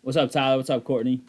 What's up, Tyler? What's up, Courtney?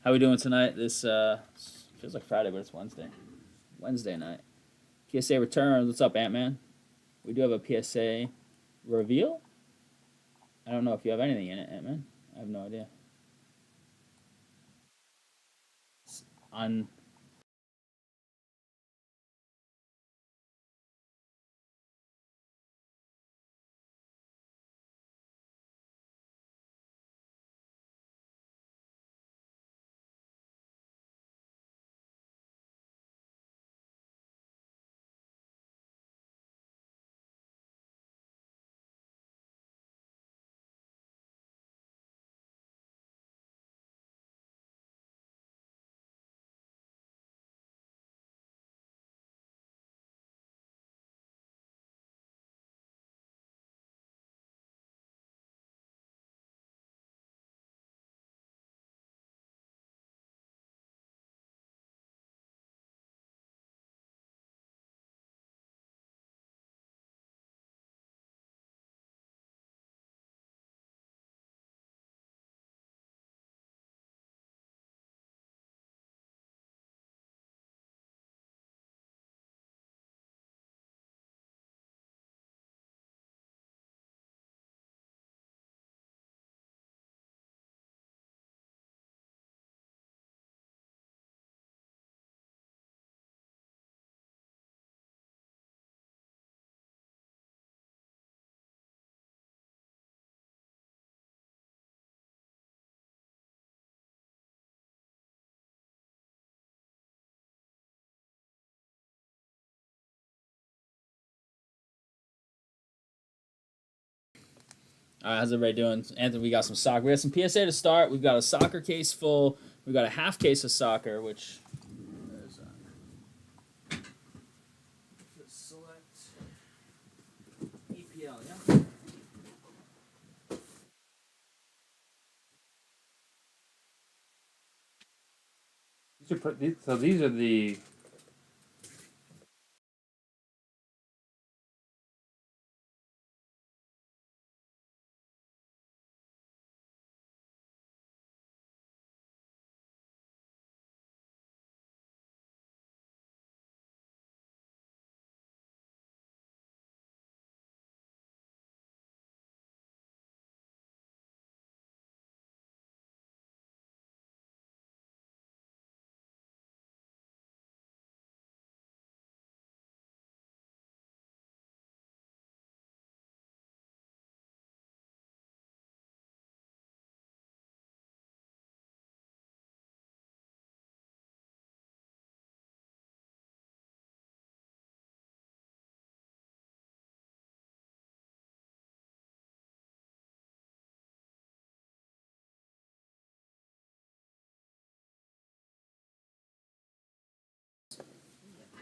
How we doing tonight? This feels like Friday, but it's Wednesday. Wednesday night. PSA returns. What's up, Ant Man? We do have a PSA reveal. I don't know if you have anything in it, Ant Man. I have no idea. On how's everybody doing? Anthony, we got some soccer. We got some PSA to start. We've got a soccer case full. We've got a half case of soccer, which is select EPL. Yeah. So these are the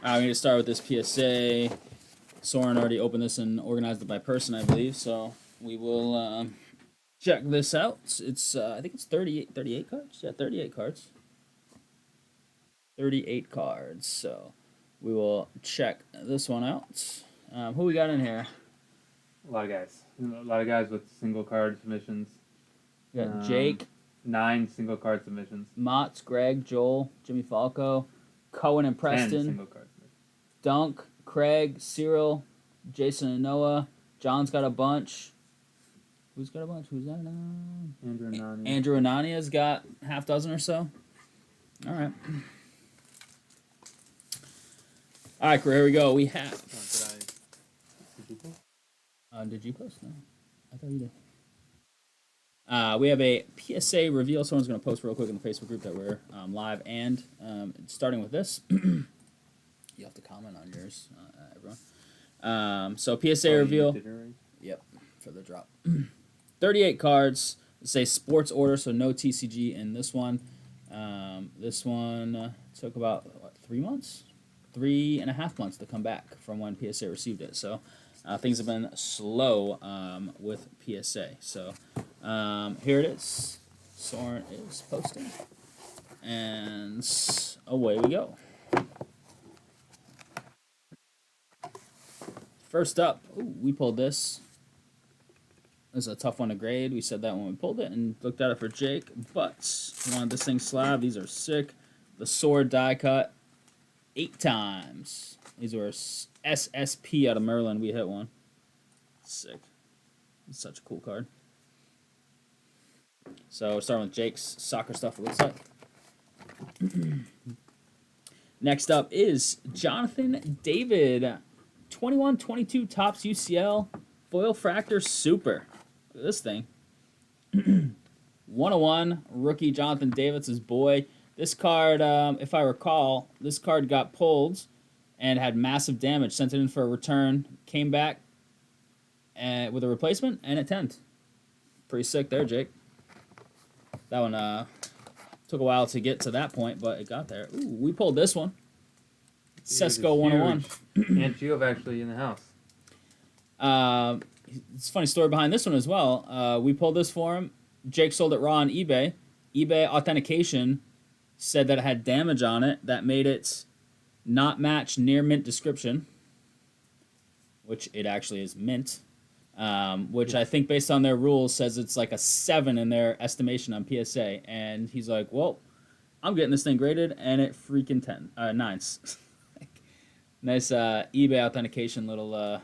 I'm going to start with this PSA. Soren already opened this and organized it by person, I believe. So we will check this out. It's I think it's 38 cards. Yeah, 38 cards. 38 cards. So we will check this one out. Who we got in here? A lot of guys. A lot of guys with single card submissions. We got Jake. 9 single card submissions. Mott's, Greg, Joel, Jimmy Falco, Cohen and Preston. 10 single card submissions. Dunk, Craig, Cyril, Jason and Noah. John's got a bunch. Who's got a bunch? Who's that? Andrew Anania. Andrew Anania's got half dozen or so. All right. All right, here we go. We have. Did you post? No, I thought you did. We have a PSA reveal. Someone's going to post real quick in the Facebook group that we're live and starting with this. You have to comment on yours, everyone. So PSA reveal. Yep, for the drop. 38 cards. Say sports order, so no TCG in this one. This one took about 3 months, 3.5 months to come back from when PSA received it. So things have been slow with PSA. So here it is. Soren is posting, and away we go. First up, we pulled this. This is a tough one to grade. We said that when we pulled it and looked at it for Jake, but we wanted this thing slab. These are sick. The sword die cut 8 times. These were SSP out of Merlin. We hit one. Sick. It's such a cool card. So starting with Jake's soccer stuff, it looks like. Next up is Jonathan David. 21-22 Topps UCL. Foil Fractor Super. Look at this thing. 101 rookie Jonathan David's his boy. This card, if I recall, this card got pulled and had massive damage. Sent it in for a return. Came back with a replacement, and it 10'd. Pretty sick there, Jake. That one took a while to get to that point, but it got there. Ooh, we pulled this one. Sesko 101. And Gio actually in the house. It's a funny story behind this one as well. We pulled this for him. Jake sold it raw on eBay. eBay authentication said that it had damage on it that made it not match near mint description, which it actually is mint, which I think based on their rules says it's like a 7 in their estimation on PSA. And he's like, well, I'm getting this thing graded, and it freaking 9s. Nice eBay authentication little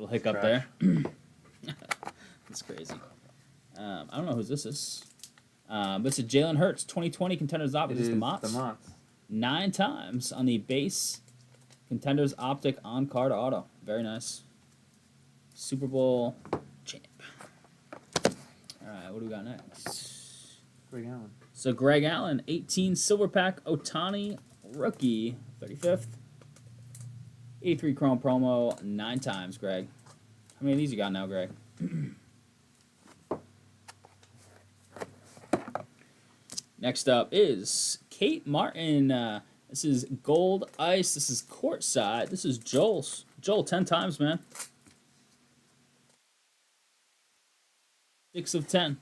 hiccup there. That's crazy. I don't know who this is. But it's a Jalen Hurts 2020 Contenders Optic. Is the Motts? 9 times on the base Contenders Optic on card auto. Very nice. Super Bowl champ. All right, what do we got next? Greg Allen. So Greg Allen, 18 Silver Pack Otani rookie, 35th. 83 Chrome promo, 9 times, Greg. How many of these you got now, Greg? Next up is Kate Martin. This is Gold Ice. This is courtside. This is Joel's. Joel, 10 times, man. 6 of 10.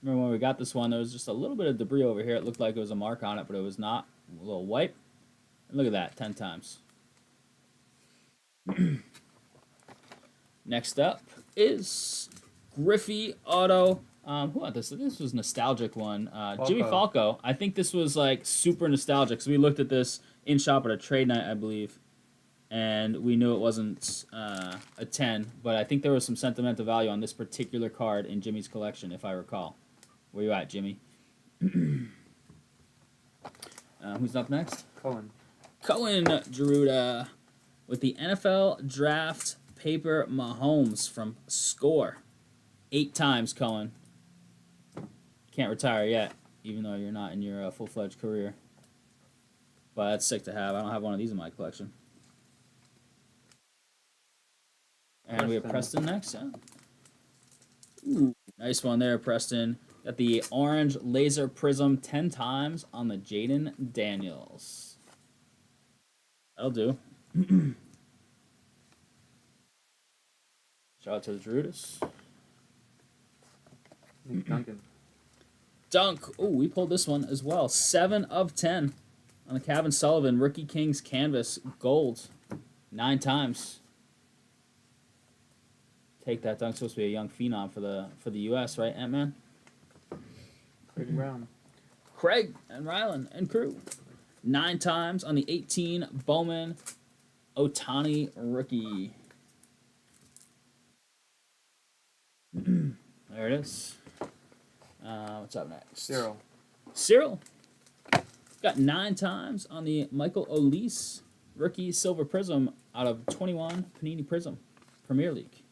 Remember when we got this one, there was just a little bit of debris over here. It looked like it was a mark on it, but it was not. A little wipe. And look at that, 10 times. Next up is Griffey Auto. Who had this? This was a nostalgic one. Jimmy Falco. I think this was like super nostalgic. So we looked at this in shop at a trade night, I believe, and we knew it wasn't a 10, but I think there was some sentimental value on this particular card in Jimmy's collection, if I recall. Where you at, Jimmy? Who's up next? Cohen Girouda with the NFL Draft Paper Mahomes from Score. 8 times, Cohen. Can't retire yet, even though you're not in your full-fledged career. But that's sick to have. I don't have one of these in my collection. And we have Preston next. Yeah. Ooh, nice one there, Preston. Got the orange laser prism 10 times on the Jaden Daniels. That'll do. Shout out to the Druidus. Nick Duncan. Dunk. Oh, we pulled this one as well. 7 of 10 on the Kevin Sullivan Rookie Kings canvas gold. 9 times. Take that. Dunk's supposed to be a young phenom for the U.S., right, Ant-Man? Craig Brown. Craig and Rylan and crew. 9 times on the 18 Bowman Otani rookie. There it is. What's up next? Cyril. Got 9 times on the Michael Olise rookie silver prism out of 21 Panini Prism Premier League.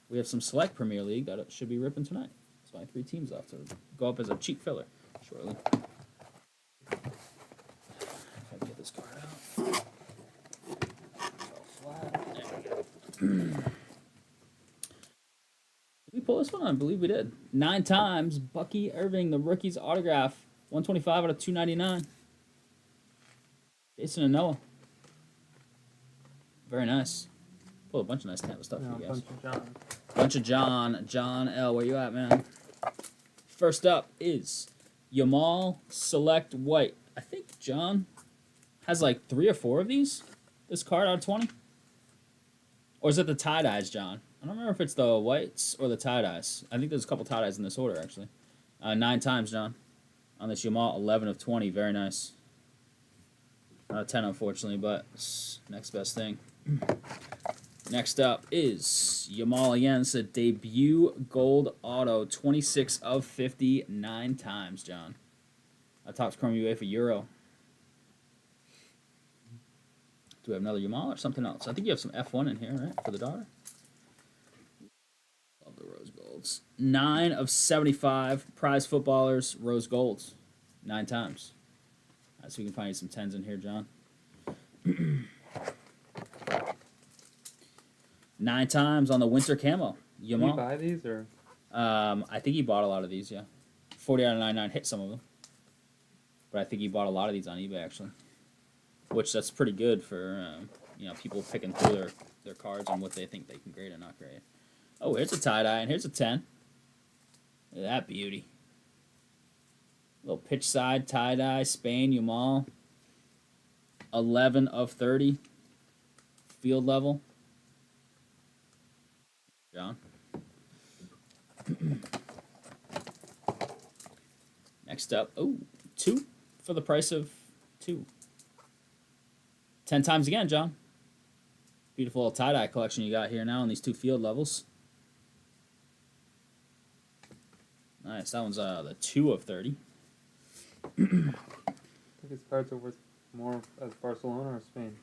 We have some select Premier League that should be ripping tonight. That's why 3 teams left to go up as a cheap filler shortly. If I can get this card out. Flat. There we go. Did we pull this one? I believe we did. 9 times. Bucky Irving, the rookie's autograph. 125 out of 299. Jason and Noah. Very nice. Pulled a bunch of nice Tampa stuff for you guys. Bunch of John. John L. Where you at, man? First up is Yamal Select White. I think John has like 3 or 4 of these. This card out of 20. Or is it the tie-dyes, John? I don't remember if it's the whites or the tie-dyes. I think there's a couple tie-dyes in this order, actually. 9 times, John. On this Yamal, 11 of 20. Very nice. Not a 10, unfortunately, but it's next best thing. Next up is Yamal again. It's a debut gold auto. 26 of 50. 9 times, John. Topps Chrome UA for Euro. Do we have another Yamal or something else? I think you have some F1 in here, right? For the daughter. Love the rose golds. 9 of 75. Prize footballers, rose golds. 9 times. All right, so we can find you some 10s in here, John. 9 times on the winter camo. Yamal. Did you buy these or? I think he bought a lot of these, yeah. 40 out of 99 hit some of them. But I think he bought a lot of these on eBay, actually. Which, that's pretty good for, people picking through their cards and what they think they can grade and not grade. Oh, here's a tie-dye, and here's a 10. Look at that beauty. Little pitch side, tie-dye, Spain, Yamal. 11 of 30. Field level. John. Next up, 2 for the price of 2. 10 times again, John. Beautiful little tie-dye collection you got here now on these 2 field levels. Nice. That one's the 2 of 30. I think his cards are worth more as Barcelona or Spain.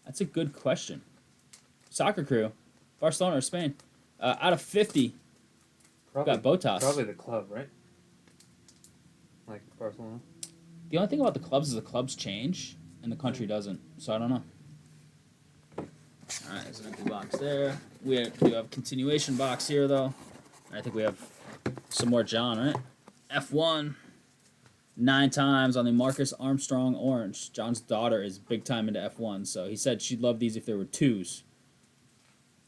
That's a good question. Soccer Crew, Barcelona or Spain? Out of 50, got Botas. Probably the club, right? Like Barcelona. The only thing about the clubs is the clubs change, and the country doesn't. So I don't know. All right, there's an empty box there. We do have a continuation box here, though. I think we have some more John, right? F1. 9 times on the Marcus Armstrong orange. John's daughter is big time into F1, so he said she'd love these if there were 2s.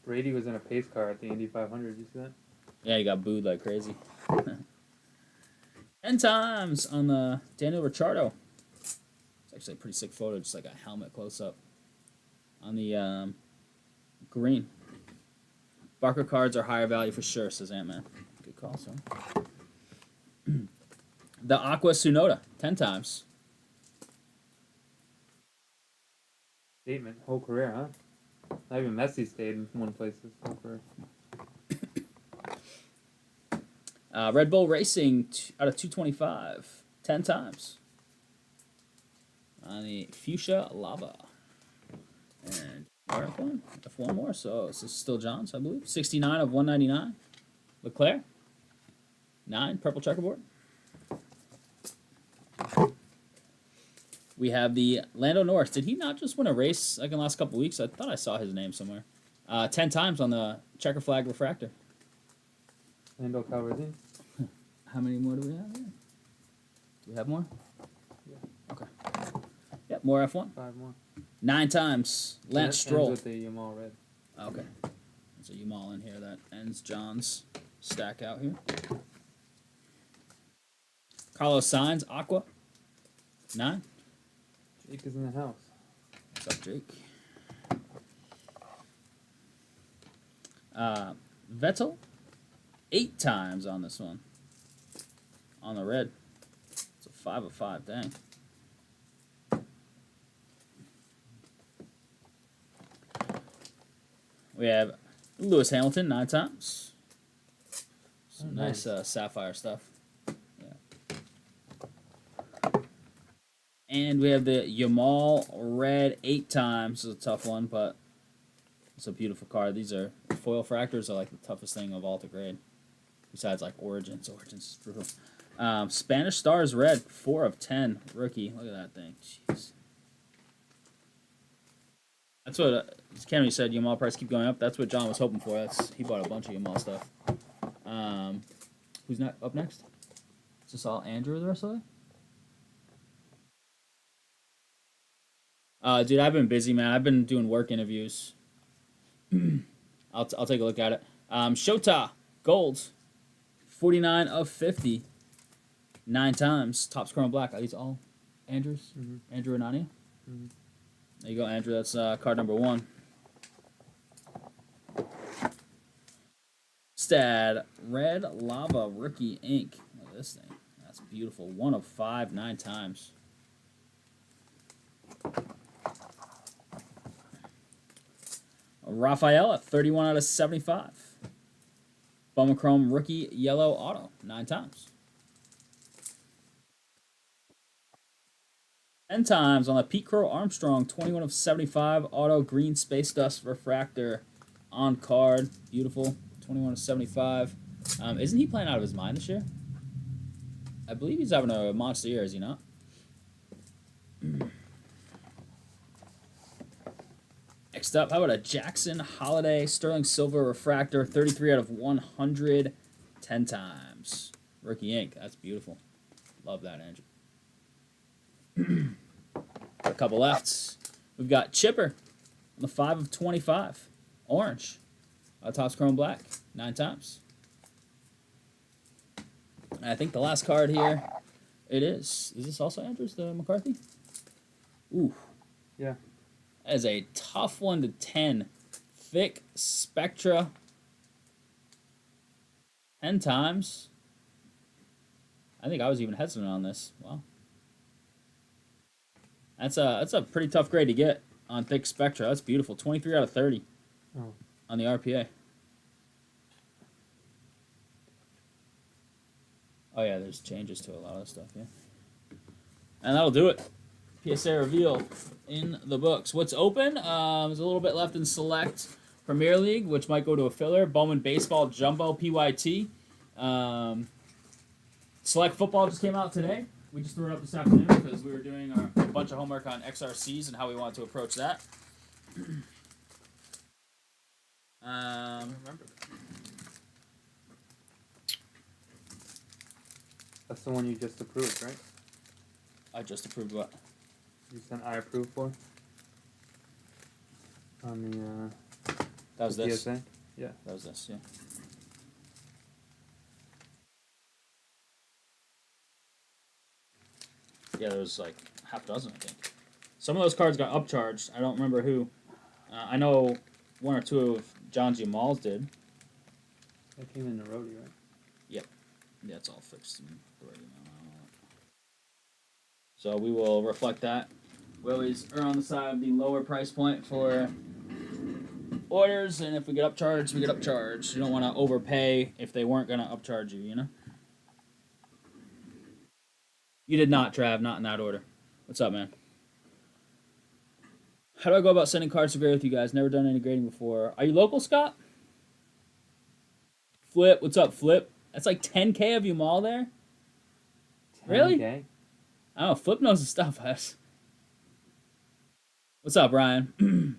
Rhody was in a pace car at the Indy 500. You see that? Yeah, he got booed like crazy. 10 times on the Daniel Ricciardo. It's actually a pretty sick photo, just like a helmet close-up. On the green. Barker cards are higher value for sure, says Ant-Man. Good call, son. The Aqua Tsunoda, 10 times. Statement. Whole career, huh? Not even Messi stayed in one place his whole career. Red Bull Racing out of 225, 10 times. On the Fuchsia Lava. And F1 more, so this is still John's, I believe. 69 of 199. Leclerc, 9, purple checkerboard. We have the Lando Norris. Did he not just win a race like in the last couple weeks? I thought I saw his name somewhere. 10 times on the checker flag refractor. Lando Calrissian. How many more do we have here? Do we have more? Yeah. Yep, more F1. 5 more. 9 times. And Lance that ends Stroll. with the Yamal red. Okay. There's a Yamal in here that ends John's stack out here. Carlos Sainz, Aqua. 9. Jake is in the house. What's up, Jake? Vettel. 8 times on this one. On the red. It's a 5 of 5, dang. We have Lewis Hamilton 9 times. Some nice sapphire stuff. Yeah. And we have the Yamal red 8 times. It's a tough one, but it's a beautiful card. These are foil fractors are like the toughest thing of all to grade. Besides like Origins. Origins is brutal. Spanish Stars red 4 of 10 rookie. Look at that thing. Jeez. That's what Kennedy said. Yamal price keep going up. That's what John was hoping for. He bought a bunch of Yamal stuff. Who's not up next? Is this all Andrew the rest of it? Dude, I've been busy, man. I've been doing work interviews. I'll take a look at it. Shota Gold, 49 of 50, 9 times. Top score on black. Are these all Andrews? Mm-hmm. Andrew and Ania? Mm-hmm. There you go, Andrew. That's card number 1. Stad Red Lava Rookie Ink. Look at this thing. That's beautiful. 1 of 5, 9 times. Raphael at 31 out of 75. Bowman Chrome Rookie Yellow Auto. 9 times. 10 times on the Pete Crow Armstrong, 21 of 75, Auto Green Space Dust Refractor on card. Beautiful, 21 of 75. Isn't he playing out of his mind this year? I believe he's having a monster year, is he not? Next up, how about a Jackson Holiday Sterling Silver Refractor, 33 out of 100, 10 times. Rookie ink, that's beautiful. Love that, Andrew. A couple lefts. We've got Chipper on the 5 of 25. Orange. Topps Chrome Black. 9 times. And I think the last card here, it is. Is this also Andrews, the McCarthy? Ooh. Yeah. That is a tough 1 to 10. Thick Spectra. 10 times. I think I was even hesitant on this. Wow. That's a pretty tough grade to get on Thick Spectra. That's beautiful. 23 out of 30 on the RPA. Oh, yeah, there's changes to a lot of stuff, yeah. And that'll do it. PSA reveal in the books. What's open? There's a little bit left in Select Premier League, which might go to a filler. Bowman Baseball Jumbo PYT. Select Football just came out today. We just threw it up this afternoon because we were doing a bunch of homework on XRCs and how we wanted to approach that. I remember that. That's the one you just approved, right? I just approved what? You sent I approve for? On the That was this. PSA? Yeah. That was this, yeah. Yeah, there was like half a dozen, I think. Some of those cards got upcharged. I don't remember who. I know 1 or 2 of John's Yamal's did. That came in the Rhody, right? Yep. Yeah, it's all fixed. So we will reflect that. We always are on the side of the lower price point for orders, and if we get upcharged, we get upcharged. You don't want to overpay if they weren't going to upcharge you, you know? You did not, Trav, not in that order. What's up, man? How do I go about sending cards to grade with you guys? Never done any grading before. Are you local, Scott? Flip, what's up, Flip? That's like 10K of you all there? 10K? Really? I don't know, Flip knows his stuff, us. What's up, Ryan?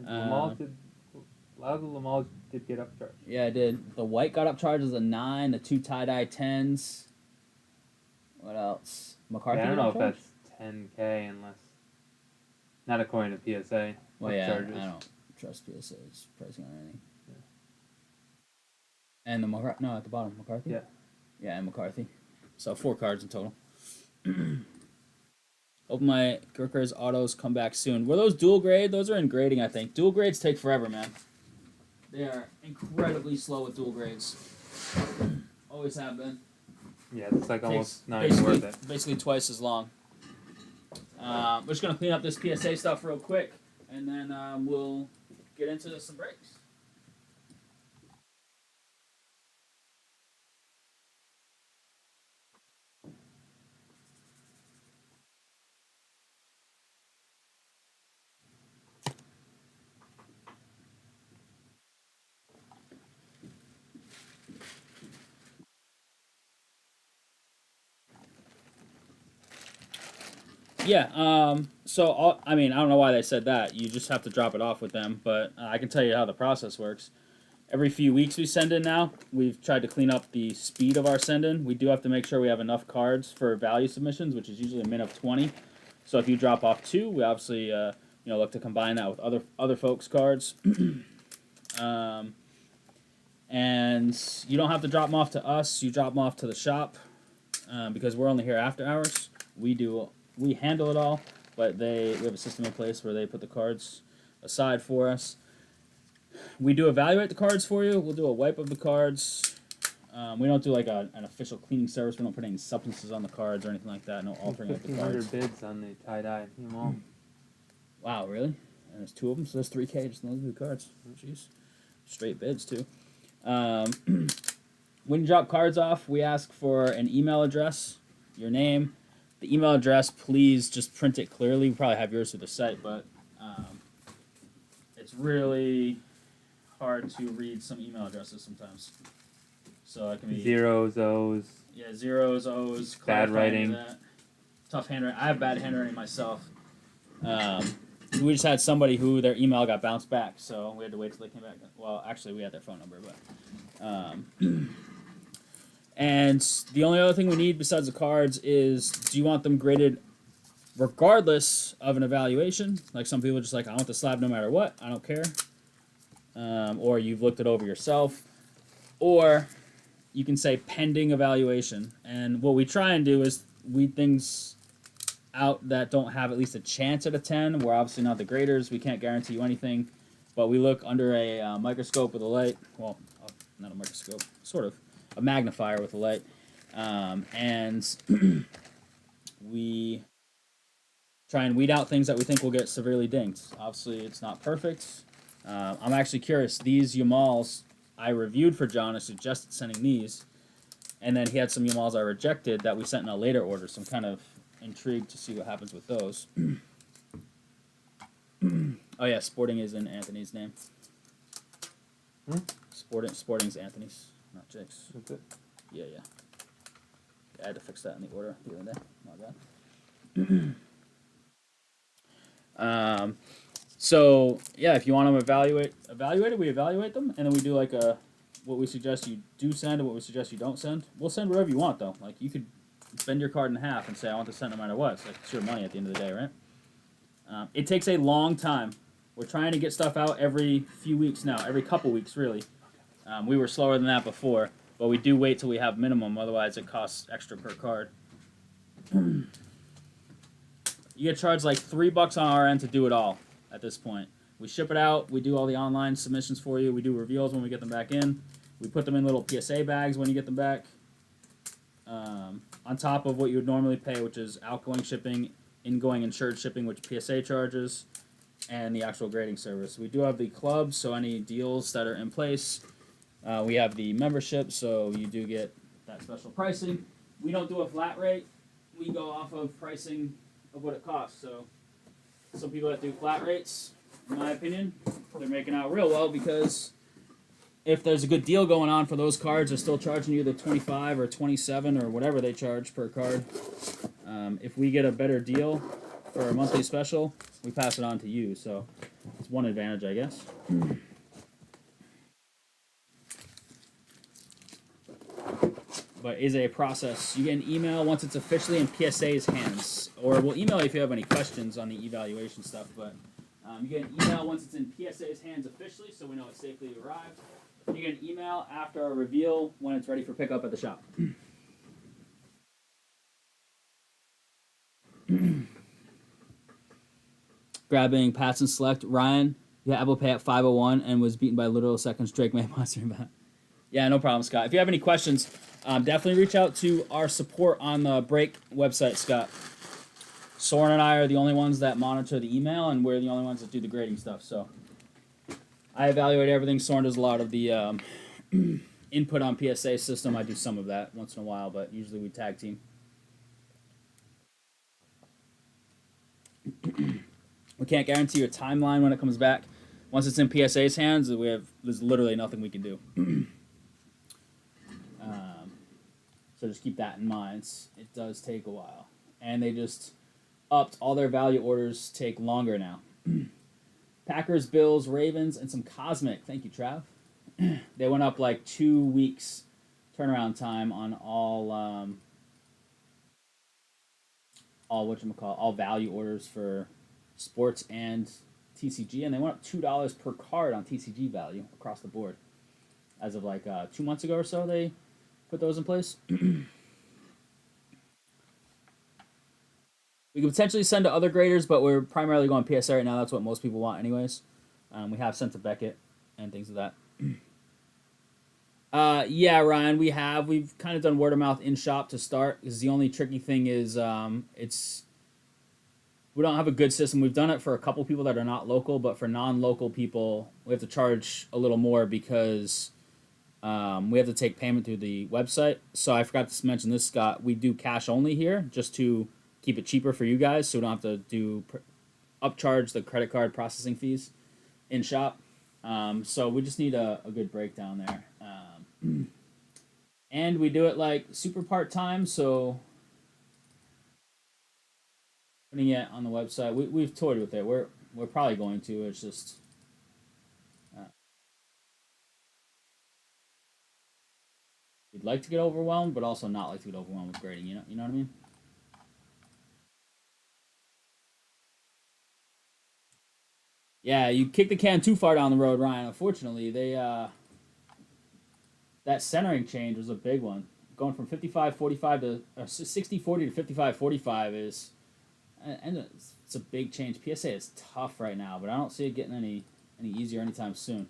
Lamal did, a lot of the Lamals did get upcharged. Yeah, I did. The white got upcharged as a 9, the 2 tie-dye 10s. What else? McCarthy Yeah, I don't know if upcharged? that's 10K unless not according to PSA. Well, yeah, charges. I don't trust PSA's pricing on anything. Yeah. And the no, at the bottom, McCarthy. Yeah. Yeah, and McCarthy. So 4 cards in total. Hope my Gurkhar's autos come back soon. Were those dual grade? Those are in grading, I think. Dual grades take forever, man. They are incredibly slow with dual grades. Always have been. Yeah, it's like almost not even basically, worth it. basically twice as long. We're just going to clean up this PSA stuff real quick, and then we'll get into some breaks. Yeah, so, I mean, I don't know why they said that. You just have to drop it off with them, but I can tell you how the process works. Every few weeks we send in now. We've tried to clean up the speed of our send-in. We do have to make sure we have enough cards for value submissions, which is usually a min of 20. So if you drop off 2, we obviously look to combine that with other folks' cards. And you don't have to drop them off to us. You drop them off to the shop because we're only here after hours. We handle it all, but we have a system in place where they put the cards aside for us. We do evaluate the cards for you. We'll do a wipe of the cards. We don't do like an official cleaning service. We don't put any substances on the cards or anything like that. No altering of the cards. 1,500 bids on the tie-dye. Wow, really? And there's 2 of them, so there's 3K just on those 2 cards. Jeez. Straight bids, too. When you drop cards off, we ask for an email address, your name. The email address, please just print it clearly. We probably have yours through the site, but it's really hard to read some email addresses sometimes. So it can be zeros, O's. Yeah, zeros, O's. Bad writing. That. Tough handwriting. I have bad handwriting myself. We just had somebody who their email got bounced back, so we had to wait till they came back. Well, actually, we had their phone number, but. And the only other thing we need besides the cards is, do you want them graded regardless of an evaluation? Like some people are just like, I want the slab no matter what. I don't care. Or you've looked it over yourself. Or you can say pending evaluation. And what we try and do is weed things out that don't have at least a chance at a 10. We're obviously not the graders. We can't guarantee you anything. But we look under a microscope with a light. Well, not a microscope. Sort of. A magnifier with a light, and we try and weed out things that we think will get severely dinged. Obviously, it's not perfect. I'm actually curious. These Yamals I reviewed for John. I suggested sending these, and then he had some Yamals I rejected that we sent in a later order, so I'm kind of intrigued to see what happens with those. Oh yeah, Sporting is in Anthony's name. Sporting's Anthony's. Not Jake's. That's it. Yeah. I had to fix that in the order the other day. My bad. So yeah, if you want them evaluated, we evaluate them, and then we do like what we suggest you do send and what we suggest you don't send. We'll send whatever you want though. Like you could bend your card in half and say I want to send no matter what. It's like it's your money at the end of the day, right? It takes a long time. We're trying to get stuff out every few weeks now, every couple weeks really. We were slower than that before, but we do wait till we have minimum, otherwise it costs extra per card. You get charged like $3 on our end to do it all at this point. We ship it out, we do all the online submissions for you, we do reveals when we get them back in, we put them in little PSA bags when you get them back, on top of what you would normally pay, which is outgoing shipping, ingoing insured shipping, which PSA charges, and the actual grading service. We do have the club, so any deals that are in place. We have the membership, so you do get that special pricing. We don't do a flat rate. We go off of pricing of what it costs. So some people that do flat rates, in my opinion, they're making out real well because if there's a good deal going on for those cards, they're still charging you the 25 or 27 or whatever they charge per card. If we get a better deal for a monthly special, we pass it on to you. So it's one advantage, I guess. but is a process. You get an email once it's officially in PSA's hands, or we'll email you if you have any questions on the evaluation stuff. But you get an email once it's in PSA's hands officially, so we know it safely arrived. You get an email after our reveal when it's ready for pickup at the shop. Grabbing Pats and Select. Ryan, yeah, Apple Pay at 5:01 and was beaten by literal seconds. Drake May monster back. Yeah, no problem, Scott. If you have any questions, definitely reach out to our support on the break website, Scott. Soren and I are the only ones that monitor the email, and we're the only ones that do the grading stuff. So I evaluate everything. Soren does a lot of the input on PSA system. I do some of that once in a while, but usually we tag team. We can't guarantee your timeline when it comes back. Once it's in PSA's hands, there's literally nothing we can do. So just keep that in mind. It does take a while. And they just upped all their value orders take longer now. Packers, Bills, Ravens, and some Cosmic. Thank you, Trav. They went up like 2 weeks turnaround time on all all value orders for sports and TCG, and they went up $2 per card on TCG value across the board. As of like 2 months ago or so, they put those in place. We could potentially send to other graders, but we're primarily going PSA right now. That's what most people want anyways. We have sent to Beckett and things of that. Yeah, Ryan, we've kind of done word of mouth in shop to start, because the only tricky thing is we don't have a good system. We've done it for a couple people that are not local, but for non-local people, we have to charge a little more because we have to take payment through the website. So I forgot to mention this, Scott. We do cash only here just to keep it cheaper for you guys, so we don't have to upcharge the credit card processing fees in shop. So we just need a good breakdown there. And we do it like super part-time, so putting it on the website, we've toyed with it. We're probably going to. It's just we'd like to get overwhelmed, but also not like to get overwhelmed with grading. You know what I mean? Yeah, you kick the can too far down the road, Ryan. Unfortunately, they that centering change was a big one. Going from 55-45 to 60-40 to 55-45 is, and it's a big change. PSA is tough right now, but I don't see it getting any easier anytime soon.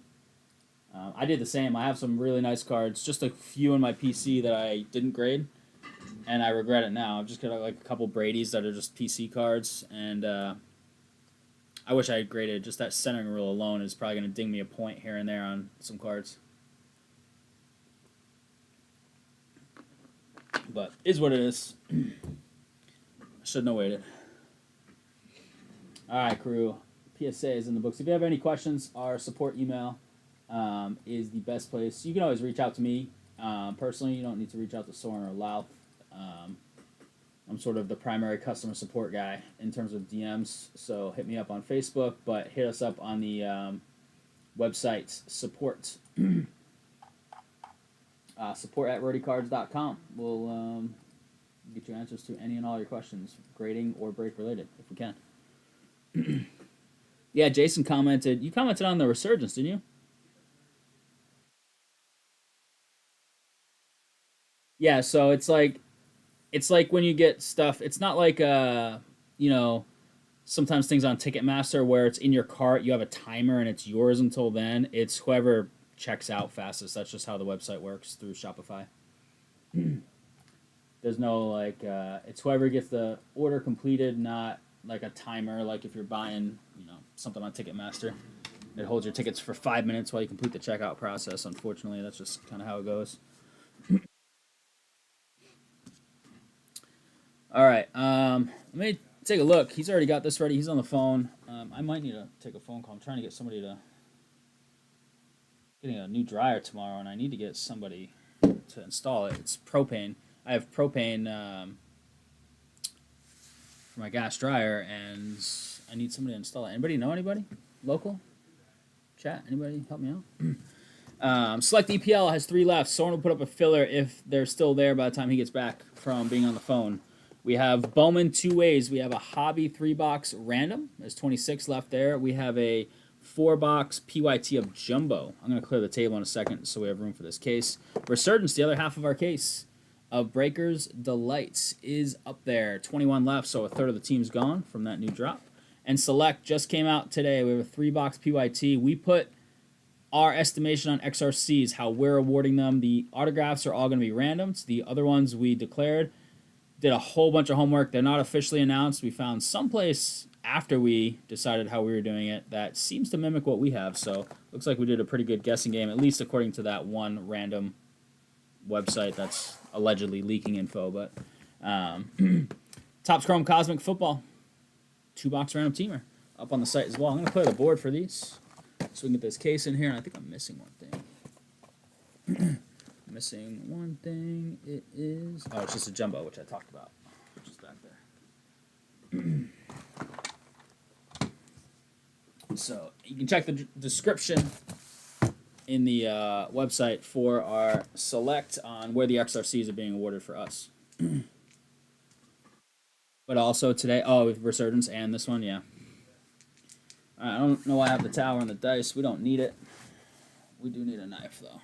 I did the same. I have some really nice cards, just a few in my PC that I didn't grade, and I regret it now. I've just got like a couple Brady's that are just PC cards, and I wish I had graded. Just that centering rule alone is probably going to ding me a point here and there on some cards. But is what it is. Shouldn't have waited. All right, crew. PSA is in the books. If you have any questions, our support email is the best place. You can always reach out to me personally. You don't need to reach out to Soren or Louth. I'm sort of the primary customer support guy in terms of DMs, so hit me up on Facebook, but hit us up on the website support. Support at RhodyCards.com. We'll get you answers to any and all your questions, grading or break related, if we can. Yeah, Jason commented. You commented on the resurgence, didn't you? Yeah, so it's like when you get stuff. It's not like sometimes things on Ticketmaster where it's in your cart, you have a timer and it's yours until then. It's whoever checks out fastest. That's just how the website works through Shopify. There's no it's whoever gets the order completed, not like a timer. Like if you're buying something on Ticketmaster, it holds your tickets for 5 minutes while you complete the checkout process. Unfortunately, that's just kind of how it goes. All right, let me take a look. He's already got this ready. He's on the phone. I might need to take a phone call. I'm trying to get somebody to getting a new dryer tomorrow, and I need to get somebody to install it. It's propane. I have propane for my gas dryer, and I need somebody to install it. Anybody know anybody local? Chat. Anybody help me out? Select EPL has 3 left. Someone will put up a filler if they're still there by the time he gets back from being on the phone. We have Bowman 2 ways. We have a hobby 3-box random. There's 26 left there. We have a 4-box PYT of Jumbo. I'm going to clear the table in a second so we have room for this case. Resurgence, the other half of our case of Breakers Delights, is up there. 21 left, so a third of the team's gone from that new drop. And Select just came out today. We have a 3-box PYT. We put our estimation on XRCs, how we're awarding them. The autographs are all going to be randoms. The other ones we declared. Did a whole bunch of homework. They're not officially announced. We found someplace after we decided how we were doing it that seems to mimic what we have. So looks like we did a pretty good guessing game, at least according to that one random website that's allegedly leaking info. But Topps Chrome Cosmic Football 2-box random teamer up on the site as well. I'm going to clear the board for these so we can get this case in here. And I think I'm missing one thing. Missing one thing. It is... Oh, it's just a jumbo, which I talked about. Which is back there. So, you can check the description in the website for our select on where the XRCs are being awarded for us. But also today... Oh, with Resurgence and this one, yeah. Alright, I don't know why I have the tower and the dice. We don't need it. We do need a knife, though.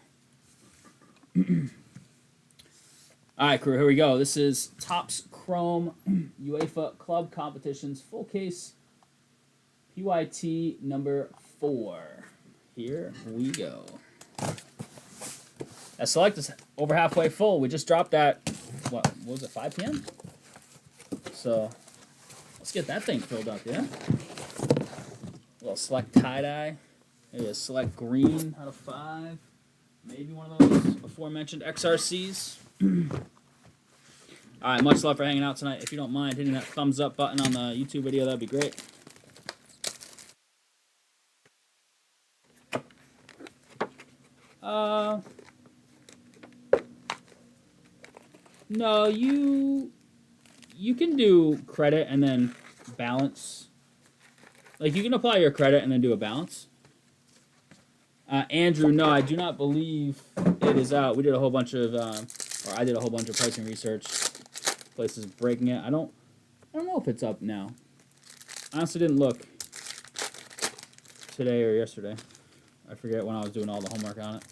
Alright, crew, here we go. This is Topps Chrome UEFA Club Competitions full case PYT number 4. Here we go. That select is over halfway full. We just dropped that, what was it, 5 p.m.? So, let's get that thing filled up, yeah? A little select tie-dye. Maybe a select green out of 5. Maybe one of those aforementioned XRCs. Alright, much love for hanging out tonight. If you don't mind hitting that thumbs up button on the YouTube video, that'd be great. No, you can do credit and then balance. Like, you can apply your credit and then do a balance. Andrew, no, I do not believe it is out. We did a whole bunch of, or I did a whole bunch of pricing research. Places breaking it. I don't know if it's up now. I honestly didn't look today or yesterday. I forget when I was doing all the homework on it.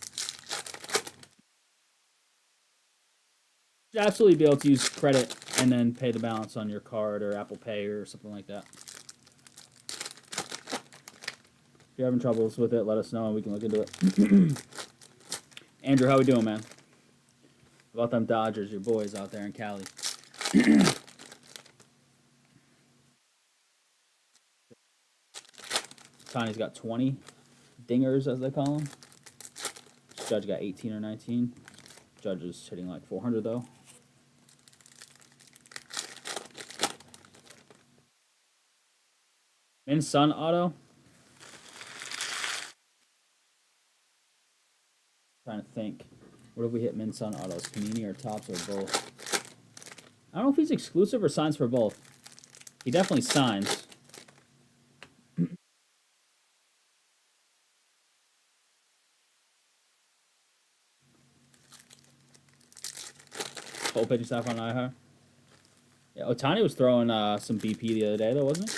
You should absolutely be able to use credit and then pay the balance on your card or Apple Pay or something like that. If you're having troubles with it, let us know and we can look into it. Andrew, how we doing, man? How about them Dodgers, your boys out there in Cali? Tony's got 20 dingers, as they call them. Judge got 18 or 19. Judge is hitting like 400, though. Min Sun auto. Trying to think. What if we hit Min Sun autos? Panini or Topps or both? I don't know if he's exclusive or signs for both. He definitely signs. Full pitching staff on IHR. Yeah, Ohtani was throwing some BP the other day, though, wasn't he?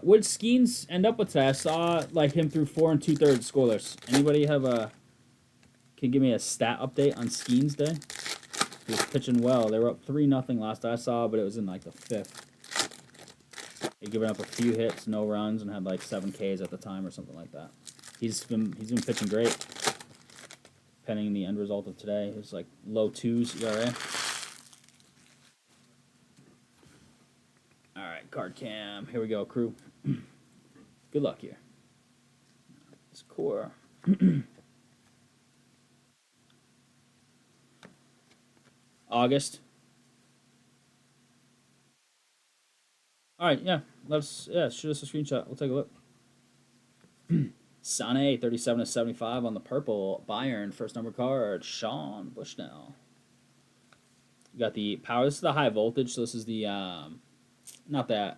Would Skeens end up with that? I saw like him through 4 2/3 scoreless. Anybody have can give me a stat update on Skeens Day? He was pitching well. They were up 3-0 last I saw, but it was in like the 5th. He'd given up a few hits, no runs, and had like 7 Ks at the time or something like that. He's been pitching great. Pending the end result of today, it was like low 2s ERA. Alright, card cam. Here we go, crew. Good luck here. It's core. August. Alright, yeah. Shoot us a screenshot. We'll take a look. Sane, 37/75 on the purple. Bayern, first number card. Sean Bushnell. You got the power. This is the high voltage, so this is the not that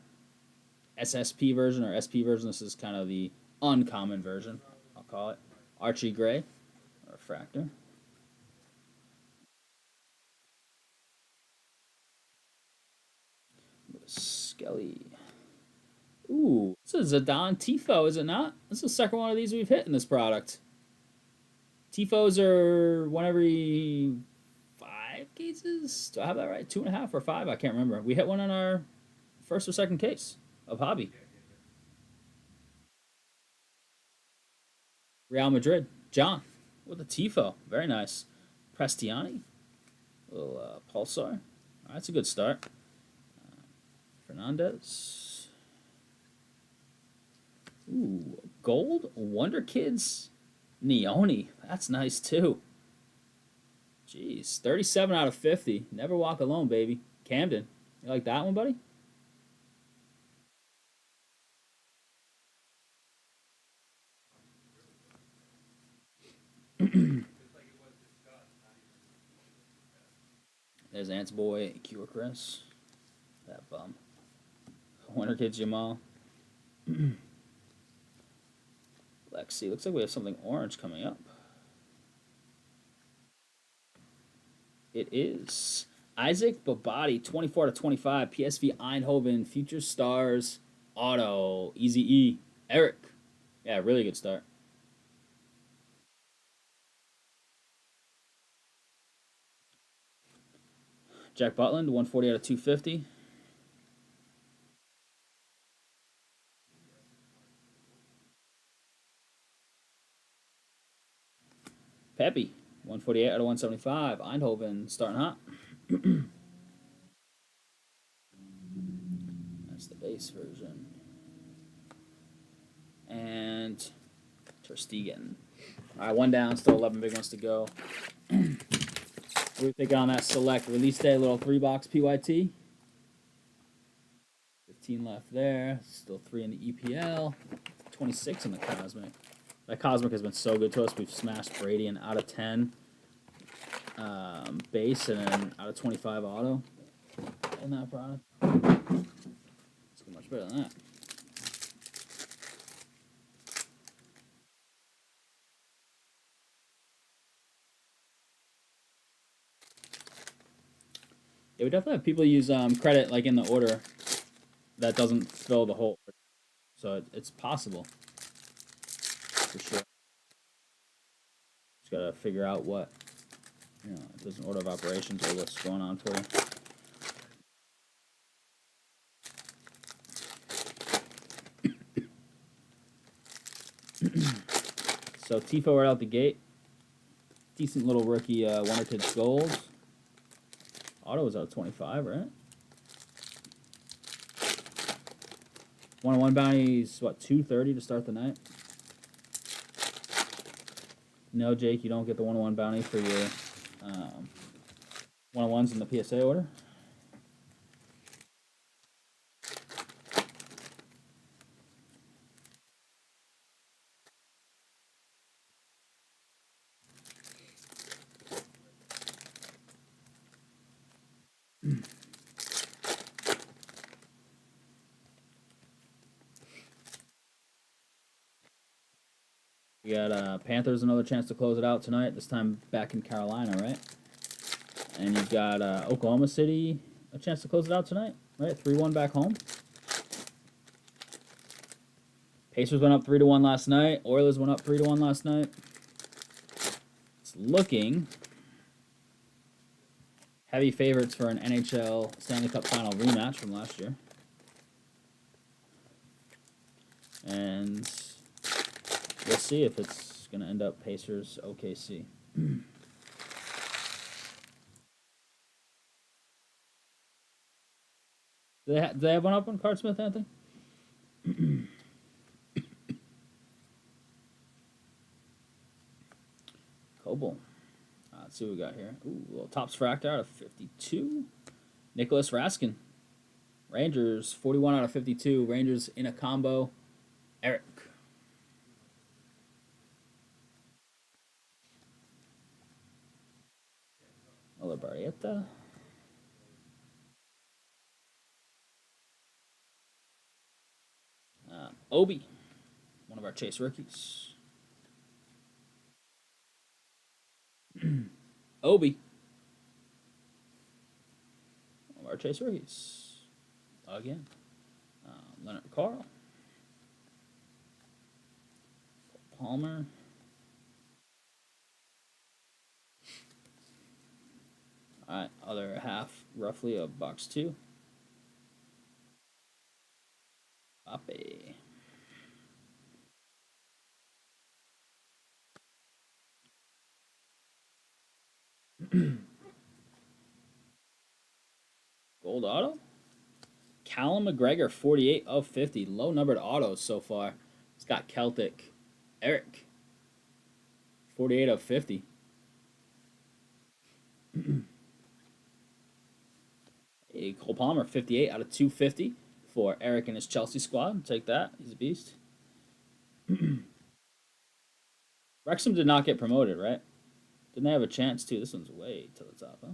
SSP version or SP version. This is kind of the uncommon version, I'll call it. Archie Gray, refractor. Skelly. Ooh, this is a Don Tifo, is it not? This is the second one of these we've hit in this product. Tifos are one every 5 cases. Do I have that right? 2.5 or 5? I can't remember. We hit one on our first or second case of hobby. Real Madrid. John with a Tifo. Very nice. Prestiani. Little Pulsar. All right, that's a good start. Fernandez. Ooh, gold Wonder Kids Neone. That's nice too. Jeez, 37 out of 50. Never walk alone, baby. Camden. You like that one, buddy? There's Ant's boy, Cure Chris. That bum. Wonder Kids Jamal. Lexi. Looks like we have something orange coming up. It is Isaac Babati, 24 to 25. PSV Eindhoven, Future Stars, Auto, Easy E. Eric. Yeah, really good start. Jack Butland, 140 out of 250. Pepe, 148 out of 175. Eindhoven starting hot. That's the base version. And Ter Stegen. All right, one down, still 11 big ones to go. We're thinking on that select release day, little 3-box PYT. 15 left there. Still 3 in the EPL. 26 in the Cosmic. That Cosmic has been so good to us. We've smashed Brady and out of 10 base and then out of 25 auto in that product. It's much better than that. Yeah, we definitely have people use credit like in the order that doesn't fill the hole. So it's possible. For sure. Just gotta figure out what, if there's an order of operations or what's going on for you. So Tifo right out the gate. Decent little rookie Wonder Kids Gold. Auto was out of 25, right? 1-on-1 bounties, what, 230 to start the night? No, Jake, you don't get the 1-on-1 bounty for your 1-on-1s in the PSA order. We got Panthers another chance to close it out tonight. This time back in Carolina, right? And you've got Oklahoma City a chance to close it out tonight, right? 3-1 back home. Pacers went up 3-1 last night. Oilers went up 3-1 last night. It's looking heavy favorites for an NHL Stanley Cup Final rematch from last year. And we'll see if it's going to end up Pacers OKC. Do they have one up on Cardsmith, Anthony? Coble. Let's see what we got here. Ooh, little Topps Fractor out of 52. Nicholas Raskin. Rangers, 41 out of 52. Rangers in a combo. Eric. Ola Barrieta. Obi, one of our Chase rookies. Obi, one of our Chase rookies. Again. Leonard Carl. Palmer. Alright, other half, roughly, of box 2. Ape. Gold auto. Callum McGregor, 48 of 50. Low numbered autos so far. He's got Celtic. Eric, 48 of 50. A Cole Palmer, 58 out of 250 for Eric and his Chelsea squad. Take that. He's a beast. Wrexham did not get promoted, right? Didn't they have a chance to? This one's way to the top, huh?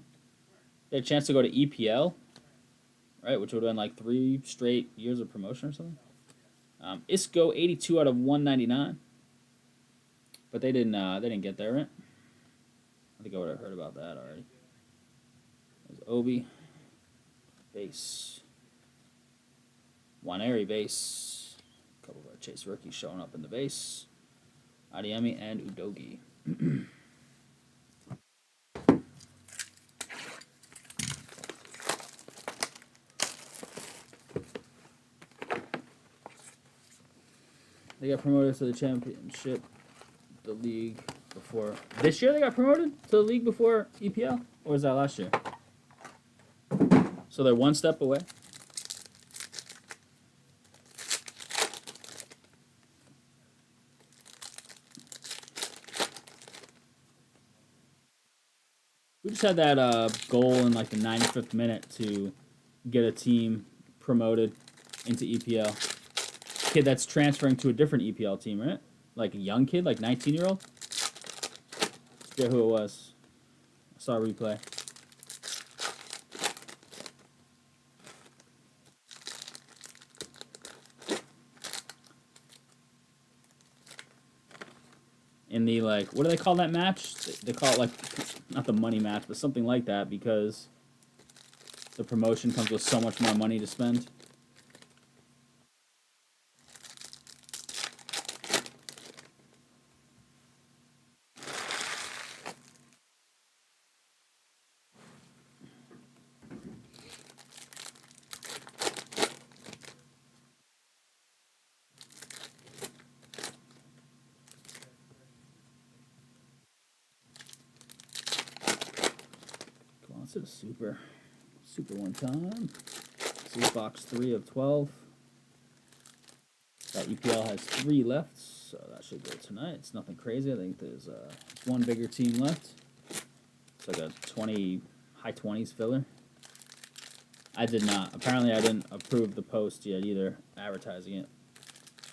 They had a chance to go to EPL, right? Which would have been like 3 straight years of promotion or something. Isco, 82 out of 199. But they didn't get there, right? I think I would have heard about that already. There's Obi. Base. Waneri base. A couple of our Chase rookies showing up in the base. Adiemi and Udogi. They got promoted to the championship, the league before. This year they got promoted to the league before EPL? Or was that last year? So they're one step away. We just had that goal in like the 95th minute to get a team promoted into EPL. Kid that's transferring to a different EPL team, right? Like a young kid, like 19-year-old. Forget who it was. I saw a replay. In the, like, what do they call that match? They call it, like, not the money match, but something like that, because the promotion comes with so much more money to spend. Come on, let's hit a super. Super one time. This is box 3 of 12. That EPL has 3 left, so that should go tonight. It's nothing crazy. I think there's one bigger team left. It's like a 20, high 20s filler. I did not. Apparently, I didn't approve the post yet either, advertising it.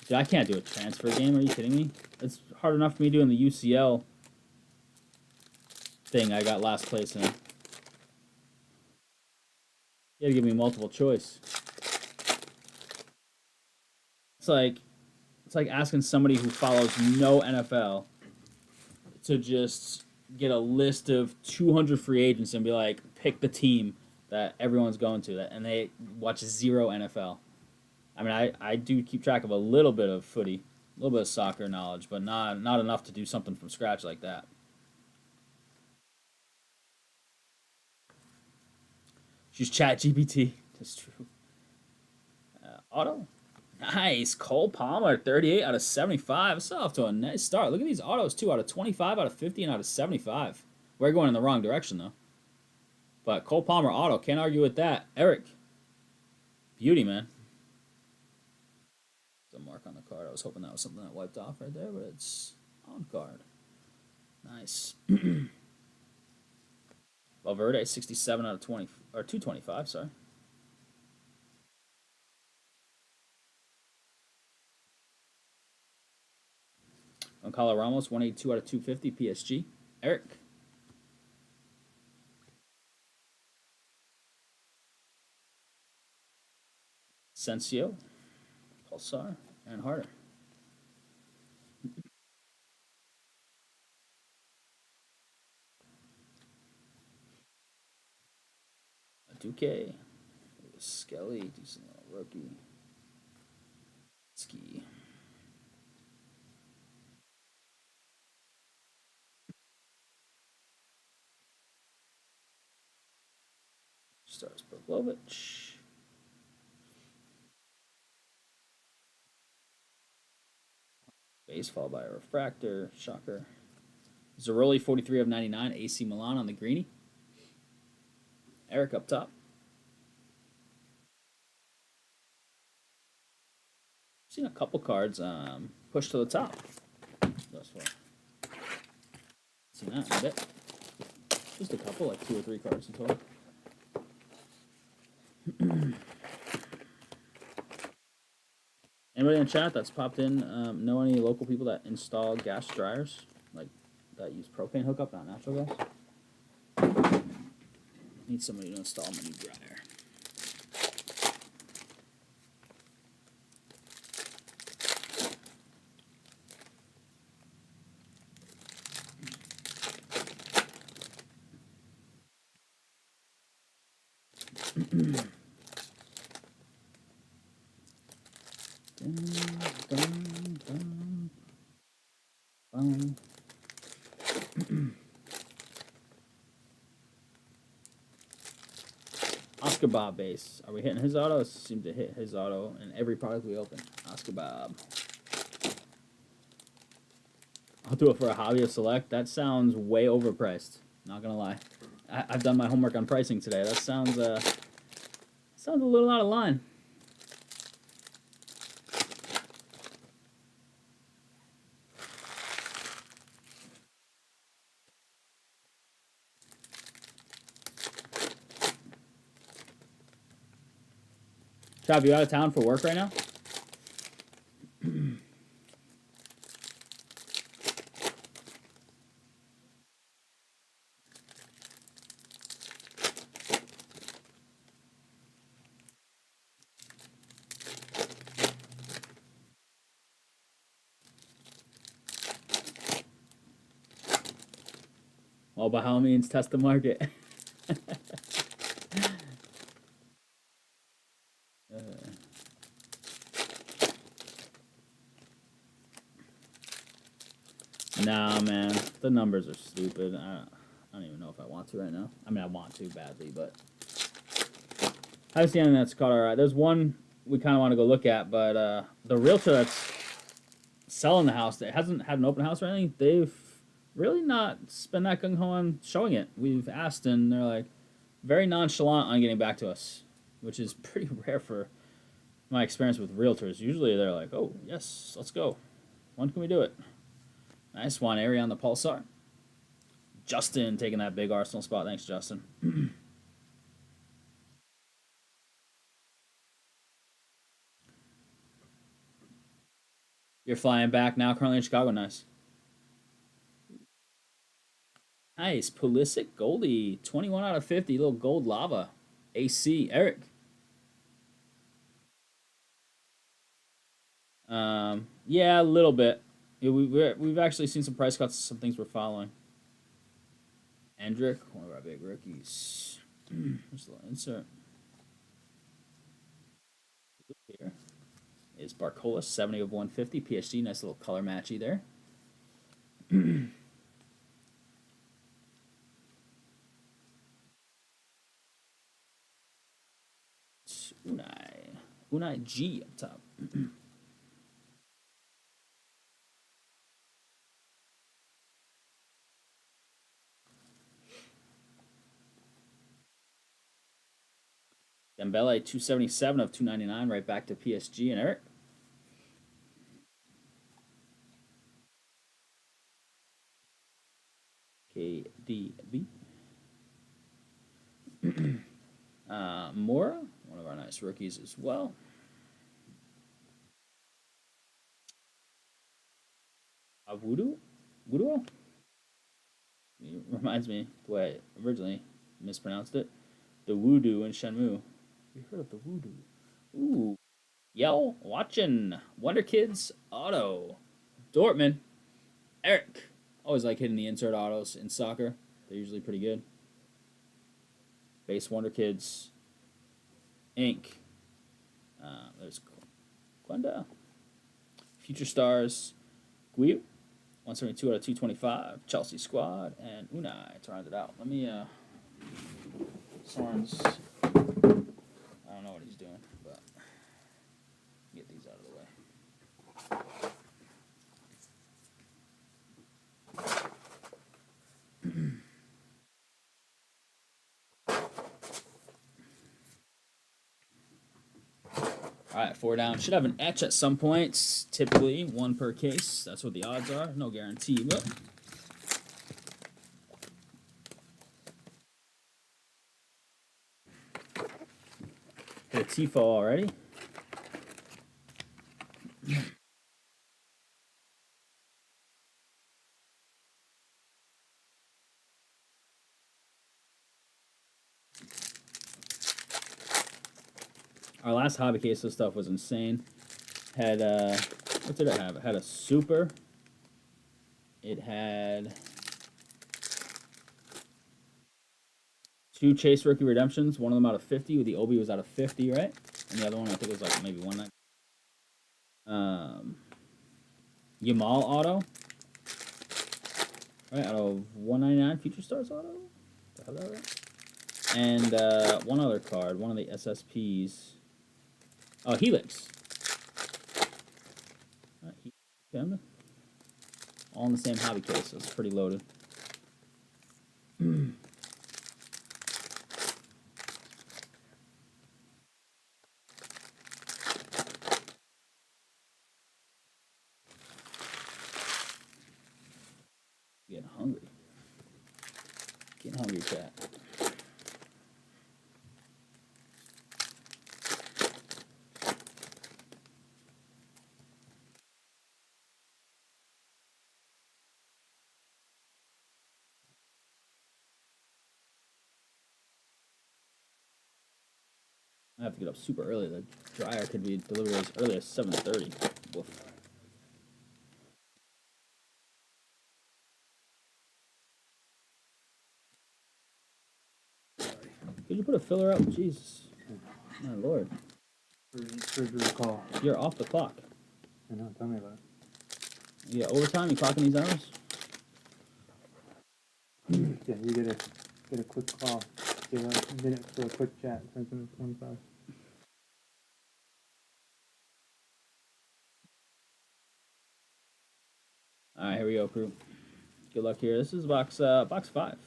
Dude, I can't do a transfer game. Are you kidding me? It's hard enough for me doing the UCL thing I got last place in. You gotta give me multiple choice. It's like asking somebody who follows no NFL to just get a list of 200 free agents and be like, pick the team that everyone's going to, and they watch 0 NFL. I mean, I do keep track of a little bit of footy, a little bit of soccer knowledge, but not enough to do something from scratch like that. She's ChatGPT. That's true. Auto. Nice. Cole Palmer, 38 out of 75. It's off to a nice start. Look at these autos, too. Out of 25, out of 50, and out of 75. We're going in the wrong direction, though. But Cole Palmer auto. Can't argue with that. Eric. Beauty, man. There's a mark on the card. I was hoping that was something that wiped off right there, but it's on card. Nice. Valverde, 67 out of 20, or 225, sorry. Goncalo Ramos, 182 out of 250, PSG. Eric. Sensio, Pulsar, and harder. A 2K. Skelly, decent little rookie. Ski. Stars Pavlovich. Base followed by a refractor. Shocker. Zaroli, 43 of 99. AC Milan on the greenie. Eric up top. Seen a couple cards push to the top thus far. Seen that in a bit. Just a couple, like 2 or 3 cards in total. Anybody in the chat that's popped in know any local people that install gas dryers? Like that use propane hookup, not natural gas? Need somebody to install my new dryer. Oscar Bob base. Are we hitting his auto? Seem to hit his auto in every product we open. Oscar Bob. I'll do it for a hobby of select. That sounds way overpriced. Not gonna lie. I've done my homework on pricing today. That sounds a little out of line. Trav, you out of town for work right now? Well, by all means, test the market. Nah, man. The numbers are stupid. I don't even know if I want to right now. I mean, I want to badly, but I haven't seen anything that's caught our eye. There's one we kind of want to go look at, but the realtor that's selling the house that hasn't had an open house or anything, they've really not been that gung ho on showing it. We've asked, and they're like very nonchalant on getting back to us, which is pretty rare for my experience with realtors. Usually they're like, "Oh yes, let's go. When can we do it?" Nice one, area on the pulsar. Justin taking that big Arsenal spot. Thanks, Justin. You're flying back now, currently in Chicago. Nice. Nice. Pulisic Goldie. 21 out of 50. Little gold lava. AC. Eric. Yeah, a little bit. Yeah, we've actually seen some price cuts, some things we're following. Hendrick, one of our big rookies. There's a little insert. Here is Barcola, 70 of 150. PSG, nice little color matchy there. Unai G up top. Dembele, 277 of 299, right back to PSG and Eric. KDB. Mora, one of our nice rookies as well. Voodoo? It reminds me the way I originally mispronounced it. The Voodoo in Shenmue. You heard of the Voodoo? Ooh. Yo, watching Wonder Kids auto. Dortmund. Eric. Always like hitting the insert autos in soccer. They're usually pretty good. Base Wonder Kids. Inc. There's Quenda. Future Stars. Guiu. 172 out of 225. Chelsea squad. And Unai to round it out. Let me, Soren's. I don't know what he's doing, but get these out of the way. All right, 4 down. Should have an etch at some points. Typically, 1 per case. That's what the odds are. No guarantee, but. Hit a Tifo already. Our last hobby case of stuff was insane. Had what did it have? It had a super. It had 2 Chase rookie redemptions. One of them out of 50. The Obi was out of 50, right? And the other one I think was like maybe 190. Yamal auto. Right, out of 199 Future Stars auto. Did I have that right? And one other card, one of the SSPs. Oh, Helix. Okay, all in the same hobby case, so it's pretty loaded. Getting hungry. Getting hungry, chat. I have to get up super early. The dryer could be delivered as early as 7:30. Woof. Could you put a filler up? Jesus. My lord. Surgery call. You're off the clock. I know, tell me about it. Yeah, overtime, you clocking these hours? Yeah, you get a quick call. Give a minute for a quick chat. Turns into 25. Alright, here we go, crew. Good luck here. This is box 5.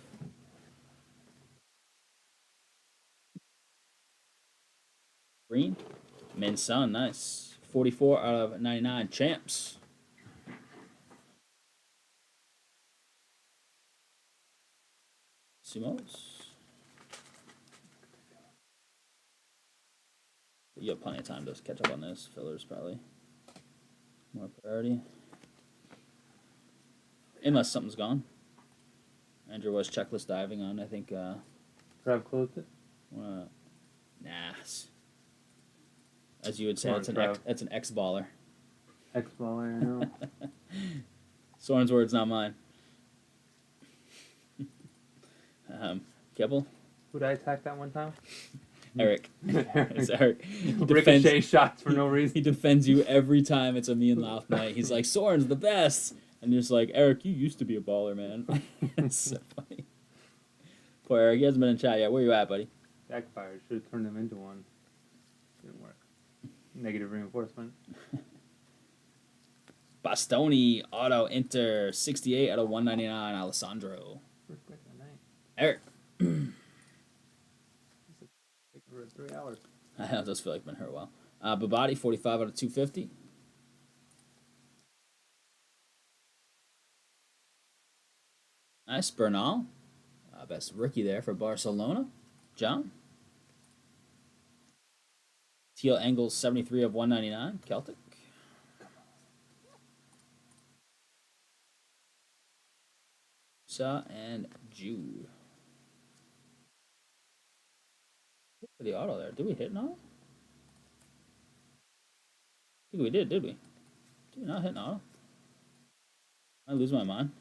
Green. Min Sun, nice. 44 out of 99. Champs. Sumos. You have plenty of time to catch up on this. Fillers probably more priority. Unless something's gone. Andrew was checklist diving on, I think. Trav closed it? Nah. As you would say, Come on, it's an X-baller. X-baller, I know. Soren's words, not mine. Keppel? Who'd I attack that one time? Eric. It's Eric. Ricochet shots for no reason. He defends you every time it's a me and Laugh night. He's like, Soren's the best. And you're just like, Eric, you used to be a baller, man. It's so funny. Poor Eric, he hasn't been in chat yet. Where you at, buddy? Backfired. Should have turned him into one. Didn't work. Negative reinforcement. Bastoni, auto, Inter, 68 out of 199, Alessandro. First quick at night. Eric. For 3 hours. It does feel like it's been here a while. Babadi, 45 out of 250. Nice. Bernal. Best rookie there for Barcelona. John. Teal Engels, 73 of 199. Celtic. Sa and Jude. For the auto there. Did we hit now? think we did we? Did we not hit an auto? I lose my mind.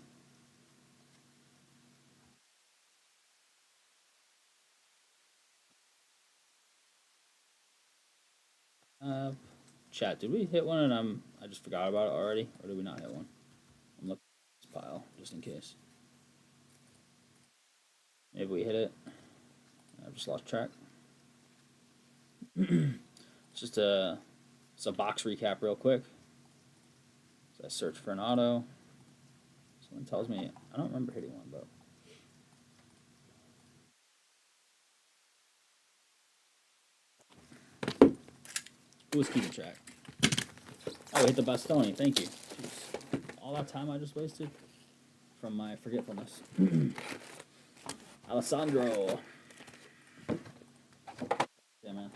Chat, did we hit one and I just forgot about it already? Or did we not hit one? I'm looking at this pile, just in case. Maybe we hit it. I've just lost track. It's a box recap real quick. So I search for an auto. Someone tells me, I don't remember hitting one, but. Who was keeping track? Oh, we hit the Bastoni. Thank you. Jeez. All that time I just wasted from my forgetfulness. Alessandro. Yeah, man.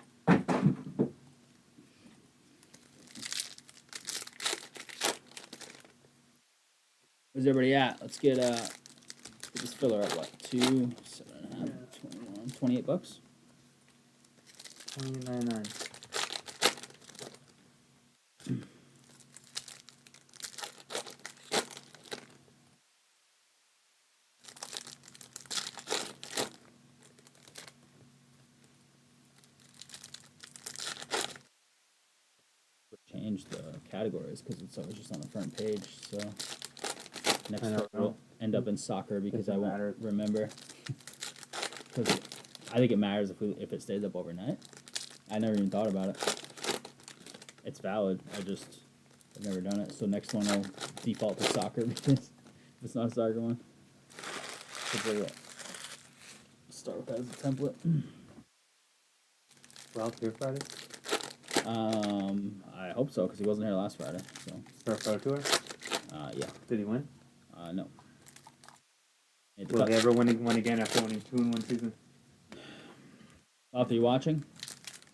Where's everybody at? Let's get this filler at what? 2, 7.5, 21, 28 bucks? 29.9. Change the categories because it's always just on the front page. So next I one know. will end up in soccer because Doesn't I won't matter. remember. Because I think it matters if it stays up overnight. I never even thought about it. It's valid. I've never done it. So next one I'll default to soccer because it's not a soccer one. Start with that as a template. Ralph here Friday? I hope so because he wasn't here last Friday. So. For a pro tour? Yeah. Did he win? No. Will he ever win one again after winning 2 in one season? If you're watching,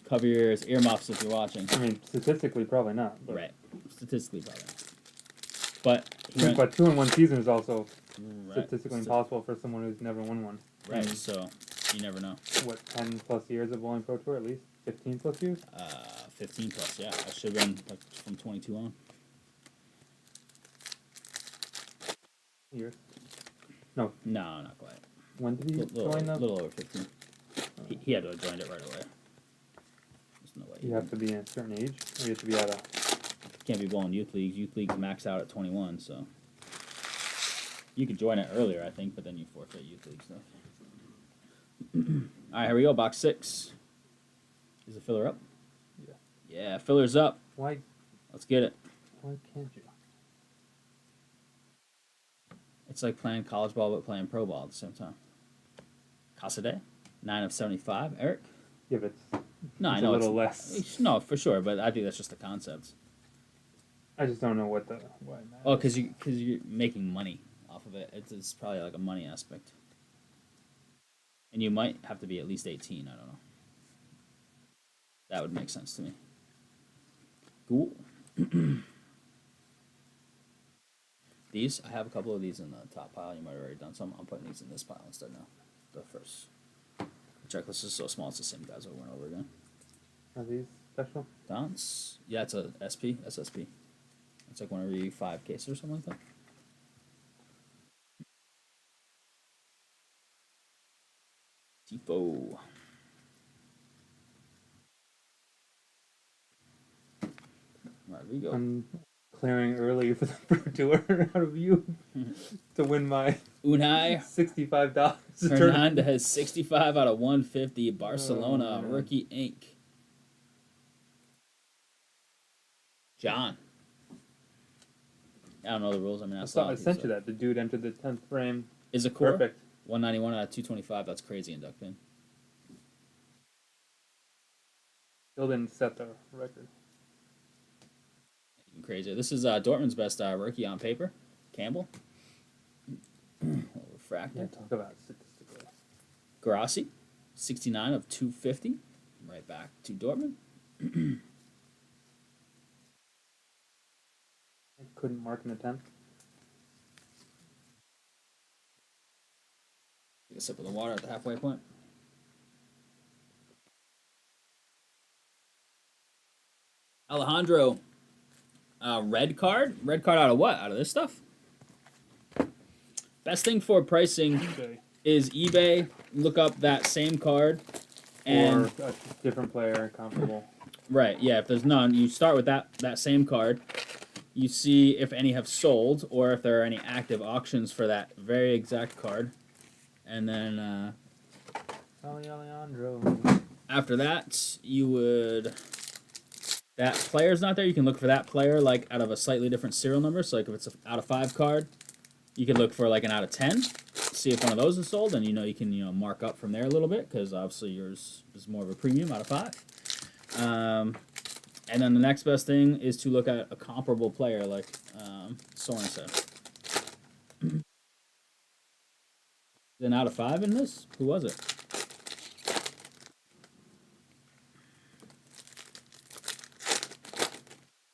cover your earmuffs if you're watching. I mean, statistically, probably not. But Right. Statistically, probably not. But 2 in one season is also right. statistically impossible for someone who's never won one. Right, so you never know. What, 10 plus years of bowling pro tour at least? 15 plus years? 15 plus, yeah. I should have been like from 22 on. Years? No. No, not quite. When did he join A them? little over 15. He had to have joined it right away. There's no way. You have to be a certain age? Or you have to be at a... Can't be bowling youth leagues. Youth leagues max out at 21, so. You could join it earlier, I think, but then you forfeit youth league stuff. Alright, here we go. Box 6. Is the filler up? Yeah. Yeah, filler's up. Why Let's get it. can't you? It's like playing college ball but playing pro ball at the same time. Casade, 9 of 75. Eric? Yeah, but No, it's I know a little less. No, for sure, but I think that's just the concept. I just don't know why it matters. Oh, because you're making money off of it. It's probably like a money aspect. And you might have to be at least 18. I don't know. That would make sense to me. Cool. These, I have a couple of these in the top pile. You might have already done some. I'm putting these in this pile instead now. The first. The checklist is so small, it's the same guys over and over again. Are these special? Dance? Yeah, it's a SP, SSP. It's like one every 5 cases or something like that. Tifo. Rodrigo. I'm clearing early for the pro tour out of you to win my Unai $65 Hernandez, 65 out of 150. Barcelona, man. rookie Inc. John. I don't know the rules. I mean, I saw thought I sent you that. The dude entered the 10th frame. Is it core? Perfect. 191 out of 225. That's crazy in duck pin. Still didn't set the record. Even crazier. This is Dortmund's best rookie on paper. Campbell. Refractor. Yeah, talk about statistically. Garassi, 69 of 250. Right back to Dortmund. I couldn't mark in the 10th. Take a sip of the water at the halfway point. Alejandro, Red card? Red card out of what? Out of this stuff? Best thing for pricing eBay. is eBay. Look up that same card. And Or a different player comparable. right, yeah, if there's none, you start with that same card. You see if any have sold or if there are any active auctions for that very exact card. And then Alejandro. after that, you would... That player's not there, you can look for that player like out of a slightly different serial number. So like if it's a out of 5 card, you could look for like an out of 10. See if one of those is sold, and you can mark up from there a little bit because obviously yours is more of a premium out of 5. And then the next best thing is to look at a comparable player like Soren said. Then out of 5 in this, who was it?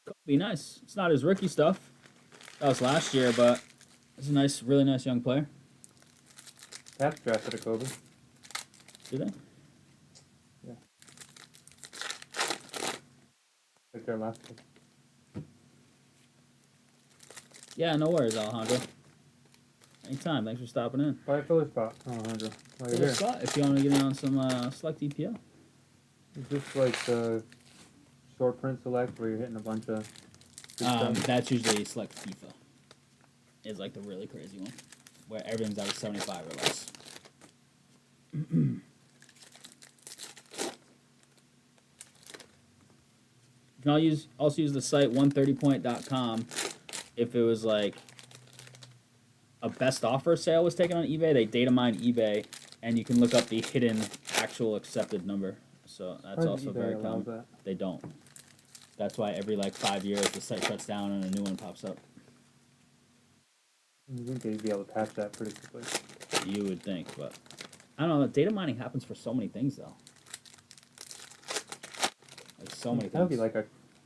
Could be nice. It's not his rookie stuff. That was last year, but it's a nice, really nice young player. Pats drafted a Kobe. Did they? Like their last pick. Yeah, no worries, Alejandro. Anytime. Thanks for stopping in. Buy a filler spot, Alejandro. While you're Filler here. spot if you want to get in on some select EPL. Is this like the short print select where you're hitting a bunch of good stuff? That's usually select FIFA. Is like the really crazy one, where everything's out of 75 or less. You can also use the site 130point.com if it was like a best offer sale was taken on eBay. They data mine eBay, and you can look up the hidden actual accepted number. So that's Why also eBay very allows common. that? They don't. That's why every like 5 years the site shuts down and a new one pops up. You think they'd be able to patch that pretty quickly? You would think, but I don't know. Data mining happens for so many things, though. Like so many That would be things. like a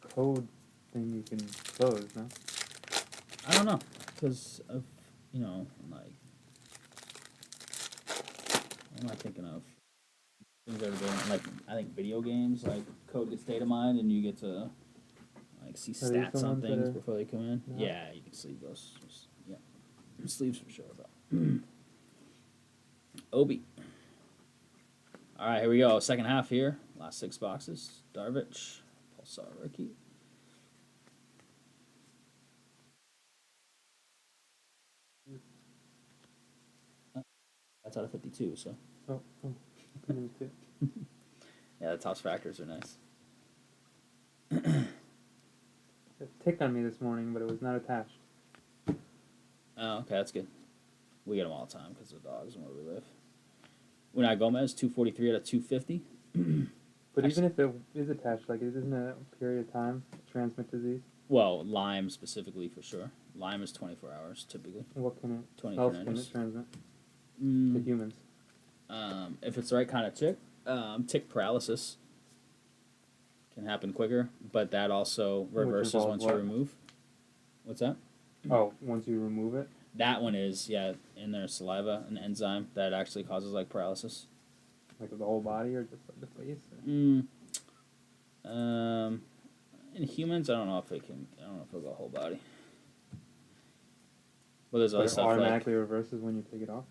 code thing you can close, no? I don't know, because of like what am I thinking of? Things that are doing like I think video games like code gets data mined and you get to like see Are these the stats on ones that things are before they come in. not? Yeah, you can sleeve those. Yeah, sleeves for sure. But Obi. All right, here we go. Second half here. Last 6 boxes. Darvish, Pulsar rookie. That's out of 52, so. Oh. Couldn't see it. Yeah, the Topps factors are nice. It ticked on me this morning, but it was not attached. Oh, okay, that's good. We get them all the time because of the dogs and where we live. Unai Gomez, 243 out of 250. But even if it is attached, like, isn't a period of time to transmit disease? Well, Lyme specifically for sure. Lyme is 24 hours typically. What can it, 24 else can hours. it transmit to Mm, humans? if it's the right kind of tick, tick paralysis can happen quicker, but that also reverses involves once what? you remove. What's that? Oh, once you remove it? That one is, yeah, in their saliva, an enzyme that actually causes like paralysis. Like the whole body or just like the face? In humans, I don't know if it can. I don't know if it'll go whole body. But there's But other it stuff like automatically reverses when you take it off?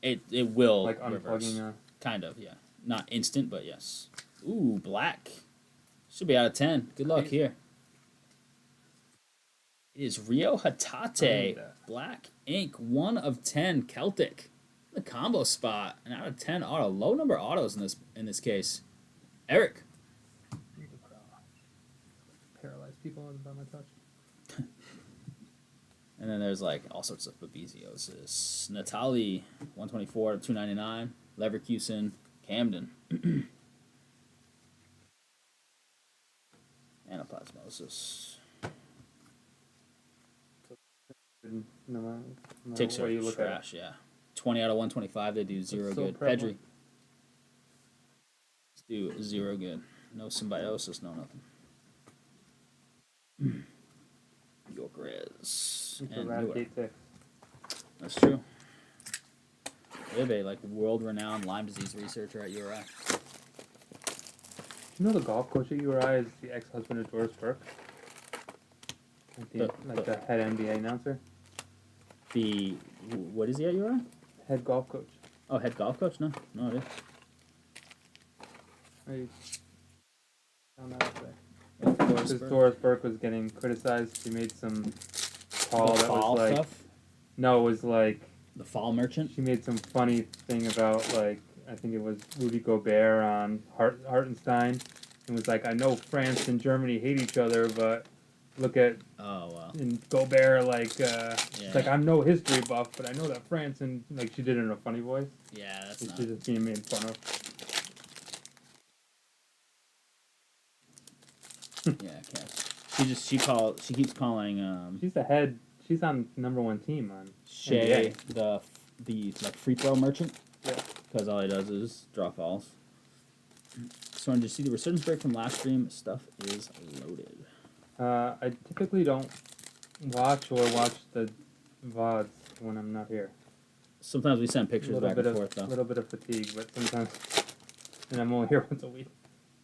it will Like reverse. unplugging a... Kind of, yeah. Not instant, but yes. Ooh, black. Should be out of 10. Good luck here. It is Rio Hatate. Black ink. 1 of 10 Celtic. The combo spot. An out of 10 auto. Low number autos in this case. Eric. Paralyzed people by my touch. And then there's like all sorts of babesiosis. Natali, 124 to 299. Leverkusen, Camden. Anaplasmosis. No, Ticks what are you look at. trash, yeah. 20 out of 125, they do 0 That's so good. prevalent. Pedri. Let's do 0 good. No symbiosis, no nothing. Yorkres. You can And Newer. eradicate ticks. That's true. We have a world-renowned Lyme disease researcher at URI. You know the golf coach at URI is the ex-husband of Doris Burke? The head NBA announcer, What is he at URI? head golf coach. Oh, head golf coach? No, it is. Right. Found that out today. Doris Because Burke. Doris Burke was getting criticized. She made some call The that fall was like, stuff? no, it was like The fall merchant? she made some funny thing about like I think it was Rudy Gobert on Hartenstein. It was like I know France and Germany hate each other, but look at Oh, wow. and Gobert she's like I'm no history buff, but I know that France and like she did it in a funny voice. Yeah, that's She's not... just being made fun of. Yeah, Cass. She keeps calling She's the head. She's on #1 team on Shea NBA. the like free throw merchant. Yeah. Because all he does is draw fouls. So, did you see the resurgence break from last stream? Stuff is loaded. I typically don't watch the VODs when I'm not here. Sometimes we send pictures back and forth, A though. little bit of fatigue, but sometimes, and I'm only here once a week,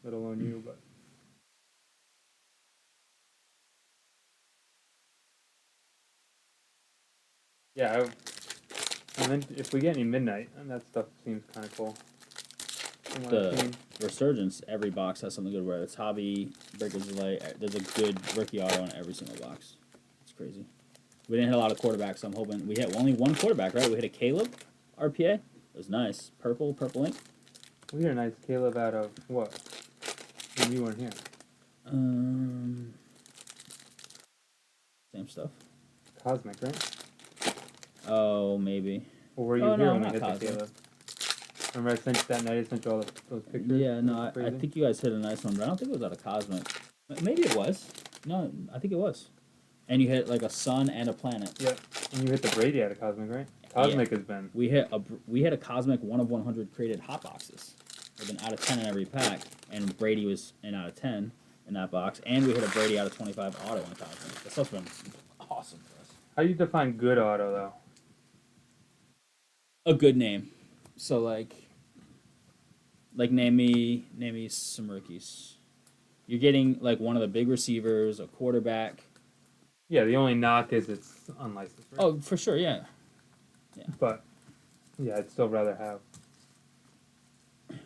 let alone you. But yeah, I mean, if we get any midnight, and that stuff seems kind of cool. From what I've The seen. resurgence, every box has something good. Where it's hobby, breakers delay. There's a good rookie auto in every single box. It's crazy. We didn't hit a lot of quarterbacks, so I'm hoping we hit only one quarterback, right? We hit a Caleb RPA. It was nice. Purple ink. We had a nice Caleb out of what? When you weren't here. Same stuff. Cosmic, right? Oh, maybe. Or were you Oh, here no, when we not hit Cosmic. the Caleb? Remember I sent you that night, I sent you all those pictures? Yeah, no, I Crazy? think you guys hit a nice one, but I don't think it was out of Cosmic. Maybe it was. No, I think it was. And you hit like a sun and a planet. Yep. And you hit the Brady out of Cosmic, right? Cosmic has been. We hit a Cosmic 1 of 100 created hot boxes. With an out of 10 in every pack, and Brady was an out of 10 in that box, and we hit a Brady out of 25 auto in Cosmic. This stuff's been awesome for us. How do you define good auto though? A good name. So like name me some rookies. You're getting like one of the big receivers, a quarterback. Yeah, the only knock is it's unlicensed, right? Oh, for sure, yeah. But yeah, I'd still rather have.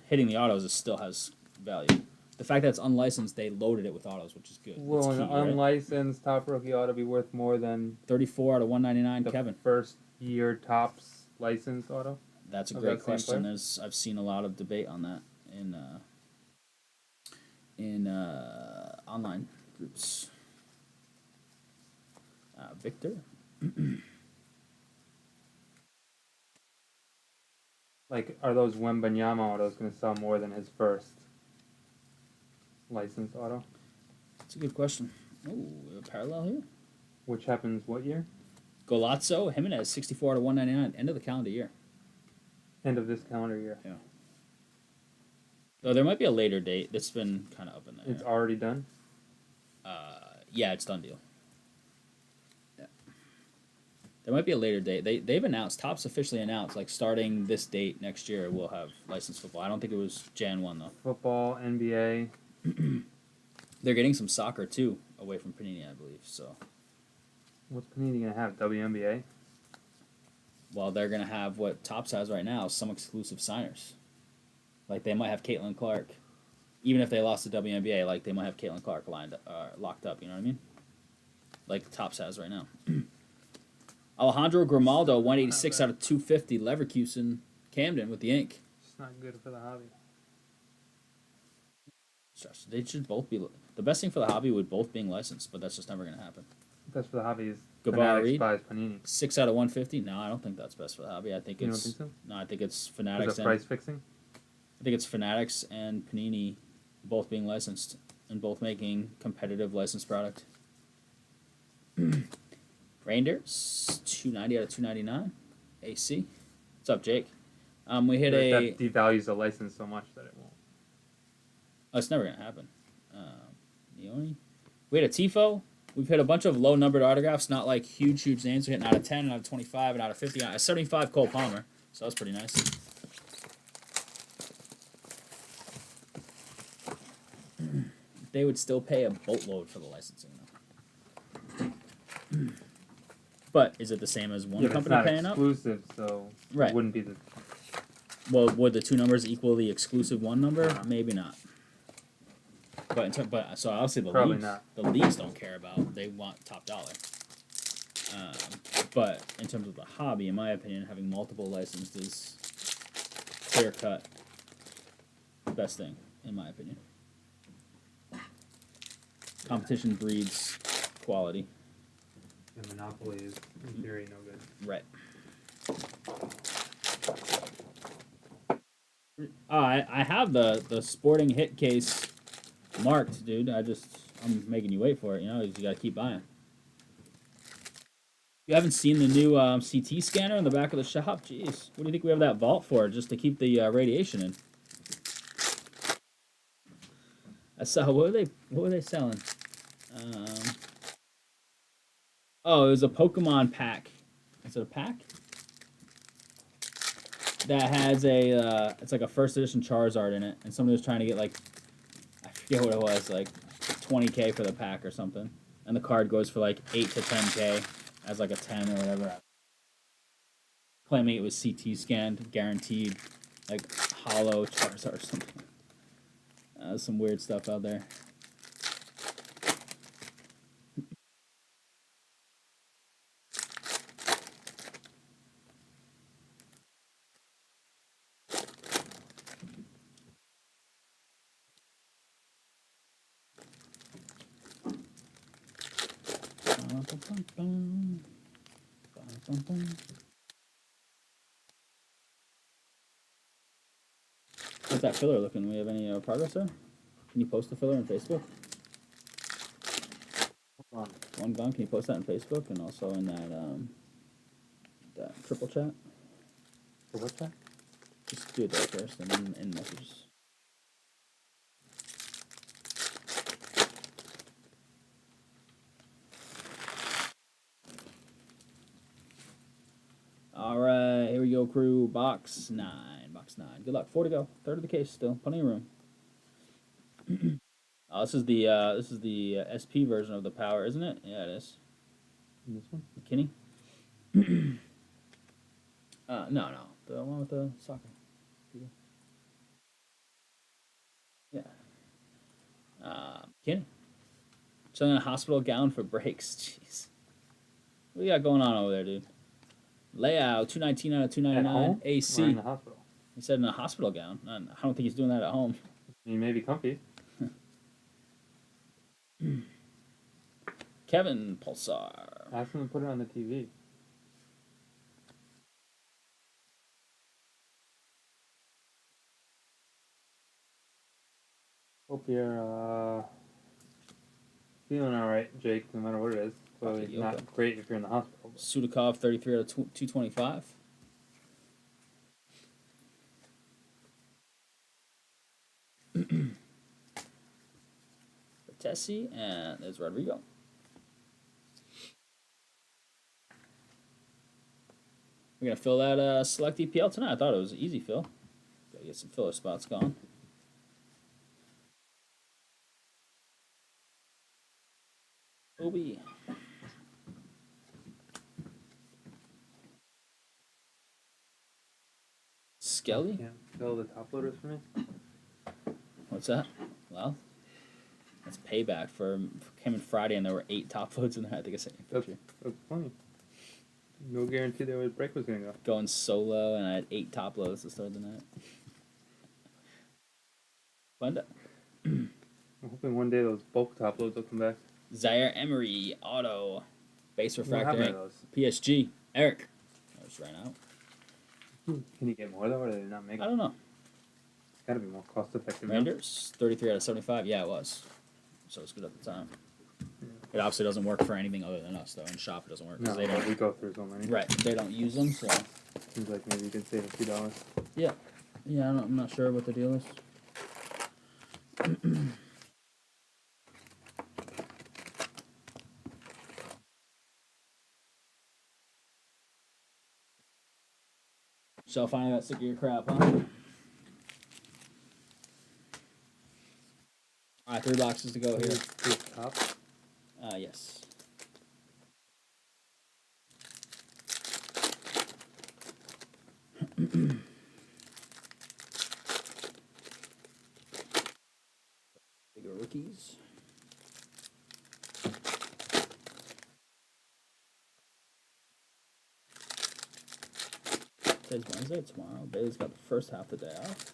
Hitting the autos still has value. The fact that it's unlicensed, they loaded it with autos, which is good. Will It's an key, right? unlicensed top rookie auto be worth more than 34 out of 199, the Kevin? first year tops licensed auto? That's a Of great that same question. player? I've seen a lot of debate on that in online groups. Victor? Like, are those Wembanyama autos going to sell more than his first licensed auto? That's a good question. Ooh, a parallel here. Which happens what year? Golazzo, Jimenez, 64 out of 199, end of the calendar year. End of this calendar year. Yeah. Though there might be a later date. That's been kind of up in there. It's already done? Yeah, it's done deal. Yeah. There might be a later date. They've announced, Topps officially announced, like starting this date next year, we'll have licensed football. I don't think it was Jan 1 though. Football, NBA. They're getting some soccer too away from Panini, I believe. So, What's Panini going to have? WNBA? well, they're gonna have what Topps has right now, some exclusive signers. Like they might have Caitlin Clark, even if they lost the WNBA. Like they might have Caitlin Clark locked up. You know what I mean? Like Topps has right now. Alejandro Grimaldo, 186 out of 250, Leverkusen, Camden with the ink. It's not good for the hobby. They should both be. The best thing for the hobby would both being licensed, but that's just never gonna happen. Best for the hobby is Gavar Fanatics Reed? buys Panini. 6 out of 150. No, I don't think that's best for the hobby. I think You don't it's think so? no. I think it's Is Fanatics it and price fixing? I think it's Fanatics and Panini both being licensed and both making competitive licensed product. Reindeers, 290 out of 299. AC. What's up, Jake? We hit That devalues the license so much that it won't. Oh, it's never gonna happen. Neoni. We hit a Tifo. We've hit a bunch of low numbered autographs, not like huge names. We hit an out of 10, an out of 25, an out of 50, out of 75 Cole Palmer. So that's pretty nice. They would still pay a boatload for the licensing, though. But is it the same as one Yeah, but it's company not paying up? exclusive, so Right. it wouldn't be the. Well, would the two numbers equal the exclusive one number? Uh-huh. Maybe not. But so obviously Probably leagues, not. the leagues don't care about. They want top dollar. But in terms of the hobby, in my opinion, having multiple licensed is clear cut the best thing, in my opinion. Competition breeds quality. And Monopoly is, in theory, no good. Right. I have the sporting hit case marked, dude. I'm making you wait for it. You know, you gotta keep buying. You haven't seen the new CT scanner in the back of the shop? Jeez, what do you think we have that vault for? Just to keep the radiation in. I saw. What were they selling? Oh, it was a Pokemon pack. Is it a pack? That has a it's like a first edition Charizard in it, and somebody was trying to get like, I forget what it was, like 20K for the pack or something, and the card goes for like 8 to 10K as like a 10 or whatever. Claiming it was CT scanned, guaranteed, like hollow Charizard or something. Some weird stuff out there. How's that filler looking? We have any progress there? Can you post the filler on Facebook? Hold on. One gun. Can you post that on Facebook and also in that triple chat? So what's that? Just do it there first and then in messages. All right, here we go, crew. Box 9. Box 9. Good luck. 4 to go. Third of the case still. Plenty of room. Oh, this is the SP version of the power, isn't it? Yeah, it is. This one? McKinney? No. The one with the soccer. Yeah. McKinney. Selling a hospital gown for breaks. Jeez. What do you got going on over there, dude? Layout, 219 out of At 299. home? AC. Or in the hospital? He said in a hospital gown. I don't think he's doing that at home. You may be comfy. Kevin Pulsar. Ask him to put it on the TV. Hope you're feeling all right, Jake, no matter what it is. Clearly Okay, not okay. great if you're in the hospital. Sudakov, 33 out of 225. Tessie, and there's Rodrigo. We're going to fill that select EPL tonight. I thought it was an easy fill. Gotta get some filler spots going. Obi. Skelly? Can't fill the top loaders for me? What's that? Well, that's payback for came in Friday and there were 8 top loads in there. I think I sent you a picture. That's funny. No guarantee that the break was going to go. Going solo, and I had 8 top loads to start the night. Fun. I'm hoping one day those bulk top loads will come back. Zaire Emery, auto, base What happened refractor, to those? PSG. Eric. That was right out. Can you get more though, or do they not make I it? don't know. It's got to be more cost effective. now. Rangers, 33 out of 75. Yeah, it was. So it's good at the time. It obviously doesn't work for anything other than us, though. In shop, it doesn't work. 'Cause No, they don't, we go through so many. right, they don't use them, so. Seems like maybe you can save a few dollars. Yeah, I'm not sure what the deal is. So finally got sick of your crap, huh? Alright, 3 boxes to go here. Here's top. Yes. go rookies. Today's Wednesday. Tomorrow, Bailey's got the first half of the day off.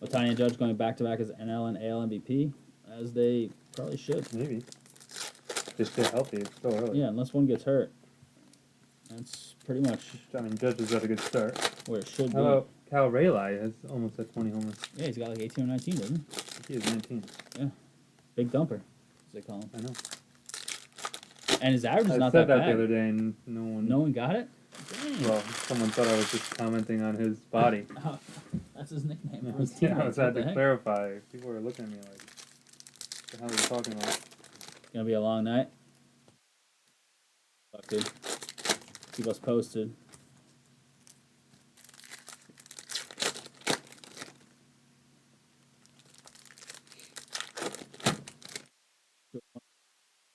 Otani and Judge going back to back as NL and AL MVP, as they probably should. Maybe. Just stay healthy. It's still early. Yeah, unless one gets hurt. That's pretty much. I mean, Judge has got a good start. Where it should How be. about Cal Rayleigh has almost at 20 homers. Yeah, he's got like 18 or 19, doesn't He is 19. he? Yeah. Big dumper, as they call him. I know. And his average is I not said that bad. the other day, and no one got it? Well, someone thought I was just commenting on his body. Oh, that's his nickname. For his Yeah, I teammates. was What had the to heck? clarify. People were looking at me like, what the hell are you talking about? Gonna be a long night. Fuck, dude. Keep us posted.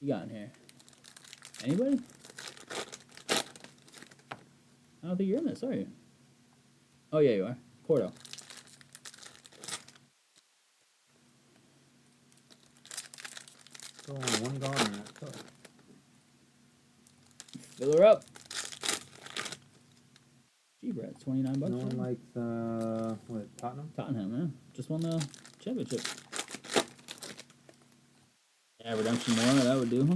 You got in here? Anybody? I don't think you're in this, are you? Oh yeah, you are. Porto. Still only one gone in that cup. Fill her up. Gee, Brett, $29. No right? one likes, what, Tottenham? Tottenham, man. Just won the championship. Yeah, redemption more, that would do.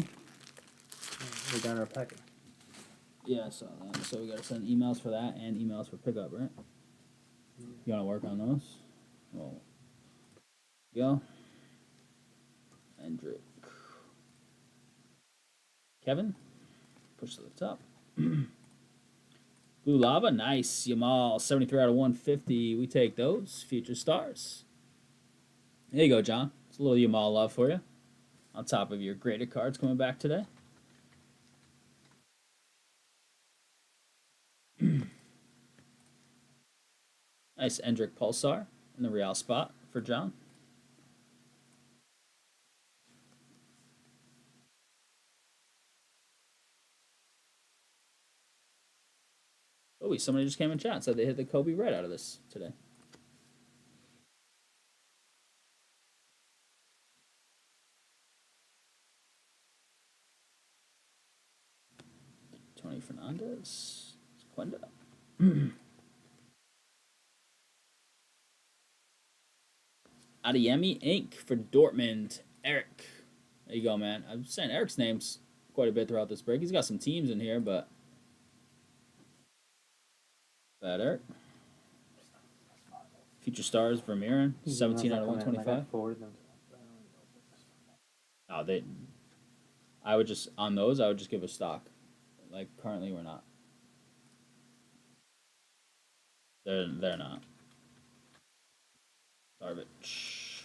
They got our packet. Yeah, I saw that. So we gotta send emails for that and emails for pickup, right? You wanna work on those? Well, go. Hendrick. Kevin, push to the top. Blue Lava, nice. Yamal, 73 out of 150. We take those. Future stars. There you go, John. It's a little Yamal love for you. On top of your graded cards coming back today. Nice Endrick Pulsar in the Real spot for John. Oh, somebody just came in chat and said they hit the Kobe Red out of this today. Tony Fernandez. Quenda. Adeyemi Inc. for Dortmund. Eric. There you go, man. I'm saying Eric's name's quite a bit throughout this break. He's got some teams in here, but... That Eric. Future stars, Vermeeren. 17 out of 125. Oh, they... I would just... On those, I would just give a stock. Like, currently we're not. They're not. Garbage.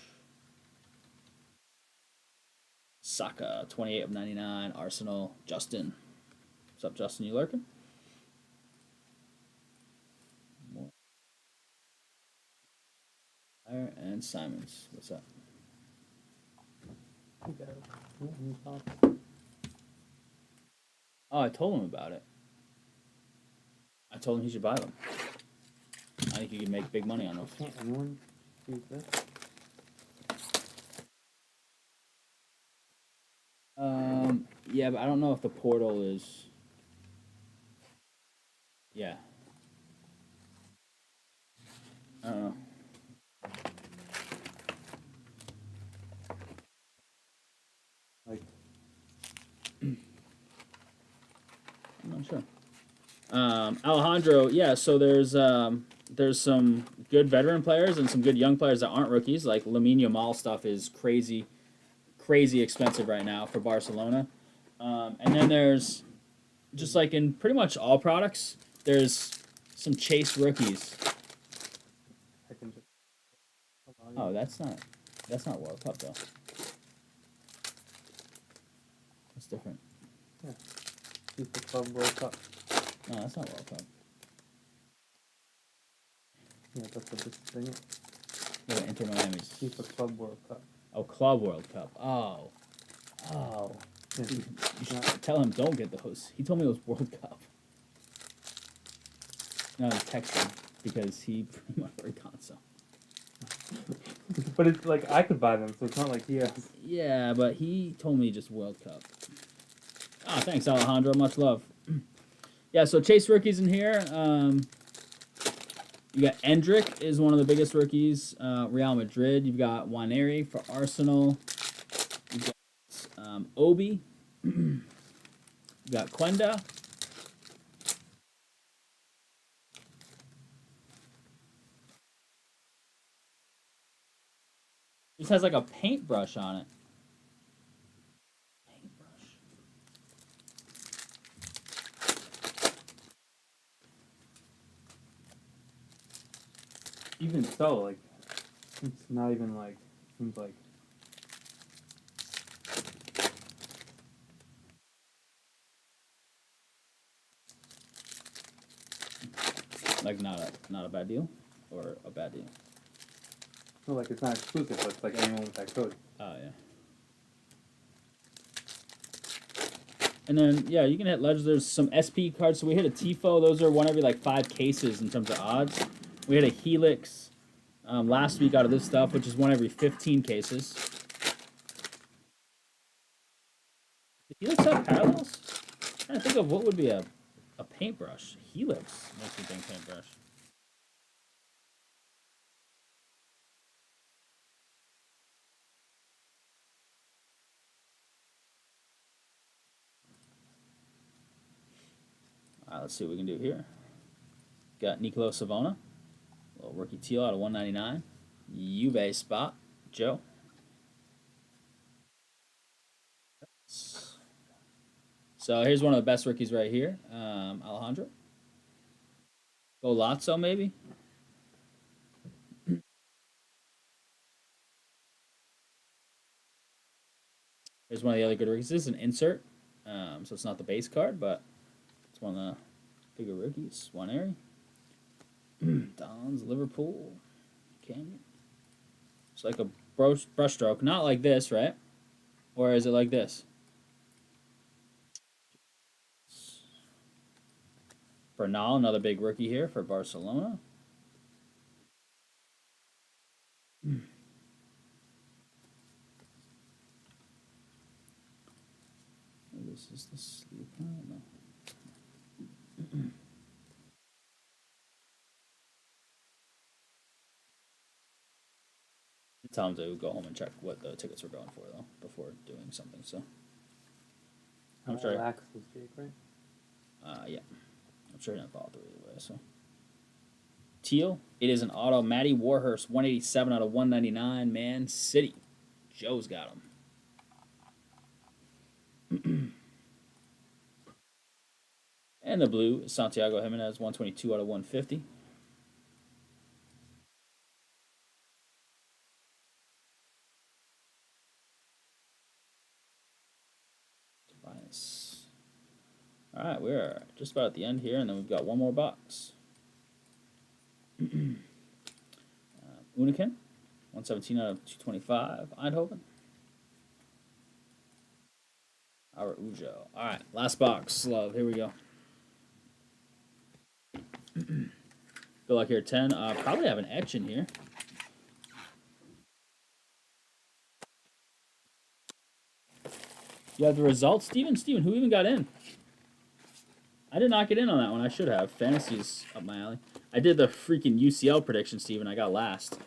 Saka, 28 of 99. Arsenal, Justin. What's up, Justin? You lurking? Fire and Simons. What's up? Oh, I told him about it. I told him he should buy them. I think you could make big money on those. Can't anyone use this? Yeah, but I don't know if the portal is... Yeah. I don't know. Like, I'm not sure. Alejandro, yeah, so there's some good veteran players and some good young players that aren't rookies. Like Lamine Yamal stuff is crazy expensive right now for Barcelona. And then there's, just like in pretty much all products, there's some chase rookies. I can just. Oh, that's not World Cup though. That's different. Yeah. FIFA Club World Cup. No, that's not World Cup. Yeah, that's what this thing is. Yeah, Inter Miami's. FIFA Club World Cup. Oh, Club World Cup. Oh. Yeah. You should tell him don't get those. He told me it was World Cup. No, text him because he pretty much already got some. But it's like I could buy them, so it's not like he has. Yeah, but he told me just World Cup. Oh, thanks, Alejandro. Much love. Yeah, so Chase rookies in here. You got Endrick is one of the biggest rookies. Real Madrid. You've got Waneri for Arsenal. You've got Obi. You've got Quenda. This has like a paintbrush on it. Paintbrush. Even so, like, it's not even like, seems like. Like not a bad deal, or a bad deal. No, like it's not exclusive, but it's like anyone with that code. Oh yeah. And then yeah, you can hit Legends. There's some SP cards. So we hit a Tifo. Those are one every like 5 cases in terms of odds. We hit a Helix last week out of this stuff, which is one every 15 cases. Does Helix have parallels? I'm trying to think of what would be a paintbrush. Helix makes me think paintbrush. Alright, let's see what we can do here. Got Nicolo Savona. Little rookie teal out of 199. Juve spot. Joe. So here's one of the best rookies right here. Alejandro. Golazzo, maybe? Here's one of the other good rookies. This is an insert. So it's not the base card, but it's one of the bigger rookies. Waneri. Dons, Liverpool. Canyon. It's like a brush stroke. Not like this, right? Or is it like this? Bernal, another big rookie here for Barcelona. This is the sleep. No. Tell him to go home and check what the tickets were going for though before doing something. So I'm sure. Relax is Jake, right? Yeah, I'm sure he didn't follow through either way. So teal. It is an auto. Matty Warhurst, 187 out of 199. Man City. Joe's got him. And the blue is Santiago Jimenez, 122 out of 150. Nice. All right, we're just about at the end here, and then we've got one more box. Uniken, 117 out of 225. Eindhoven. Our Ujo. All right, last box. Love. Here we go. Good luck here, 10. Probably have an etch in here. You have the results, Steven? Steven, who even got in? I did not get in on that one. I should have. Fantasy's up my alley. I did the freaking UCL prediction, Steven. I got last.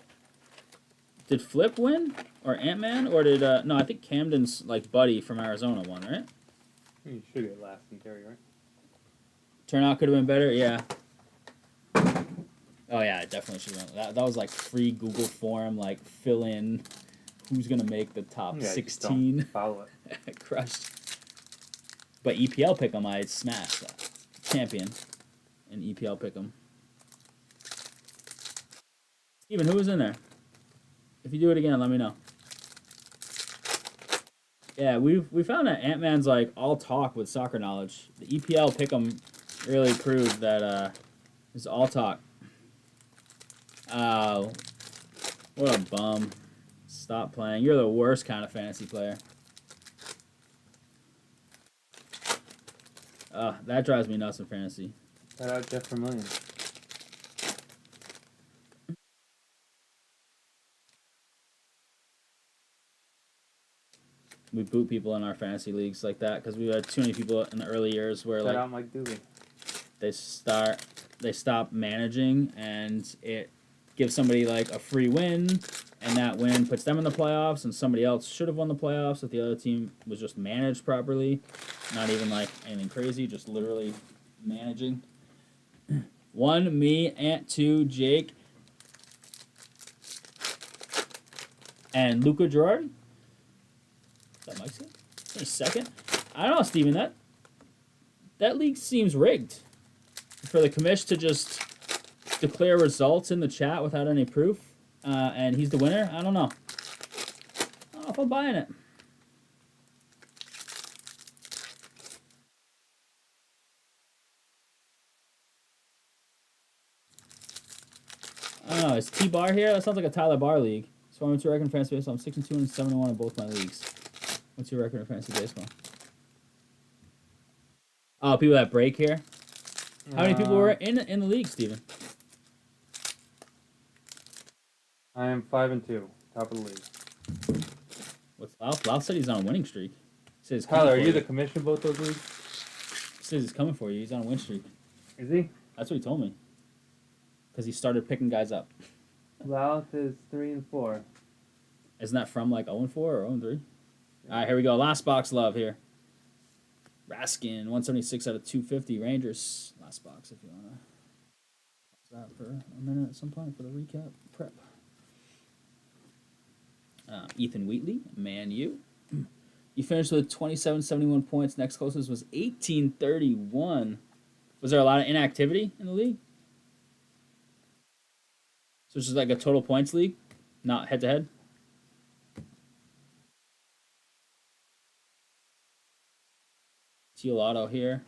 Did Flip win? Or Ant-Man? Or did, no, I think Camden's, like, buddy from Arizona won, right? You should get last in Terry, right? Turnout could have been better, yeah. Oh, yeah, I definitely should have won. That was, like, free Google form, like, fill in who's going to make the top 16. Just don't follow it. Crushed. But EPL pick'em, I smashed. Champion in EPL pick'em. Steven, who was in there? If you do it again, let me know. Yeah, we found that Ant-Man's like all talk with soccer knowledge. The EPL pick'em really proved that it's all talk. Oh, what a bum. Stop playing. You're the worst kind of fantasy player. That drives me nuts in fantasy. Shout out Jeff Vermillion. We boot people in our fantasy leagues like that because we had too many people in the early years where Shout like out Mike Dooley. they stop managing, and it gives somebody like a free win, and that win puts them in the playoffs, and somebody else should have won the playoffs if the other team was just managed properly, not even like anything crazy, just literally managing. 1, me, Ant, 2, Jake, and Luca Girardi. Is that Mike's in a second? I don't know, Steven. That league seems rigged. For the commish to just declare results in the chat without any proof, and he's the winner. I don't know. I don't know if I'm buying it. I don't know. Is T Bar here? That sounds like a Tyler Bar league. So I'm to record in fantasy baseball. I'm 6-2 and 7-1 in both my leagues. What's your record in fantasy baseball? Oh, people that break here. How many people were in the league, Steven? I am 5-2, top of the league. What's Louth? Louth said he's on a winning streak. He says Tyler, are you the commissioner of both those leagues? He says he's coming for you. He's on a win streak. Is he? That's what he told me. Because he started picking guys up. Louth is 3-4. Isn't that from like 0-4 or 0-3? All right, here we go. Last box love here. Raskin, 176 out of 250. Rangers. Last box if you want to. Pause that for a minute at some point for the recap prep. Ethan Wheatley, Man U. You finished with 2771 points. Next closest was 1831. Was there a lot of inactivity in the league? So it's just like a total points league, not head to head. Teal auto here.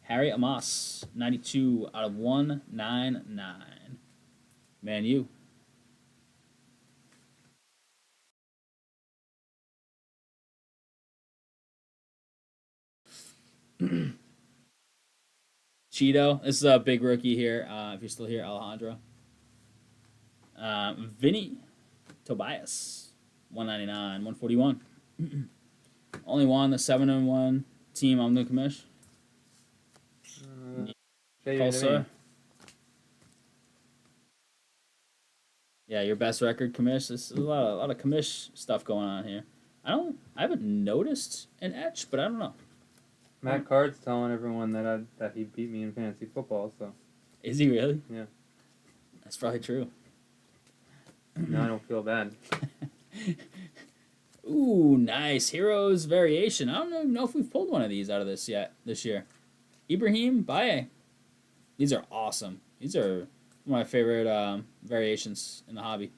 Harry Amos, 92 out of 199. Man U. Cheeto. This is a big rookie here. If you're still here, Alejandro. Vinny Tobias, 199, 141. Only won the 7-1 team on the commish. Tulsa. Yeah, your best record commish. There's a lot of commish stuff going on here. I haven't noticed an etch, but I don't know. Matt Card's telling everyone that he beat me in fantasy football. So. Is he really? Yeah. That's probably true. No, I don't feel bad. Ooh, nice. Heroes variation. I don't even know if we've pulled one of these out of this yet this year. Ibrahim Baye. These are awesome. These are one of my favorite variations in the hobby.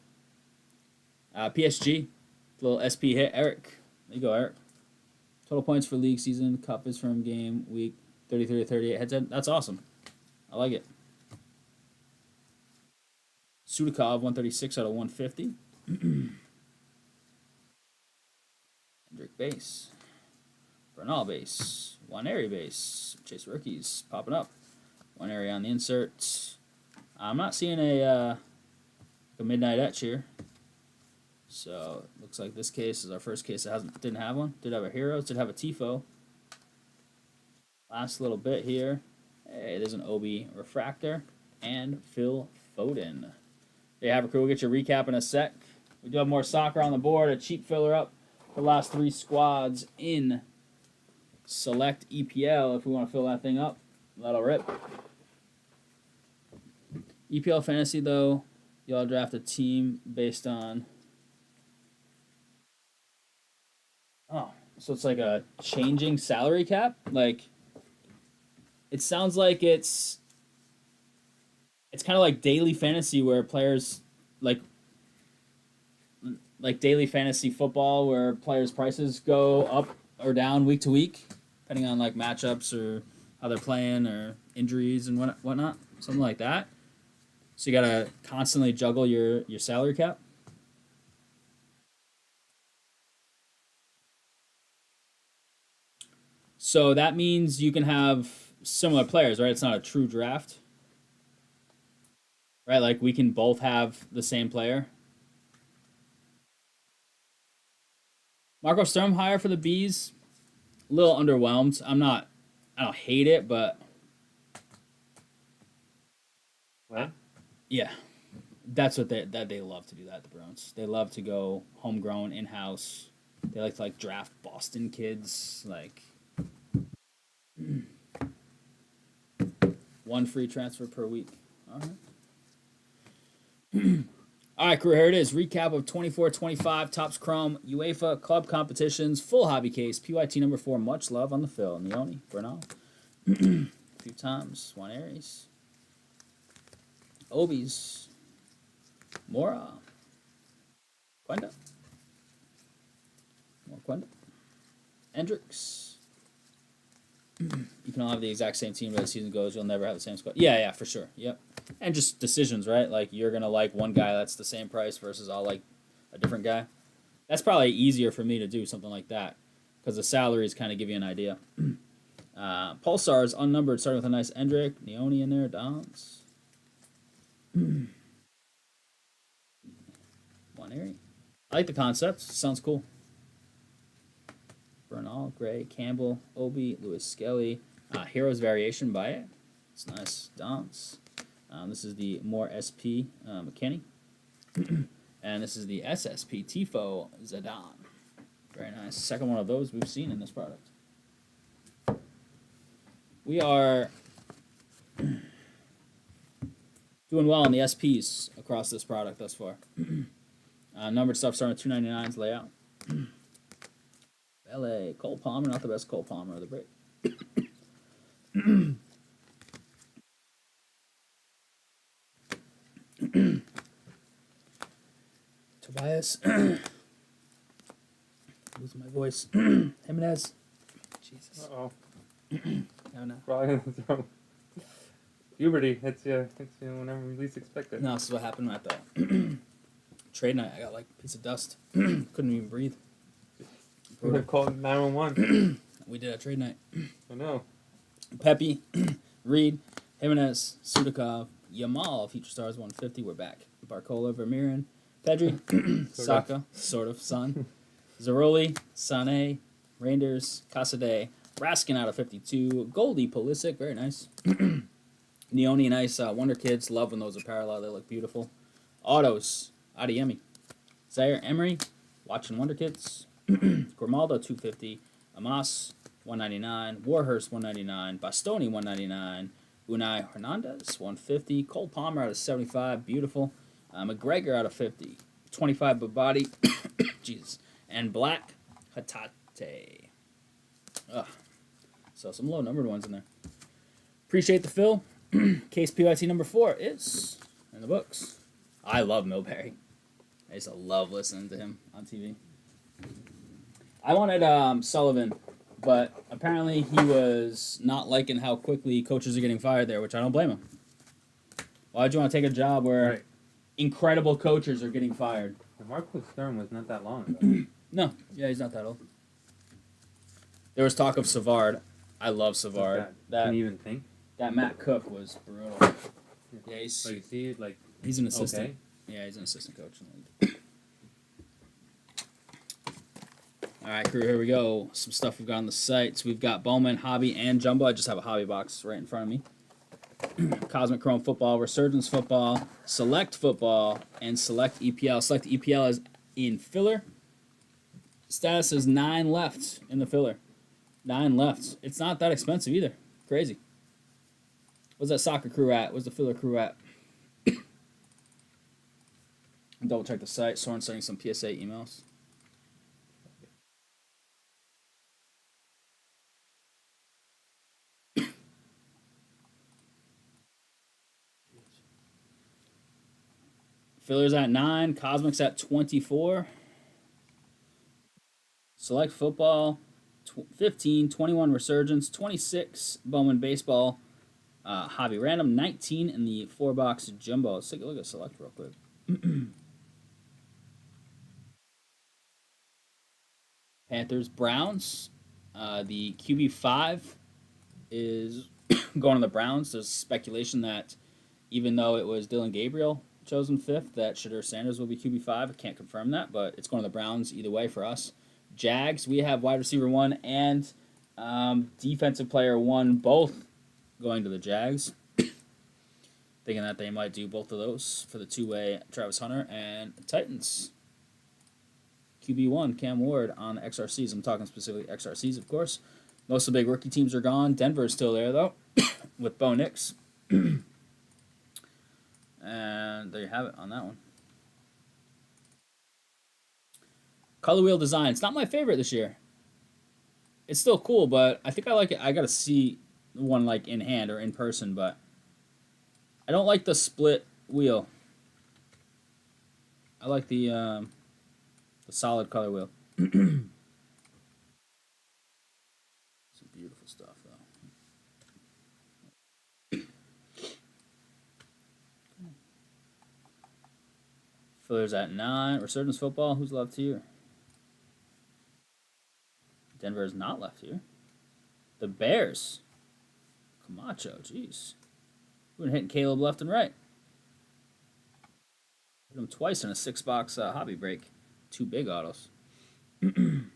PSG. Little SP hit. Eric. There you go, Eric. Total points for league season. Cup is from game week 33 to 38. Head-to-head. That's awesome. I like it. Sudakov, 136 out of 150. Hendrick base. Bernal base. One area base. Chase rookies popping up. One area on the insert. I'm not seeing a midnight etch here. So looks like this case is our first case that didn't have one. Did have a Heroes. Did have a Tifo. Last little bit here. Hey, there's an Obi Refractor and Phil Foden. There you have it, crew. We'll get your recap in a sec. We do have more soccer on the board. A cheap filler up. The last 3 squads in select EPL. If we want to fill that thing up, that'll rip. EPL fantasy though, y'all draft a team based on. Oh, so it's like a changing salary cap. Like, it sounds like it's kind of like daily fantasy where players like daily fantasy football where players' prices go up or down week to week, depending on like matchups or how they're playing or injuries and whatnot, something like that. So you gotta constantly juggle your salary cap. So that means you can have similar players, right? It's not a true draft, right? Like we can both have the same player. Marco Sturm hire for the Bees. A little underwhelmed. I don't hate it, but What? yeah, that's what they love to do. That the Bruins, they love to go homegrown, in house. They like to draft Boston kids, like one free transfer per week. All right. All right, crew, here it is. Recap of 24-25 Topps Chrome UEFA Club Competitions. Full hobby case. PYT number 4. Much love on the fill. Neone, Bernal. A few times. Juan Aries. Obies. Mora. Quenda. More Quenda. Hendricks. You can all have the exact same team as the season goes. You'll never have the same squad. Yeah, for sure. Yep. And just decisions, right? Like, you're going to like one guy that's the same price versus I'll like a different guy. That's probably easier for me to do something like that because the salaries kind of give you an idea. Pulsar's unnumbered, starting with a nice Endrick, Neone in there, Dons. One area. I like the concept. Sounds cool. Bernal, Gray, Campbell, Obi, Lewis Skelly. Heroes Variation by it. It's nice. Dons. This is the More SP McKinney. And this is the SSP Tifo Zidane. Very nice. Second one of those we've seen in this product. We are doing well on the SPs across this product thus far. Numbered stuff starting with 299's layout. LA, Cole Palmer, not the best Cole Palmer of the break. Tobias. Losing my voice. Jimenez. Jesus. Uh-oh. No, no. Probably gonna throw. Puberty hits you whenever you least expect it. No, this is what happened at the trade night. I got like a piece of dust. Couldn't even breathe. We have called 911. We did a trade night. I know. Pepe, Reed, Jimenez, Sudakov, Yamal, Future Stars 150. We're back. Barcola, Vermeeren, Pedri, Saka, sort of, Son, Zaroli, Sané, Rangers, Casade, Raskin out of 52, Goldie, Pulisic, very nice. Neone, nice. Wonder Kids, love when those are parallel. They look beautiful. Autos, Adiemi. Zaire Emery, watching Wonder Kids. Grimaldo, 250. Amas, 199. Warhurst, 199. Bastoni, 199. Unai Hernandez, 150. Cole Palmer out of 75. Beautiful. McGregor out of 50. 25 Babadi. Jesus. And Black Hatate. Ugh. So some low numbered ones in there. Appreciate the fill. Case PYT number 4 is in the books. I love Milbury. I used to love listening to him on TV. I wanted Sullivan, but apparently he was not liking how quickly coaches are getting fired there, which I don't blame him. Why would you want to take a job where incredible coaches are getting fired? Marco Sturm was not that long ago. No, yeah, he's not that old. There was talk of Savard. I love Savard. Can you even think? That Matt Cook was brutal. Yeah, So you see, like, he's an assistant. Okay. Yeah, he's an assistant coach in the league. All right, crew, here we go. Some stuff we've got on the sites. We've got Bowman, Hobby, and Jumbo. I just have a hobby box right in front of me. Cosmic Chrome Football, Resurgence Football, Select Football, and Select EPL. Select EPL is in filler. Status is 9 left in the filler. 9 left. It's not that expensive either. Crazy. What's that soccer crew at? What's the filler crew at? Double check the site. Soren's sending some PSA emails. Filler's at 9. Cosmic's at 24. Select Football, 15. 21 Resurgence. 26 Bowman Baseball. Hobby Random. 19 in the 4-box Jumbo. Let's take a look at Select real quick. Panthers, Browns. The QB5 is going on the Browns. There's speculation that even though it was Dylan Gabriel chosen 5th, that Shadur Sanders will be QB5. I can't confirm that, but it's going to the Browns either way for us. Jags, we have wide receiver 1 and defensive player 1 both going to the Jags. Thinking that they might do both of those for the two-way Travis Hunter. And Titans, QB1, Cam Ward on XRCs. I'm talking specifically XRCs, of course. Most of the big rookie teams are gone. Denver's still there, though, with Bo Nix. And there you have it on that one. Color wheel design. It's not my favorite this year. It's still cool, but I think I like it. I got to see one like in hand or in person, but I don't like the split wheel. I like the solid color wheel. Some beautiful stuff, though. Phillies at 9. Resurgence football. Who's left here? Denver is not left here. The Bears. Camacho. Jeez. We've been hitting Caleb left and right. Hit him twice in a 6-box hobby break. 2 big autos. And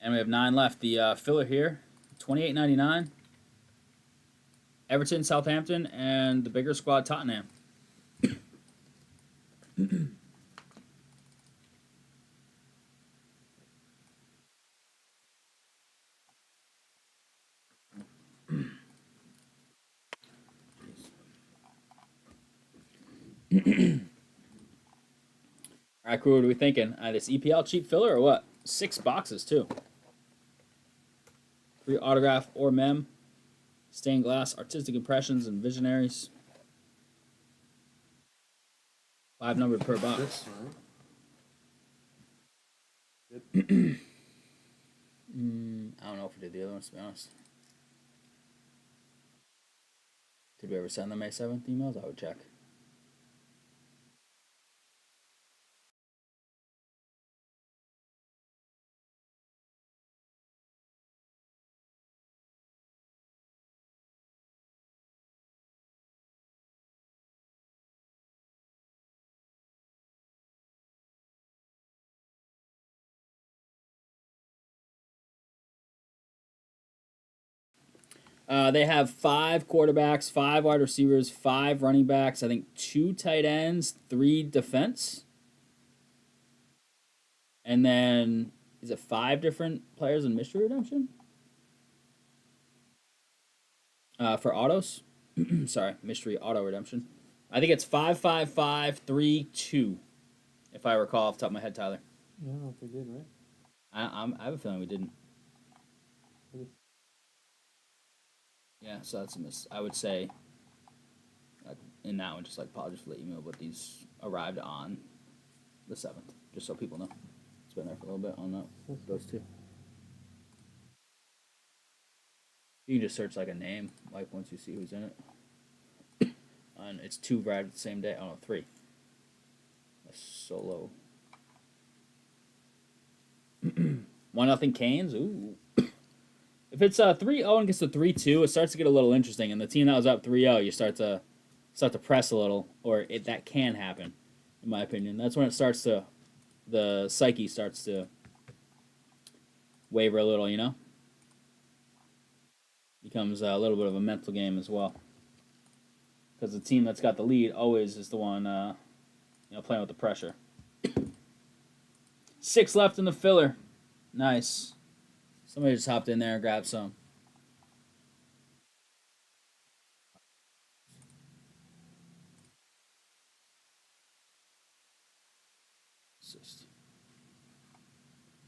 we have 9 left. The filler here, $28.99. Everton, Southampton, and the bigger squad, Tottenham. All right, crew, what are we thinking? This EPL cheap filler or what? 6 boxes, too. 3 autograph or mem. Stained glass, artistic impressions, and visionaries. 5 numbered per box. I don't know if we did the other ones, to be honest. Did we ever send the May 7th emails? I would check. They have 5 quarterbacks, 5 wide receivers, 5 running backs, I think 2 tight ends, 3 defense. And then, is it 5 different players in Mystery Redemption? For autos? Sorry, Mystery Auto Redemption. I think it's 5, 5, 5, 3, 2, if I recall off the top of my head, Tyler. I don't know if we did, right? I have a feeling we didn't. Yeah, so that's a miss. I would say in that one, just like apologies for the email, but these arrived on the 7th, just so people know. It's been there for a little bit on that, those 2. You can just search like a name, like once you see who's in it. And it's 2 arrived the same day. Oh no, 3. A solo. 1-0 Canes. Ooh. If it's 3-0 and gets to 3-2, it starts to get a little interesting. And the team that was up 3-0, you start to press a little, or that can happen, in my opinion. That's when it starts to, the psyche starts to waver a little, you know? Becomes a little bit of a mental game as well. Because the team that's got the lead always is the one, playing with the pressure. 6 left in the filler. Nice. Somebody just hopped in there and grabbed some. Assist.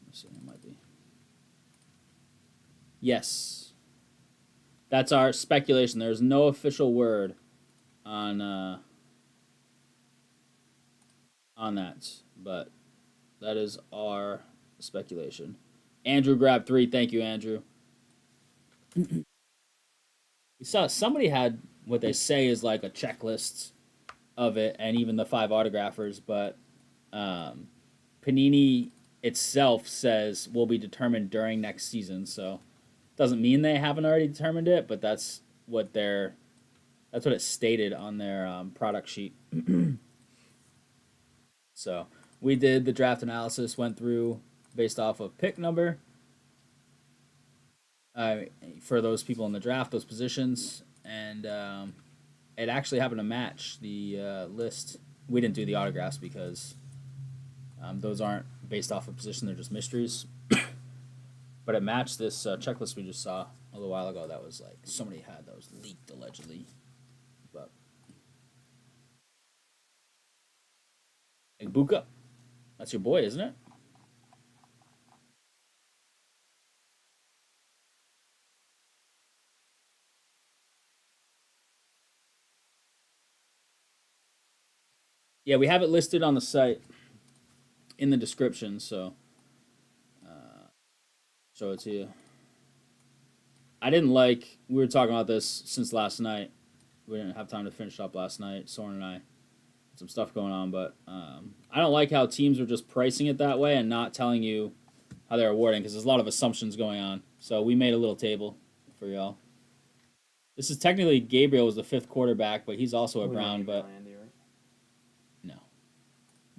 Let's see, it might be. Yes. That's our speculation. There's no official word on that, but that is our speculation. Andrew grabbed 3. Thank you, Andrew. We saw somebody had what they say is like a checklist of it, and even the 5 autographers, but Panini itself says will be determined during next season. So doesn't mean they haven't already determined it, but that's what it stated on their product sheet. So We did the draft analysis, went through based off of pick number uh, for those people in the draft, those positions, and it actually happened to match the list. We didn't do the autographs because those aren't based off of position; they're just mysteries. But it matched this checklist we just saw a little while ago. That was like somebody had that was leaked allegedly, but Buka, that's your boy, isn't it? Yeah, we have it listed on the site in the description, so show it to you. I didn't like. We were talking about this since last night. We didn't have time to finish up last night. Soren and I had some stuff going on, but I don't like how teams are just pricing it that way and not telling you how they're awarding because there's a lot of assumptions going on. So we made a little table for y'all. This is technically Gabriel was the fifth quarterback, but he's also a Brown. But Andy, right? no.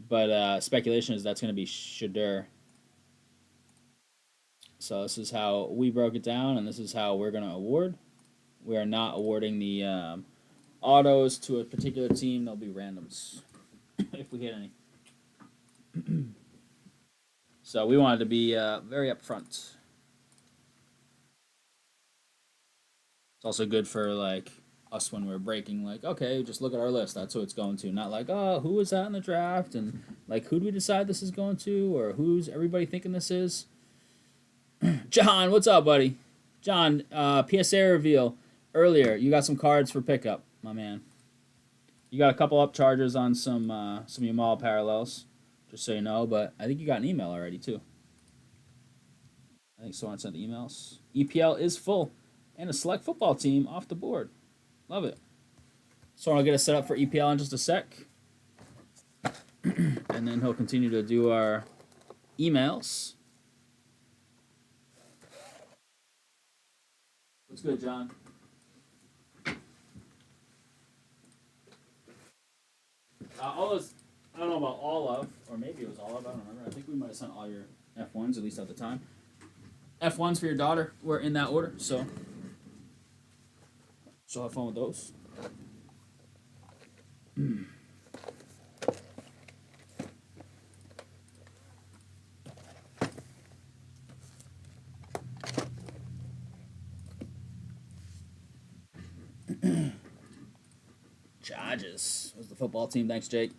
But speculation is that's going to be Shadur. So this is how we broke it down, and this is how we're going to award. We are not awarding the autos to a particular team. They'll be randoms if we hit any. So we wanted to be very upfront. It's also good for like us when we're breaking. Like, okay, just look at our list. That's who it's going to. Not like, oh, who was that in the draft, and like, who do we decide this is going to, or who's everybody thinking this is? John, what's up, buddy? John, PSA reveal earlier. You got some cards for pickup, my man. You got a couple up charges on some Yamal parallels, just so you know. But I think you got an email already too. I think someone sent the emails. EPL is full, and a select football team off the board. Love it. So I'll get us set up for EPL in just a sec, and then he'll continue to do our emails. What's good, John? All those, I don't know about all of, or maybe it was all of, I don't remember. I think we might have sent all your F1s, at least at the time. F1s for your daughter were in that order, so she'll have fun with those. Charges was the football team. Thanks, Jake.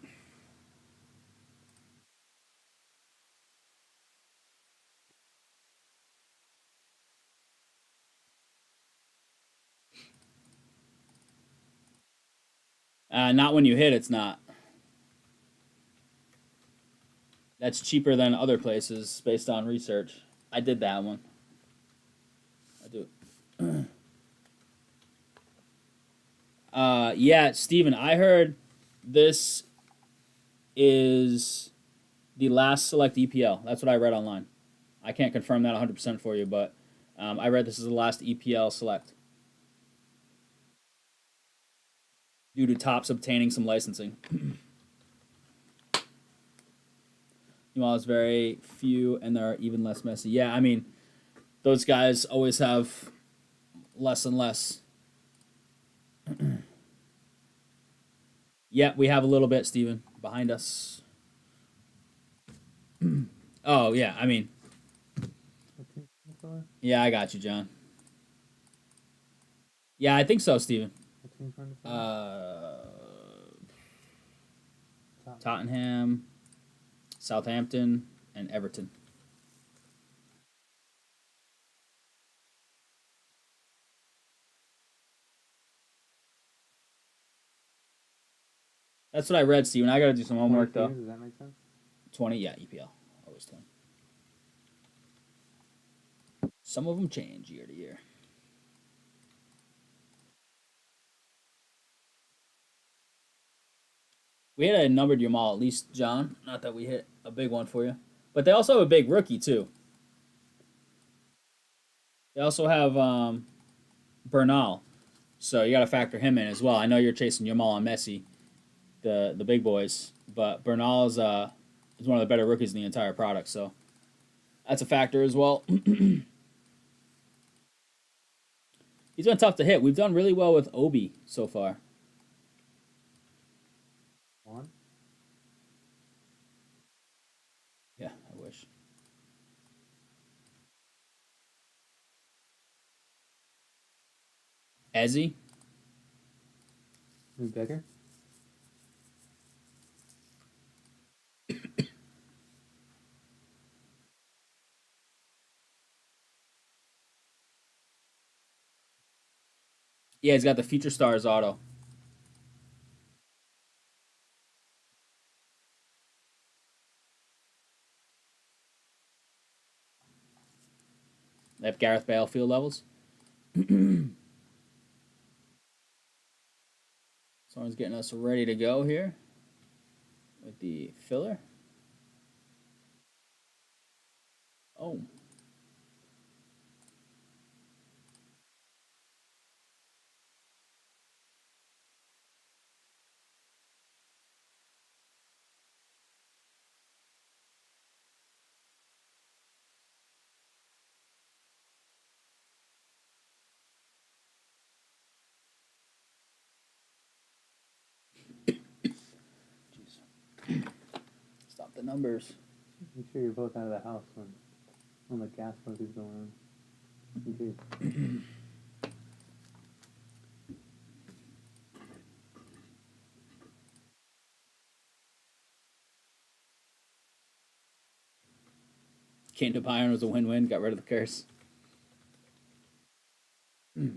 Not when you hit, it's not. That's cheaper than other places based on research. I did that one. I do it. Yeah, Steven, I heard this is the last select EPL. That's what I read online. I can't confirm that 100% for you, but I read this is the last EPL select due to Topps obtaining some licensing. Meanwhile, it's very few, and they're even less messy. Yeah, I mean, those guys always have less and less. Yeah, we have a little bit, Steven, behind us. Oh, yeah, I mean, yeah, I got you, John. Yeah, I think so, Steven. Tottenham, Southampton, and Everton. That's what I read, Steven. I got to do some homework, though. Does that make sense? 20, yeah, EPL. Always 20. Some of them change year to year. We had a numbered Yamal, at least, John. Not that we hit a big one for you. But they also have a big rookie, too. They also have Bernal. So you got to factor him in as well. I know you're chasing Yamal and Messi, the big boys. But Bernal is He's one of the better rookies in the entire product, so that's a factor as well. He's been tough to hit. We've done really well with Obi so far. One. Yeah, I wish. Ezzy. New Becker. Yeah, he's got the Future Stars auto. They have Gareth Bale field levels. Someone's getting us ready to go here with the filler. Oh. Jeez. Stop the numbers. Make sure you're both out of the house when the gas bug is going on. In case. Kane to Bayern was a win-win. Got rid of the curse. All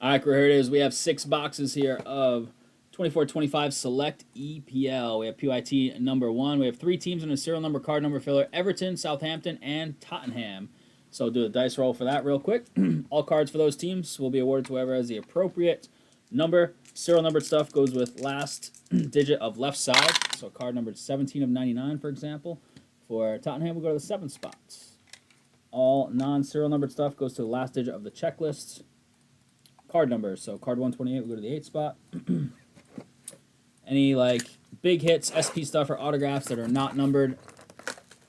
right, here it is. We have 6 boxes here of 24-25 Select EPL. We have PYT number 1. We have 3 teams in a serial number card number filler: Everton, Southampton, and Tottenham. So I'll do a dice roll for that real quick. All cards for those teams will be awarded to whoever has the appropriate number. Serial numbered stuff goes with last digit of left side. So card number 17 of 99, for example. For Tottenham, we'll go to the 7th spot. All non-serial numbered stuff goes to the last digit of the checklist. Card numbers. So card 128 will go to the 8th spot. Any like big hits, SP stuff, or autographs that are not numbered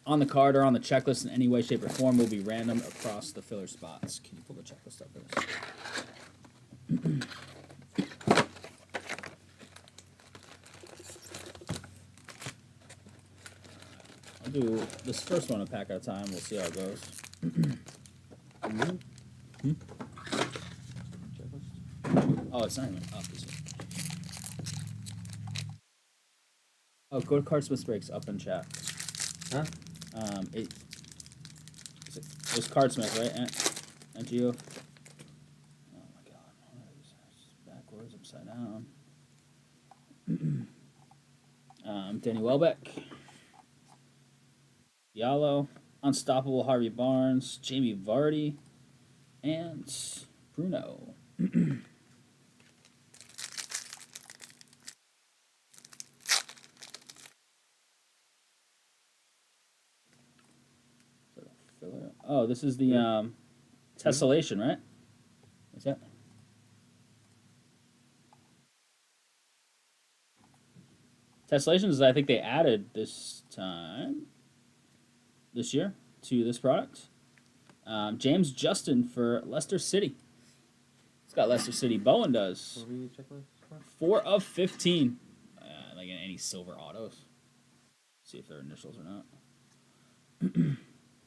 on the card or on the checklist in any way, shape, or form will be random across the filler spots. Can you pull the checklist up first? I'll do this first one a pack at a time. We'll see how it goes. Oh, it's not even up, is it? Oh, go to Cardsmith Breaks up in chat. Huh? It was Cardsmith, right? And you. Oh my god, it's backwards, upside down. Danny Welbeck, Yallo, Unstoppable Harvey Barnes, Jamie Vardy, and Bruno. Oh, this is the tessellation, right? What's that? Tessellations is, I think, they added this year, to this product. James Justin for Leicester City. It's got Leicester City. Bowen does. What were you checklist for? 4 of 15. Like in any silver autos. See if they're initials or not.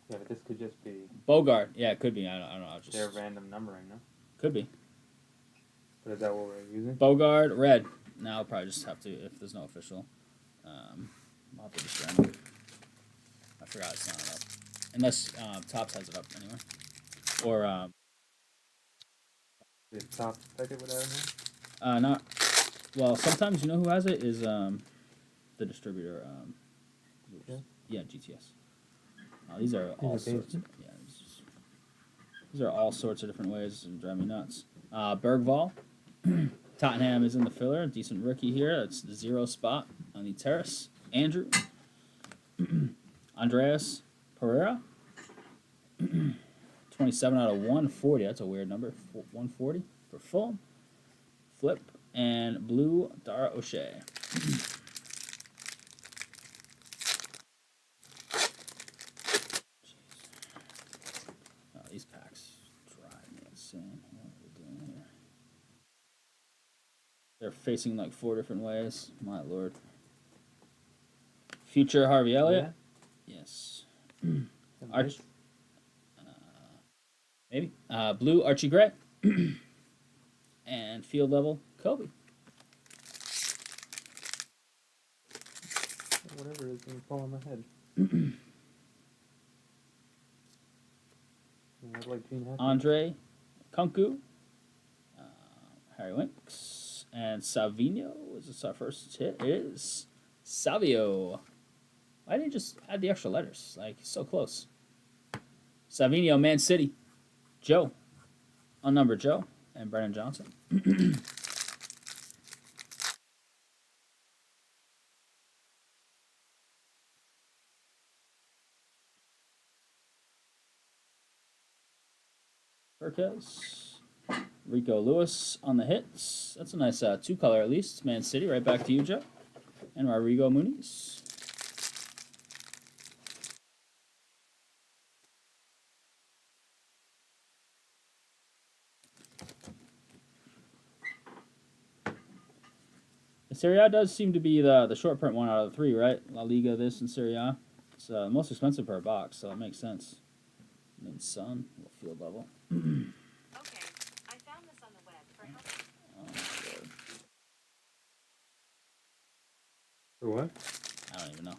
Yeah, but this could just be Bogart. Yeah, it could be. I don't know. their random numbering, no? Could be. But is that what we're using? Bogart, red. Now I'll probably just have to, if there's no official. I'll have to just random. I forgot it's not up. Unless Tops has it up anyway. Or, The top packet without it? not. Well, sometimes you know who has it is the distributor. Yeah, GTS. These are all sorts. Yeah, these are all sorts of different ways and drive me nuts. Bergvall, Tottenham is in the filler. Decent rookie here. That's the 0 spot on the terrace. Andrew, Andreas Pereira, 27 out of 140. That's a weird number. 140 for full. Flip. And blue, Dara O'Shea. Oh, these packs drive me insane. What are we doing here? They're facing like 4 different ways. My lord. Future Harvey Elliott. Yeah. Yes. Arch. Maybe. Blue, Archie Gray. And field level, Kobe. Whatever is going to fall on my head. I like Gene Hackman. Andre Kunku. Harry Winks. And Savino. Is this our first hit? It is. Savio. Why didn't you just add the extra letters? Like, so close. Savino, Man City. Joe. Unnumbered Joe. And Brennan Johnson. Perkez. Rico Lewis on the hits. That's a nice 2-color at least. Man City, right back to you, Joe. And Rodrigo Muniz. Serie A does seem to be the short print one out of the 3, right? La Liga, this, and Serie A. It's the most expensive per box, so that makes sense. And then Sun, field level. Okay, I found this on the web. For how Oh, my Lord. For what? I don't even know.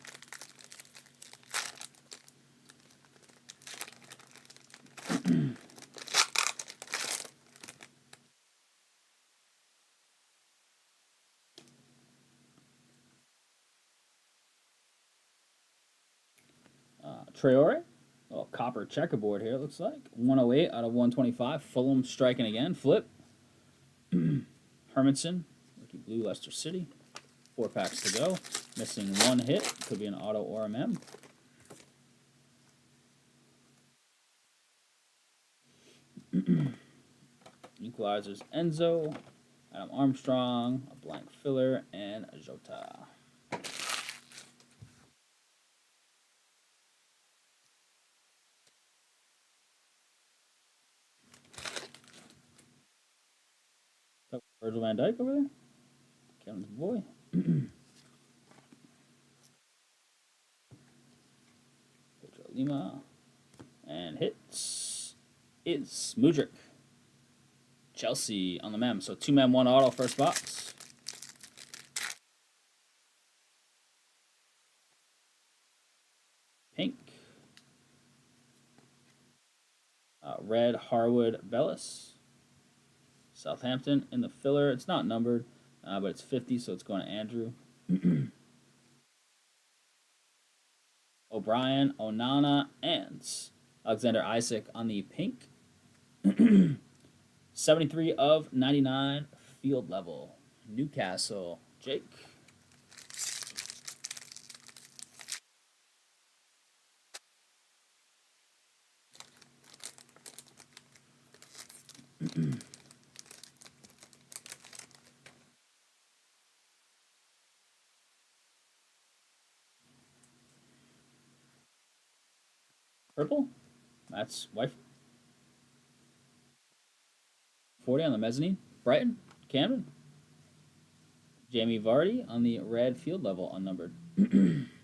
Traore. Oh, copper checkerboard here, it looks like. 108 out of 125. Fulham striking again. Flip. Hermanson. Rookie blue, Leicester City. 4 packs to go. Missing 1 hit. Could be an auto or a mem. Equalizers Enzo. Adam Armstrong. A blank filler. And a Jota. Virgil van Dijk over there. Kevin's boy. Pedro Lima. And hits is Mudryk. Chelsea on the mem. So 2 mem, 1 auto, first box. Pink. Red Harwood Bellis. Southampton in the filler. It's not numbered, but it's 50, so it's going to Andrew. O'Brien, Onana, and Alexander Isak on the pink. 73 of 99 field level. Newcastle. Jake. Purple. Matt's wife. 40 on the mezzanine. Brighton. Camden. Jamie Vardy on the red field level, unnumbered. And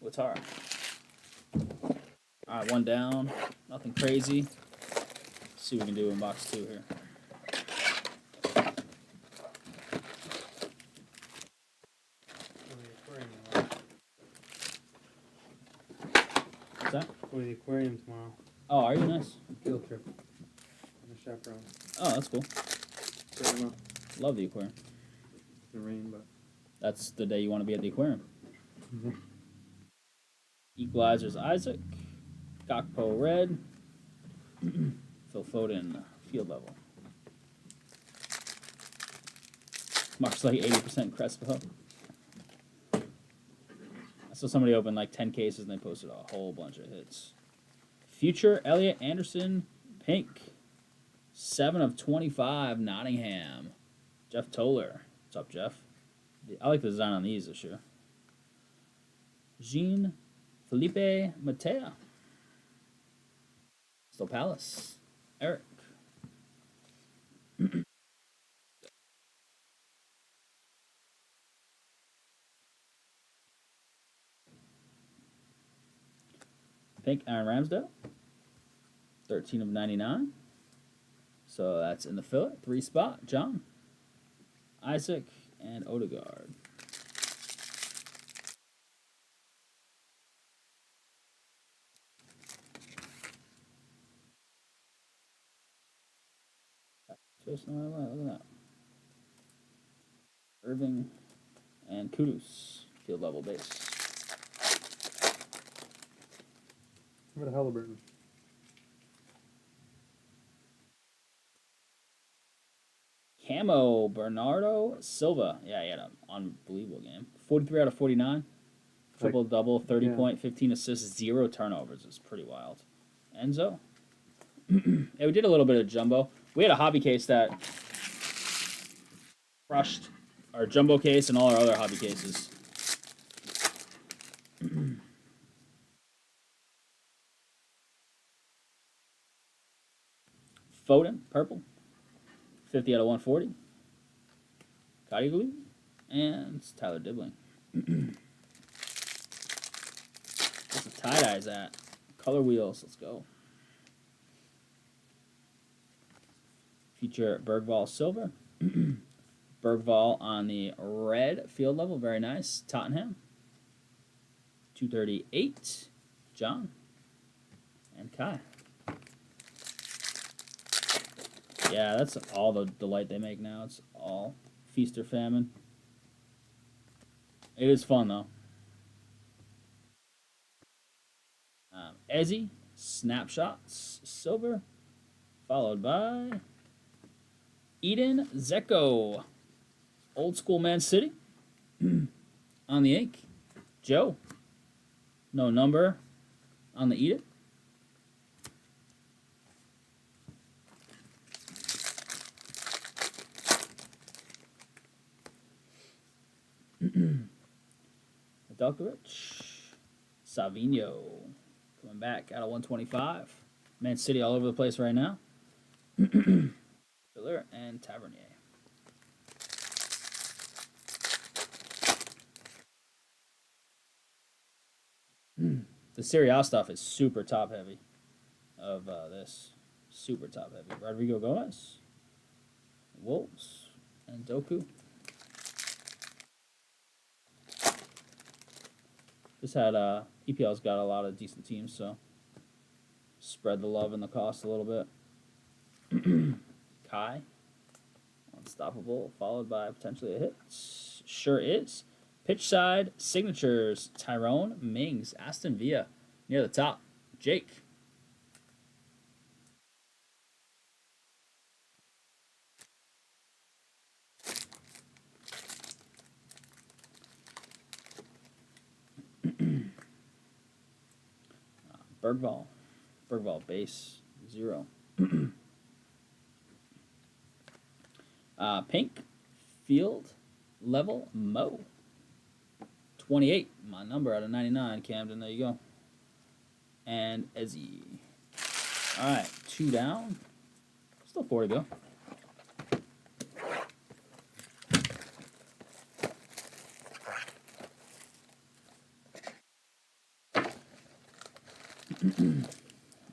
Ouattara. Alright, 1 down. Nothing crazy. Let's see what we can do in box 2 here. What's that? Going to the aquarium tomorrow. Oh, are you? Nice. Field trip. I'm a chaperone. Oh, that's cool. Set 'em up. Love the aquarium. The rain, but. That's the day you want to be at the aquarium. Mm-hmm. Equalizers Isaac. Gakpo red. Phil Foden field level. Mark's like 80% Crespo. I saw somebody open like 10 cases and they posted a whole bunch of hits. Future Elliot Anderson, pink. 7/25, Nottingham. Jeff Toller. What's up, Jeff? I like the design on these this year. Jean Felipe Matea. Still Palace. Eric. Pink Aaron Ramsdale. 13/99. So that's in the fillet. 3 spot. John. Isaac and Odegaard. Look at that. Irving and Kudus. Field level base. What a Halliburton. Camo Bernardo Silva. Yeah, he had an unbelievable game. 43/49. Triple double, 30 point, 15 assists, 0 turnovers. It's pretty wild. Enzo. Yeah, we did a little bit of jumbo. We had a hobby case that crushed our jumbo case and all our other hobby cases. Foden, purple. 50/140. Cody Glue. And Tyler Dibbling. What's the tie-dyes at? Color wheels. Let's go. Feature Bergvall silver. Bergvall on the red field level. Very nice. Tottenham. 238. John. And Kai. Yeah, that's all the delight they make now. It's all feast or famine. It is fun, though. Ezzy, Snapshots, silver. Followed by Eden Zeko, Old School Man City. On the ink, Joe. No number on the Eden. Delkovich, Savino, coming back out of 125. Man City all over the place right now. Filler and Tavernier. The Serie A stuff is super top heavy. Of this, super top heavy. Rodrigo Gomez, Wolves, and Doku. Just had EPL's got a lot of decent teams, so spread the love and the cost a little bit. Kai, unstoppable, followed by potentially a hit. Sure is. Pitch side signatures. Tyrone Mings, Aston Villa, near the top. Jake. Bergvall base 0. Pink field level Mo 28. My number out of 99. Camden, there you go. And Ezzy. All right, 2 down. Still 4 to go.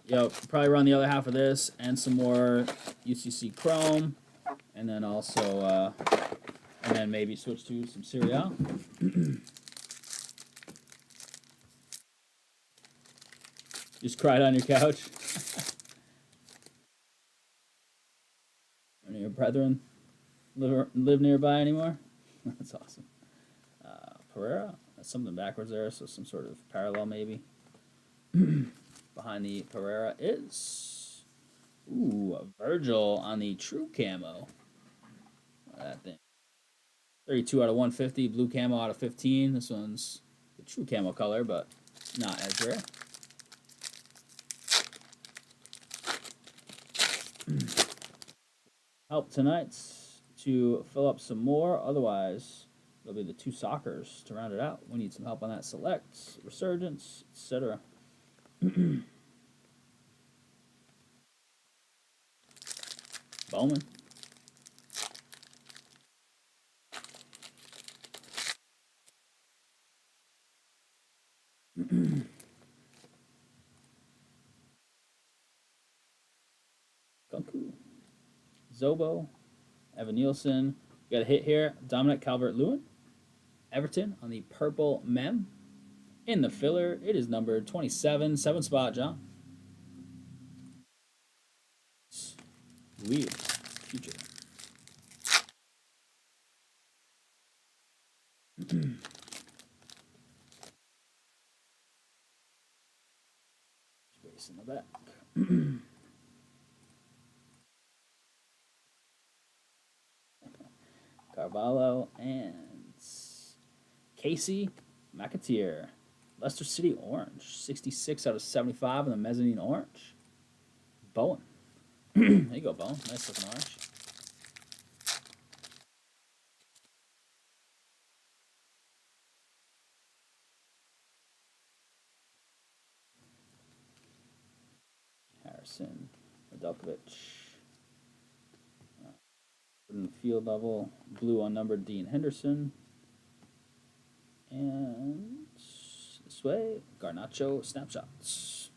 Yo, probably run the other half of this and some more UCC Chrome, and then also, and then maybe switch to some Serie A. Just cried on your couch. Any of your brethren live nearby anymore? That's awesome. Pereira, that's something backwards there, so some sort of parallel maybe. Behind the Pereira is Virgil on the true camo. That thing. 32/150, blue camo out of 15. This one's the true camo color, but not as rare. help tonight to fill up some more. Otherwise, it'll be the two soccers to round it out. We need some help on that select, resurgence, etc. Bowman. Gunku. Zobo. Evan Nielsen. We got a hit here. Dominic Calvert-Lewin. Everton on the purple mem. In the filler, it is numbered 27. 7 spot, John. Weird. Future. Space in the back. Carvalho and Casey McAteer. Leicester City Orange. 66 out of 75 in the mezzanine orange. Bowen. There you go, Bowen. Nice looking orange. Harrison. Nedeljkovic. Field level. Blue unnumbered Dean Henderson. And this way, Garnacho snapshots.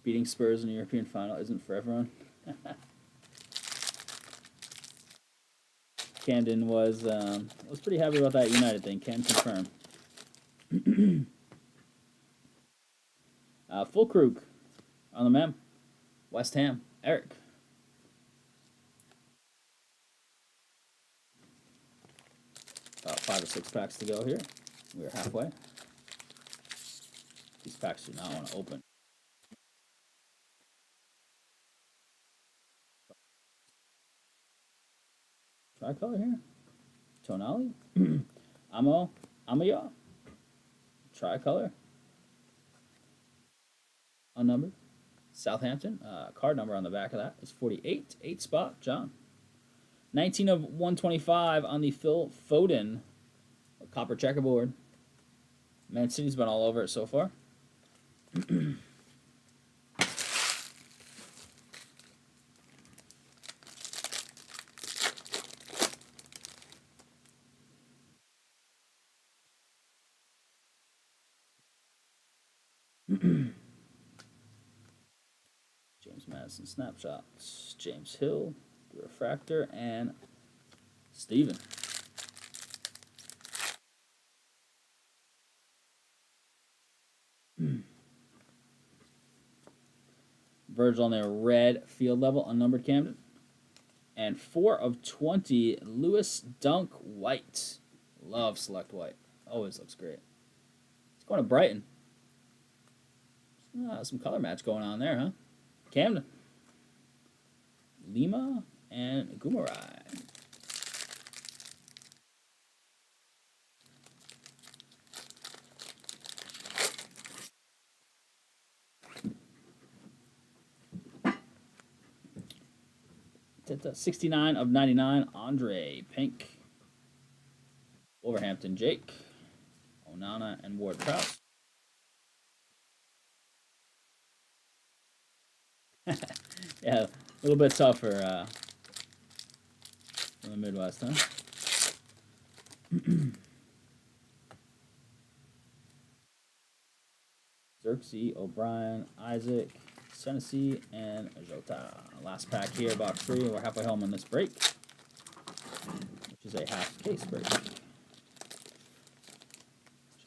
Beating Spurs in the European final isn't for everyone. Camden was pretty happy about that United thing. Can confirm. Fulkrug on the mem. West Ham. Eric. About 5 or 6 packs to go here. We're halfway. These packs do not want to open. Tricolor here. Tonali. Amaya. Tricolor. Unnumbered. Southampton. Card number on the back of that is 48. 8 spot. John. 19 of 125 on the Phil Foden copper checkerboard. Man City's been all over it so far. James Madison snapshots. James Hill, the refractor, and Steven. Virgil on their red field level, unnumbered Camden. And 4 of 20, Lewis Dunk White. Love select white. Always looks great. It's going to Brighton. Some color match going on there, huh? Camden. Lima and Gumarai. Teta, 69 of 99, Andre Pink. Wolverhampton, Jake. Onana and Ward Prowse. Yeah, a little bit tougher in the Midwest, huh? Xerxes, O'Brien, Isaac, Senesi, and Jota. Last pack here, box 3. We're halfway home in this break, which is a half case break. Just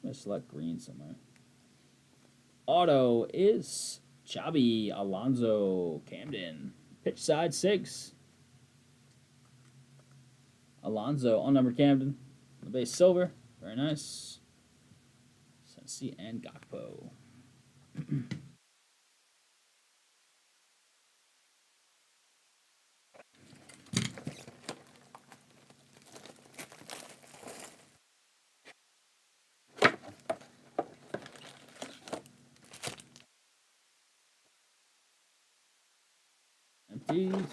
going to select green somewhere. Auto is Chabi Alonso Camden. Pitch side 6. Alonso, unnumbered Camden. The base silver. Very nice. Sensi and Gakpo. Jeez.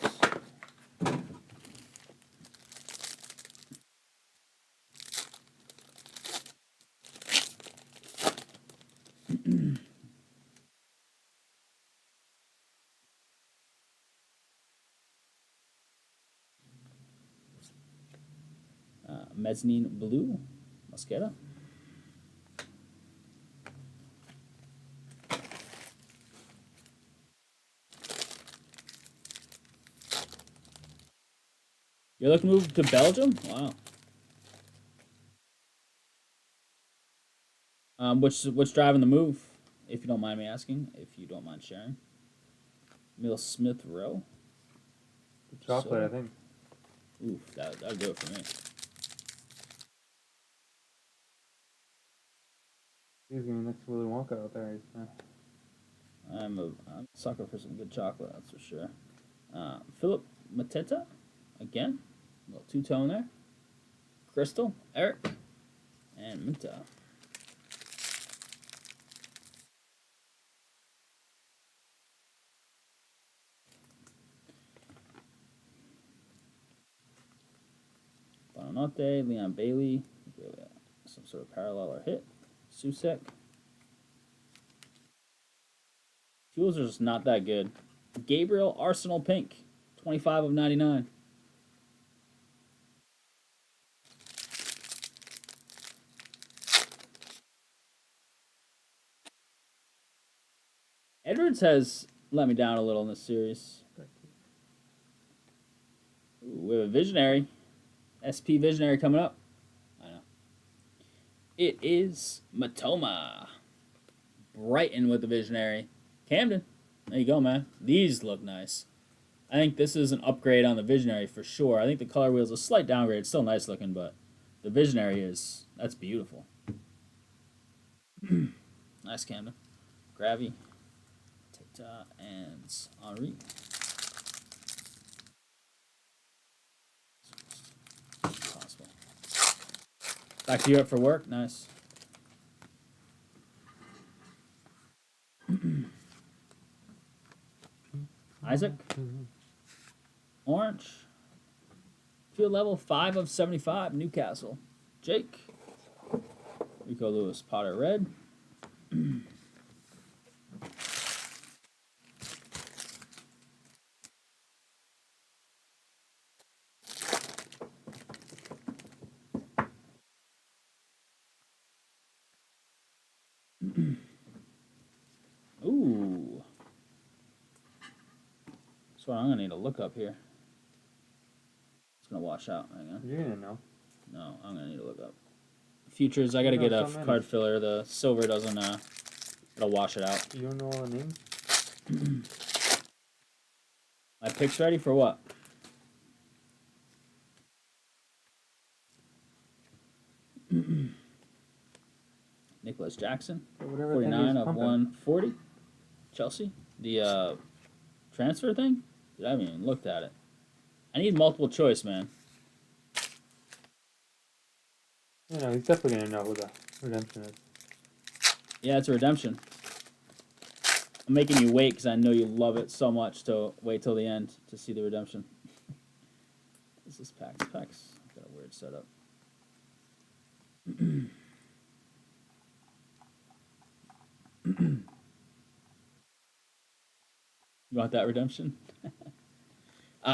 Mezzanine blue, Mosqueda. You're looking to move to Belgium? Wow. What's driving the move? If you don't mind me asking, if you don't mind sharing. Mill Smith Rowe. The chocolate, So- I think. Oof, that'll do it for me. He's gonna be next to Willy Wonka out there. I'm a sucker for some good chocolate, that's for sure. Philip Mateta, again, a little two-tone there. Crystal, Eric, and Minta. Bonanote, Leon Bailey, some sort of parallel or hit. Susek. Fuels are just not that good. Gabriel Arsenal Pink, 25 of 99. Edwards has let me down a little in this series. Ooh, we have a Visionary. SP Visionary coming up. I know. It is Matoma. Brighton with the Visionary. Camden. There you go, man. These look nice. I think this is an upgrade on the Visionary for sure. I think the color wheel's a slight downgrade. It's still nice looking, but the Visionary that's beautiful. Nice, Camden. Gravy. Tata and Henri. Possible. Back to Europe for work. Nice. Isaac. Orange. Field level 5 of 75. Newcastle. Jake. Rico Lewis. Potter red. Ooh. So I'm gonna need to look up here. It's gonna wash out. Hang on. You're gonna know. No, I'm gonna need to look up. Futures. I gotta You know get a so many. card filler. The silver doesn't. It'll wash it out. You don't know all the names? My picks ready for what? Nicholas Jackson. Or whatever 49 thing he's of pumping. 140. Chelsea. The transfer thing? Dude, I haven't even looked at it. I need multiple choice, man. You know, he's definitely gonna know who the redemption is. Yeah, it's a redemption. I'm making you wait because I know you love it so much to wait till the end to see the redemption. This is PAX. PAX. Got a weird setup. You want that redemption?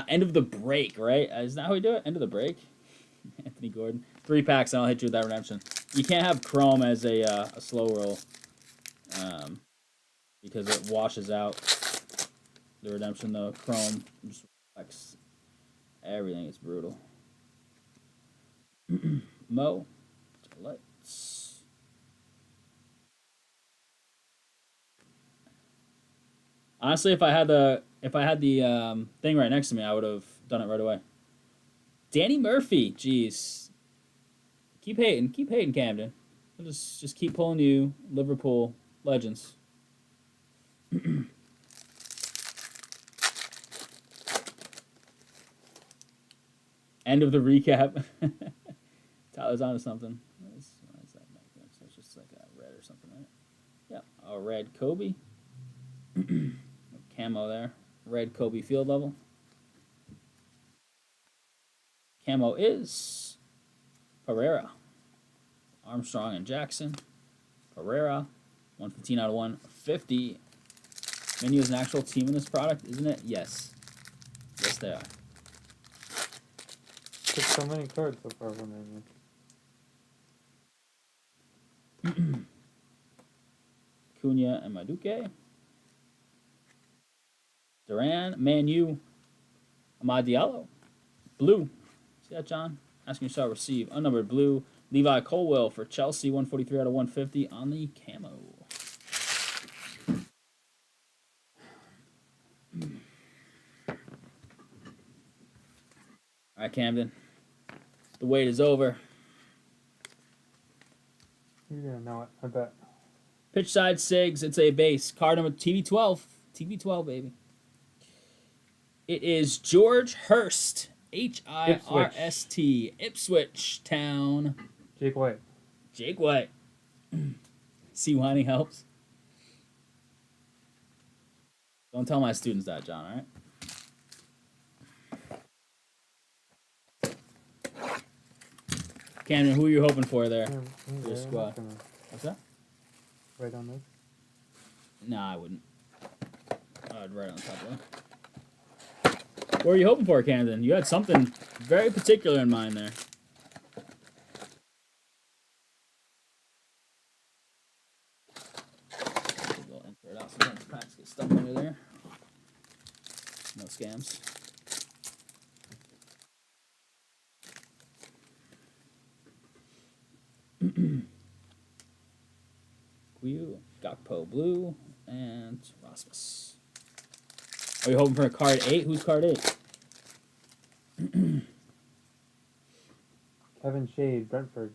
End of the break, right? Is that how we do it? End of the break? Anthony Gordon. 3 packs and I'll hit you with that redemption. You can't have Chrome as a slow roll because it washes out the redemption. The Chrome just reflects everything. It's brutal. Mo. Let's. Honestly, if I had the thing right next to me, I would have done it right away. Danny Murphy, jeez. Keep hating, Camden. I'll just keep pulling you, Liverpool legends. End of the recap. Tyler's onto something. What is that back there? So it's just like a red or something, right? Yeah, a red Kobe. Camo there. Red Kobe field level. Camo is Pereira, Armstrong, and Jackson. Pereira, 115 out of 150. Menu is an actual team in this product, isn't it? Yes. Yes, they are. Took so many cards so far from Menu. Cunha and Maduke. Duran, Manu, Amad Diallo. Blue. See that, John? Asking yourself, receive. Unnumbered blue. Levi Colwell for Chelsea, 143 out of 150 on the camo. All right, Camden. The wait is over. You're gonna know it, I bet. Pitch side Sigs. It's a base. Card number TV12. TV12, baby. It is George Hurst. Hirst. Ipswich Town. Jake White. Jake White. See why he helps? Don't tell my students that, John, all right? Camden, who are you hoping for there? Your squad. What's that? Right on this. Nah, I wouldn't. I'd right on top of it. What are you hoping for, Camden? You had something very particular in mind there. We'll enter it out. Sometimes packs get stuck under there. No scams. Guiu, Gakpo Blue, and Rasmus. Are you hoping for a card 8? Who's card 8? Kevin Shade, Brentford.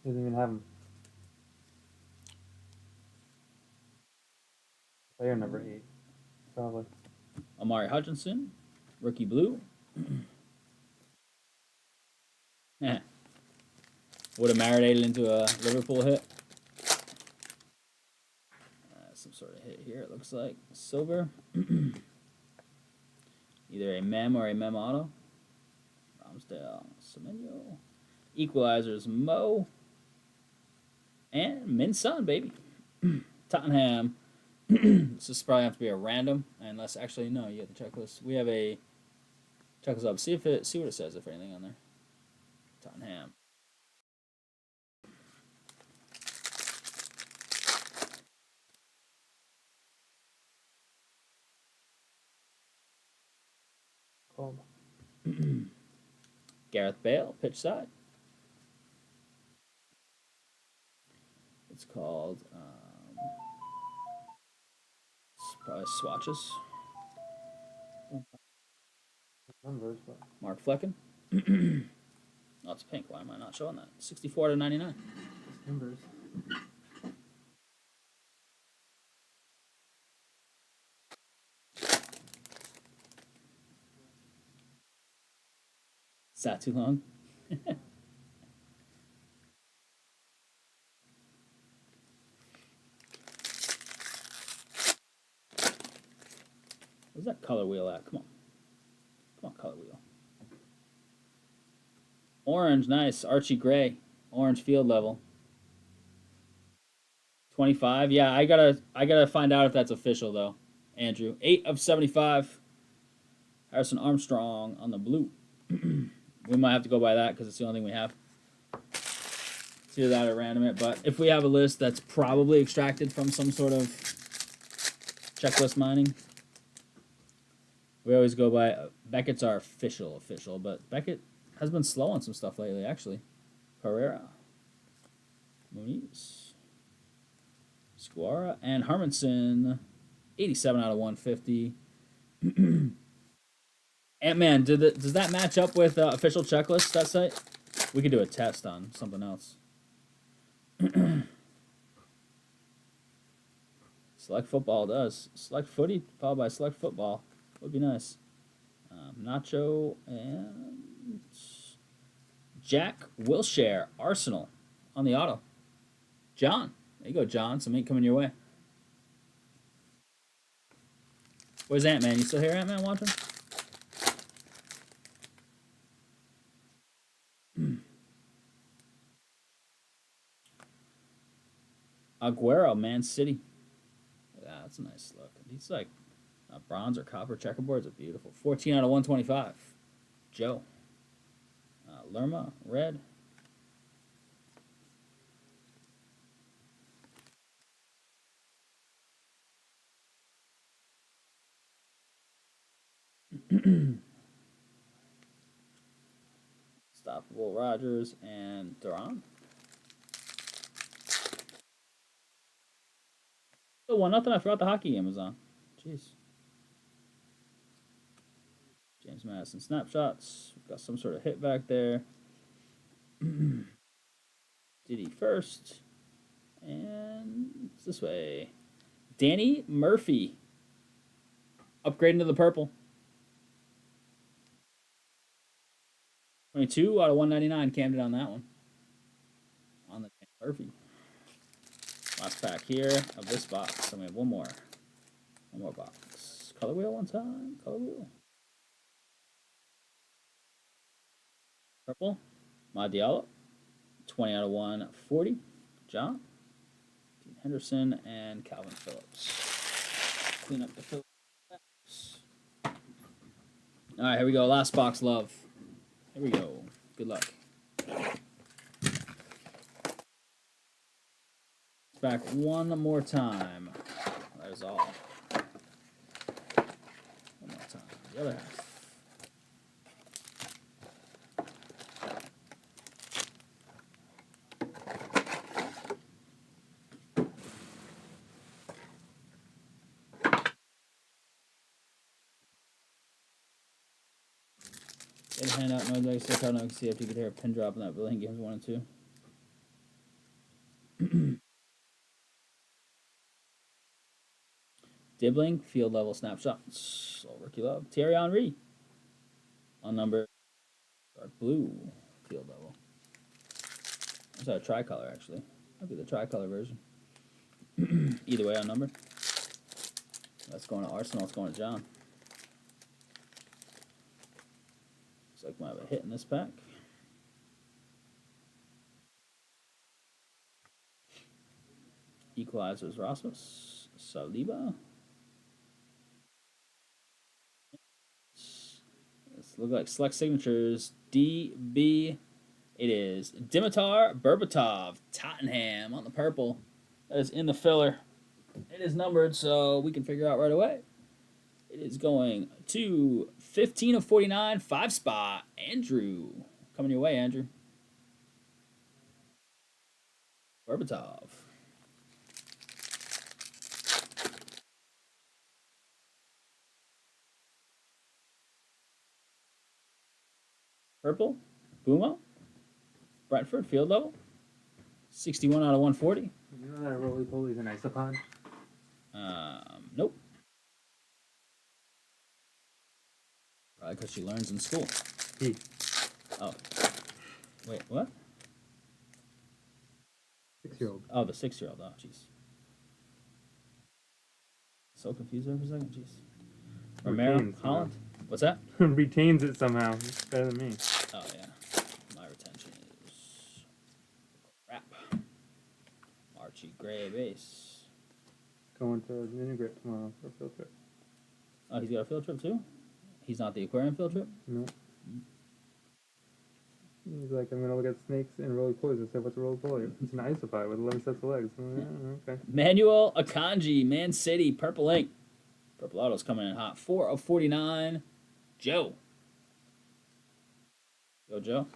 Doesn't even have him. Player number 8. Probably. Amari Hutchinson, rookie blue. Yeah. Would have marinated into a Liverpool hit. Some sort of hit here, it looks like. Silver. Either a Mem or a Mem Auto. Ramsdale, Semenyo. Equalizers, Mo. And Min Sun, baby. Tottenham. This is probably have to be a random, unless actually no, you have the checklist. We have a checklist up. See what it says, if anything on there. Tottenham. Called. Gareth Bale, pitch side. It's called probably swatches. Numbers, but Mark Flecken. Oh, it's pink. Why am I not showing that? 64 to 99. numbers. Is that too long? Where's that color wheel at? Come on. Come on, color wheel. Orange, nice. Archie Gray. Orange field level. 25. Yeah, I gotta find out if that's official though. Andrew. 8 of 75. Harrison Armstrong on the blue. We might have to go by that because it's the only thing we have. It's either that or random it, but if we have a list that's probably extracted from some sort of checklist mining, we always go by Beckett's our official, but Beckett has been slow on some stuff lately, actually. Pereira, Muniz, Squara, and Hermanson, 87 out of 150. Ant-Man, does that match up with official checklist, that site? We could do a test on something else. Select Football does. Select Footy, followed by Select Football. Would be nice. Nacho and Jack Wilshere, Arsenal, on the auto. John. There you go, John. Some ink coming your way. Where's Ant-Man? You still here, Ant-Man, watching? Aguero, Man City. Yeah, that's a nice look. These like bronze or copper checkerboards are beautiful. 14 out of 125. Joe. Lerma, red. Stoppable Rogers and Duran. Still 1-0. I forgot the hockey game was on. Jeez. James Madison snapshots. We've got some sort of hit back there. Diddy first. And it's this way. Danny Murphy. Upgrading to the purple. 22 out of 199. Camden on that one. On the Danny Murphy. Last pack here of this box. And we have one more. One more box. Color wheel one time. Color wheel. Purple. Madiallo. 20 out of 140. John. Dean Henderson and Calvin Phillips. Clean up the Phillips. All right, here we go. Last box, love. Here we go. Good luck. Back one more time. That is all. One more time. The other half. Get a hand out, no legs, stick out, no see if you could hear a pin drop in that building games 1 and 2. Dibbling, field level snapshots. Little rookie love. Thierry Henry. On number dark blue, field level. That's a tricolor, actually. Might be the tricolor version. Either way, on number. That's going to Arsenal, it's going to John. Looks like we might have a hit in this pack. Equalizers Rasmus. Saliba. This look like select signatures. DB. It is Dimitar Berbatov. Tottenham on the purple. That is in the filler. It is numbered, so we can figure out right away. It is going to 15 of 49, 5 spot. Andrew. Coming your way, Andrew. Berbatov. Purple. Boomo. Brentford, field level. 61 out of 140. You know that roly-poly's an isopod? Nope. Probably because she learns in school. He. Oh. Wait, what? 6-year-old. Oh, the 6-year-old. Oh, jeez. So confused there for a second. Jeez. Romero, Retains Holland. What's that? Retains it somehow. It's better than me. Oh, yeah. My retention is crap. Archie Gray base. Going to Integrate tomorrow for a field trip. Oh, he's got a field trip too? He's not the aquarium field trip? No. He's like, I'm going to look at snakes and roly-polies. I said, what's a roly-poly? It's an isopod with 11 sets of legs. Okay. Manuel Akanji, Man City, purple ink. Purple Auto's coming in hot. 4 of 49. Joe. Go, Joe.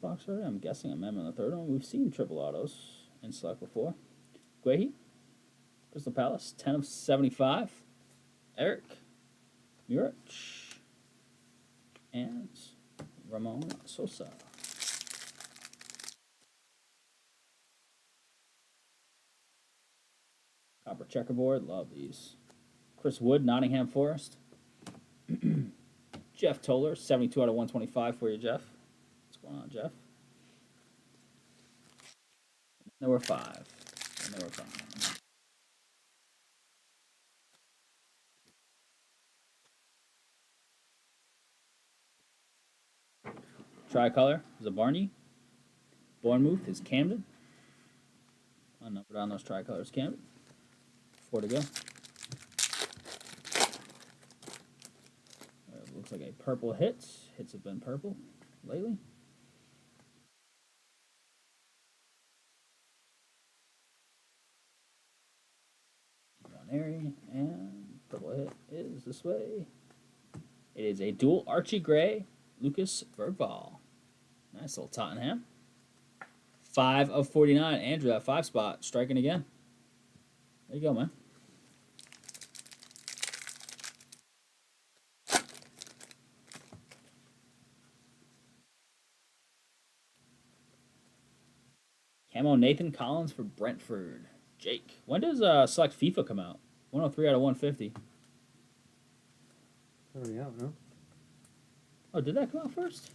Box already? I'm guessing I'm in the third one. We've seen triple autos in select before. Guehi. Crystal Palace. 10 of 75. Eric. Murich. And Ramon Sosa. Copper checkerboard. Love these. Chris Wood, Nottingham Forest. Jeff Toller, 72 out of 125 for you, Jeff. What's going on, Jeff? And there were 5. And there were 5. tricolor is a Barney. Bournemouth is Camden. Unnumbered on those tricolors, Camden. 4 to go. Looks like a purple hit. Hits have been purple lately. One area, and purple hit is this way. It is a dual Archie Gray, Lucas Bergvall. Nice little Tottenham. 5 of 49. Andrew, that 5 spot, striking again. There you go, man. Camo Nathan Collins for Brentford. Jake. When does Select FIFA come out? 103 out of 150. It's already out, no? Oh, did that come out first?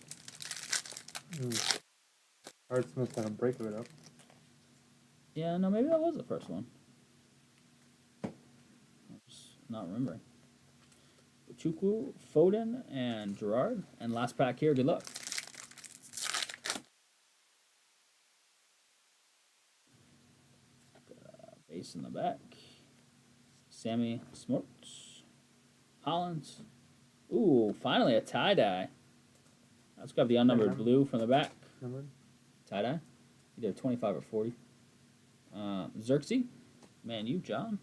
Art Smith had a break of it up. Yeah, no, maybe that was the first one. I'm just not remembering. Chukwu, Foden, and Gerard. And last pack here, good luck. Base in the back. Sammy Smorts. Hollins. Ooh, finally a tie-dye. Let's grab the unnumbered blue from the back. Numbered? Tie-dye. Either 25 or 40. Xerxes. Man, you, John.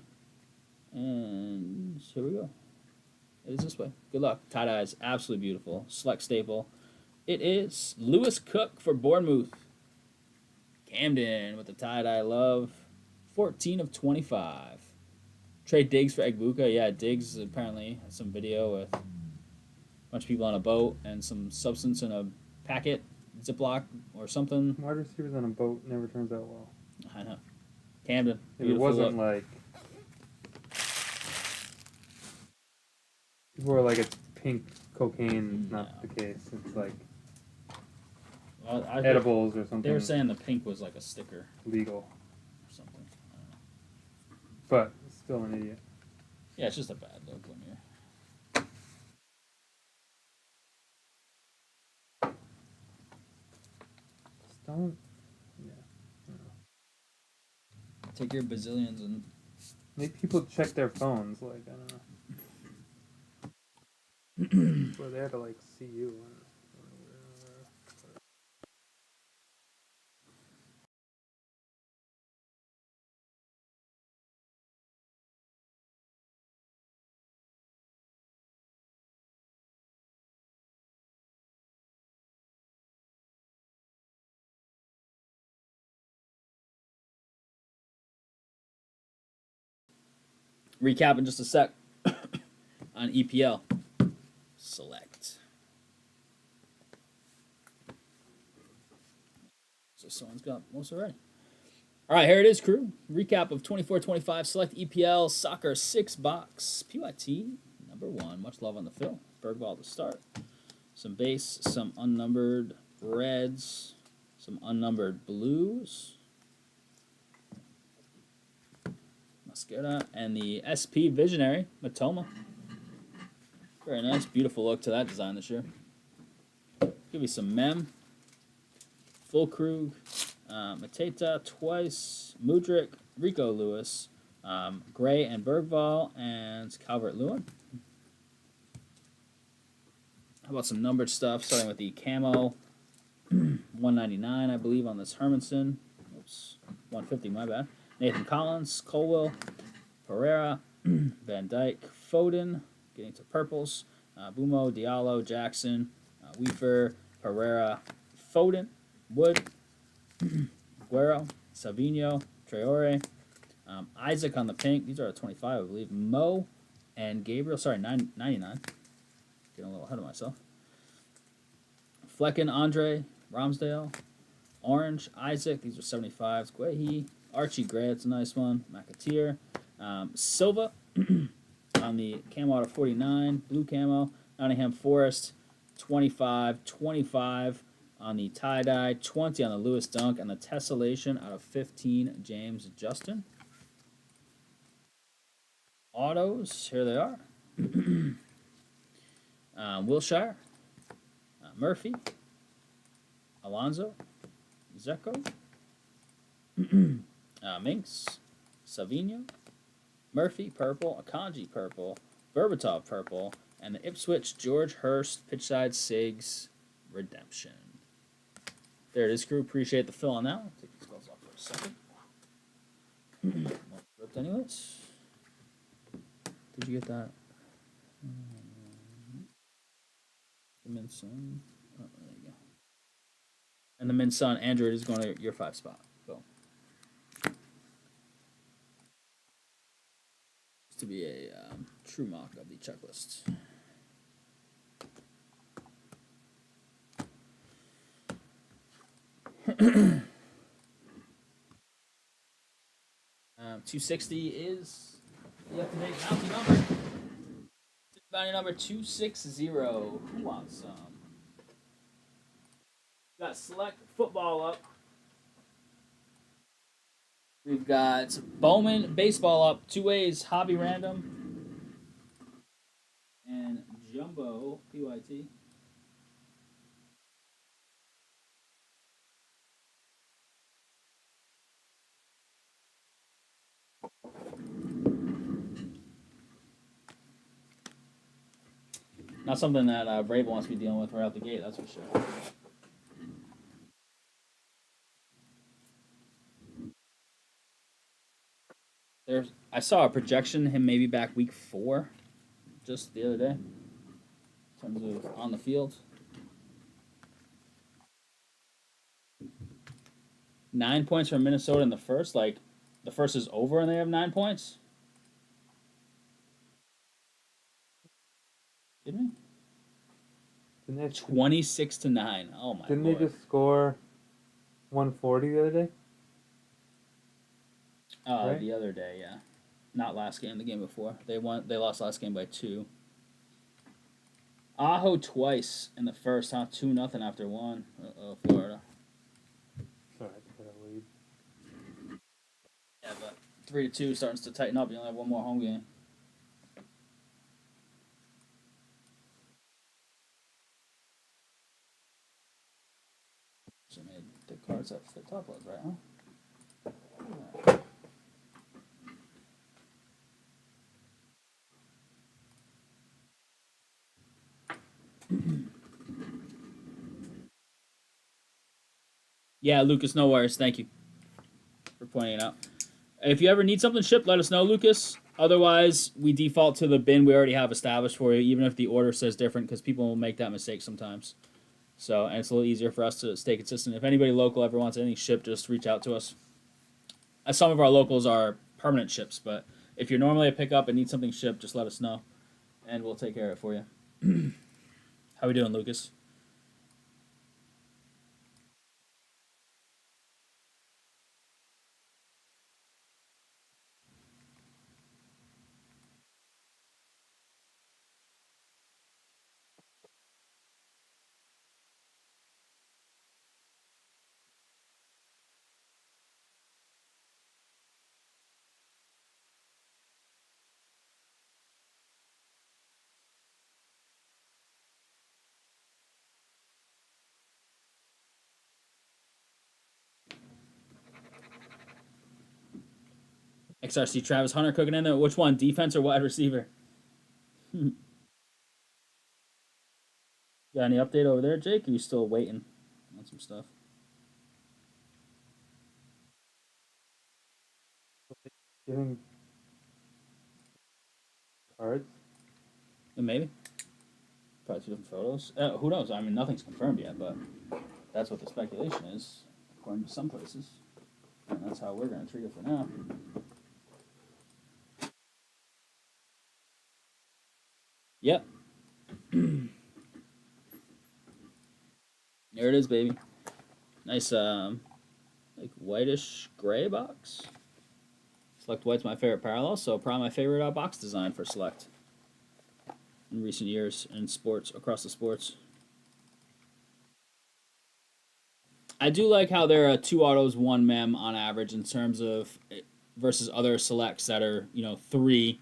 And here we go. It is this way. Good luck. Tie-dye is absolutely beautiful. Select staple. It is Lewis Cook for Bournemouth. Camden with the tie-dye love. 14 of 25. Trade Diggs for Egbuka. Yeah, Diggs apparently has some video with a bunch of people on a boat and some substance in a packet, Ziploc or something. Wide receivers on a boat never turns out well. I know. Camden. If it wasn't like... People were like, it's pink cocaine. It's not the case. It's like edibles or something. They were saying the pink was like a sticker. Legal. Or something. I don't know. But still an idiot. Yeah, it's just a bad look when you're... Don't. Yeah. Take your bazillions and... Make people check their phones. Like, I don't know. We're there to like see you. Recap in just a sec on EPL. Select. So someone's got most already. All right, here it is, crew. Recap of 24-25 Select EPL Soccer 6-box. PYT number 1. Much love on the fill. Bergvall to start. Some base, some unnumbered reds, some unnumbered blues. Mascara, and the SP Visionary, Matoma. Very nice, beautiful look to that design this year. Give you some Mem, Fulkrug, Mateta twice, Mudryk, Rico Lewis, Gray and Bergvall, and Calvert-Lewin. How about some numbered stuff, starting with the camo, 199, I believe, on this Hermanson. Oops, 150, my bad. Nathan Collins, Colwell, Pereira, Van Dyke, Foden, getting to purples, Bumo, Diallo, Jackson, Weaver, Pereira, Foden, Wood, Guerrero, Savino, Traore, Isaac on the pink. These are 25, I believe. Mo and Gabriel. Sorry, 99. Getting a little ahead of myself. Flecken, Andre, Ramsdale, Orange, Isaac. These are 75s. Guehi, Archie Gray. That's a nice one. McAteer. Silva on the camo out of 49. Blue camo. Nottingham Forest. 25. 25 on the tie-dye. 20 on the Lewis Dunk. And the tessellation out of 15. James Justin. Autos. Here they are. Wilshire. Murphy. Alonzo, Zeko, Minx, Savino, Murphy, purple, Akanji, purple, Berbatov, purple, and the Ipswich George Hurst Pitchside Sigs Redemption. There it is, crew. Appreciate the fill on that. I'll take these gloves off for a second. Ripped anyways. Did you get that? The Minson. Oh, there you go. And the Minson Android is going to your 5 spot. Boom. To be a true mock of the checklist. Um, 260 is the up-to-date bounty number. Bounty number 260. Who wants some? Got select football up. We've got Bowman baseball up 2 ways, hobby random, and jumbo PYT. Not something that Brave wants to be dealing with right out the gate, that's for sure. I saw a projection him maybe back week 4, just the other day, in terms of on the field. 9 points for Minnesota in the first. Like, the first is over and they have 9 points. Kidding me? Didn't they, 26-9. Oh my didn't lord. they just score 140 the other day? Right? The other day, yeah. Not last game, the game before. They lost last game by 2. Aho twice in the first, huh? 2-0 after 1. Florida. Sorry, I put a lead. Yeah, but 3-2 starting to tighten up. You only have one more home game. So made the cards that fit top loads, right, huh? Yeah, Lucas, no worries. Thank you for pointing it out. If you ever need something shipped, let us know, Lucas. Otherwise, we default to the bin we already have established for you, even if the order says different, because people will make that mistake sometimes. So, and it's a little easier for us to stay consistent. If anybody local ever wants anything shipped, just reach out to us. As some of our locals are permanent ships, but if you're normally a pickup and need something shipped, just let us know, and we'll take care of it for you. How we doing, Lucas? XRC Travis Hunter cooking in there. Which one, defense or wide receiver? Got any update over there, Jake? Are you still waiting on some stuff? Giving cards? Maybe. Probably 2 different photos. Who knows? I mean, nothing's confirmed yet, but that's what the speculation is, according to some places. And that's how we're going to treat it for now. Yep. There it is, baby. Nice, like whitish gray box. Select White's my favorite parallel, so probably my favorite box design for Select in recent years in sports, across the sports. I do like how there are 2 autos, 1 mem on average in terms of versus other selects that are 3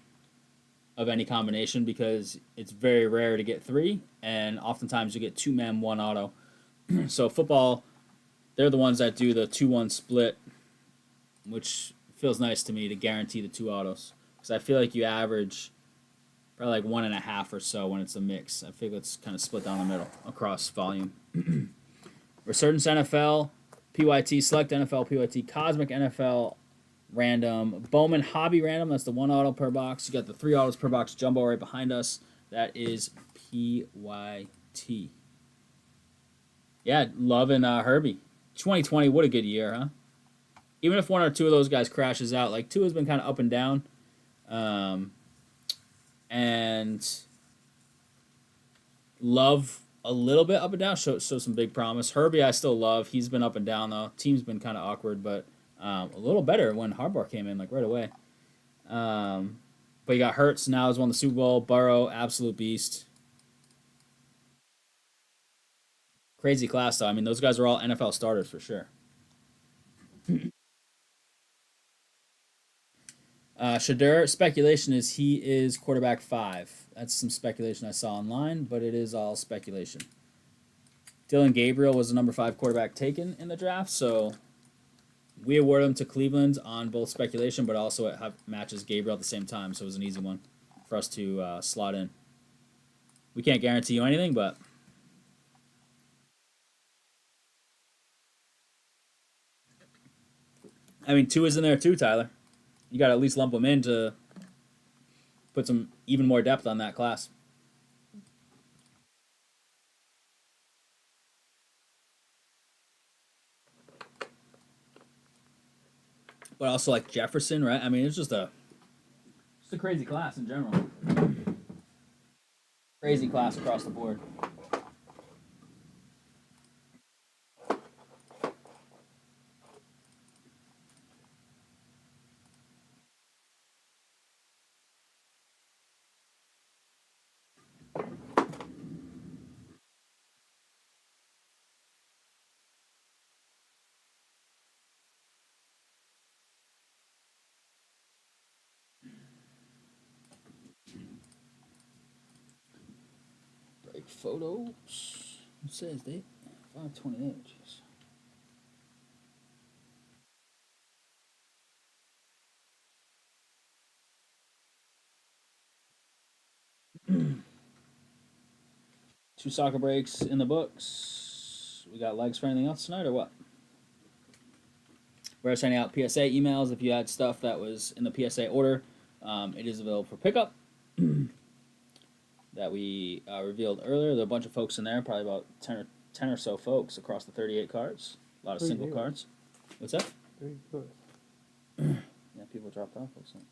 of any combination, because it's very rare to get 3, and oftentimes you get 2 mem, 1 auto. So football they're the ones that do the 2-1 split, which feels nice to me to guarantee the 2 autos. Because I feel like you average probably like 1.5 or so when it's a mix. I feel it's kind of split down the middle across volume. Resurgence NFL, PYT, Select NFL, PYT, Cosmic NFL, Random, Bowman Hobby Random. That's the 1 auto per box. You got the 3 autos per box jumbo right behind us. That is PYT. Yeah, loving Herbie. 2020, what a good year, huh? Even if 1 or 2 of those guys crashes out, like 2 has been kind of up and down. And Love a little bit up and down, show some big promise. Herbie I still love. He's been up and down though. Team's been kind of awkward, but a little better when Harbaugh came in like right away. But you got Hurts now has won the Super Bowl. Burrow, absolute beast. Crazy class though. I mean, those guys are all NFL starters for sure. Shadur, speculation is he is quarterback 5. That's some speculation I saw online, but it is all speculation. Dylan Gabriel was the number 5 quarterback taken in the draft, so we award him to Cleveland on both speculation, but also it matches Gabriel at the same time, so it was an easy one for us to slot in. We can't guarantee you anything, but I mean, 2 is in there too, Tyler. You got to at least lump them in to put some even more depth on that class. But also like Jefferson, right? I mean, it's just a crazy class in general. Crazy class across the board. Break photos. What says date? 5/28. Jeez. Two soccer breaks in the books. We got legs for anything else tonight or what? We're sending out PSA emails if you had stuff that was in the PSA order. It is available for pickup. That we revealed earlier. There are a bunch of folks in there, probably about 10 or so folks across the 38 cards. A lot of single cards. What's that? 30 cards. Yeah, people dropped off. Looks like.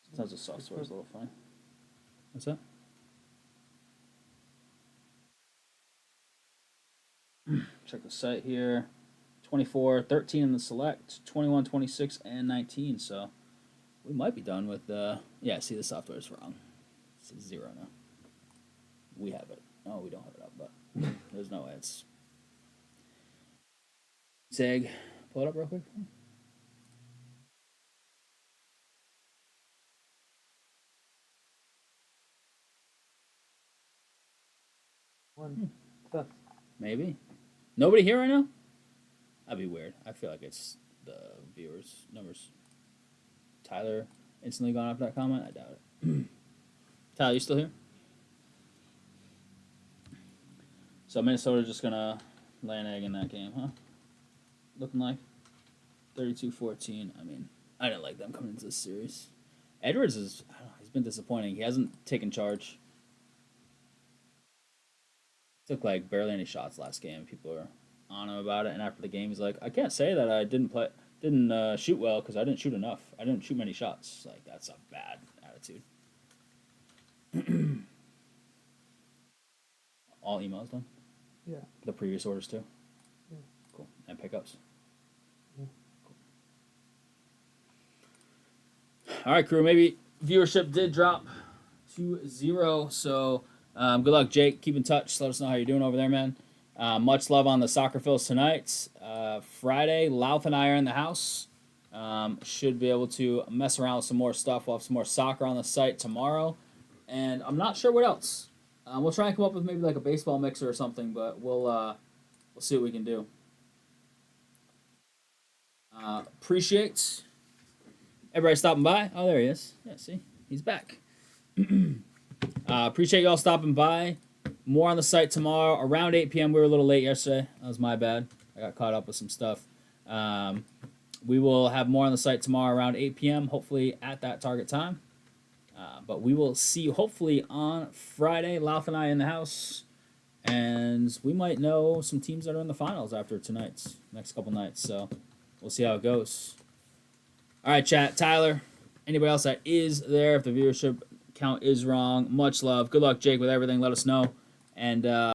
Sometimes the software is a little funny. What's that? Check the site here. 24, 13 in the select, 21, 26, and 19. So we might be done with yeah, see, the software is wrong. It's 0 now. We have it. Oh, we don't have it up, but there's no way. It's Zag. Pull it up real quick. One stuff. Maybe. Nobody here right now? That'd be weird. I feel like it's the viewers' numbers. Tyler instantly gone off that comment? I doubt it. Tyler, you still here? So Minnesota just gonna lay an egg in that game, huh? Looking like 32-14. I mean, I didn't like them coming into this series. Edwards is, I don't know, he's been disappointing. He hasn't taken charge. Took like barely any shots last game. People are on him about it, and after the game, he's like, "I can't say that I didn't shoot well because I didn't shoot enough. I didn't shoot many shots." Like that's a bad attitude. All emails done. Yeah. The previous orders too. Yeah. Cool. And pickups. Yeah. Cool. All right, crew. Maybe viewership did drop to 0, so. Good luck, Jake. Keep in touch. Let us know how you're doing over there, man. Much love on the soccer fills tonight. Friday, Louth and I are in the house. Should be able to mess around with some more stuff. We'll have some more soccer on the site tomorrow. And I'm not sure what else. We'll try and come up with maybe like a baseball mixer or something, but we'll see what we can do. Appreciate everybody stopping by. Oh, there he is. Yeah, see, he's back. Appreciate y'all stopping by. More on the site tomorrow around 8 p.m. We were a little late yesterday. That was my bad. I got caught up with some stuff. We will have more on the site tomorrow around 8 p.m. Hopefully at that target time. But we will see you hopefully on Friday. Louth and I in the house. And we might know some teams that are in the finals after tonight's next couple nights. So we'll see how it goes. All right, chat. Tyler, anybody else that is there, if the viewership count is wrong, much love. Good luck, Jake, with everything. Let us know. And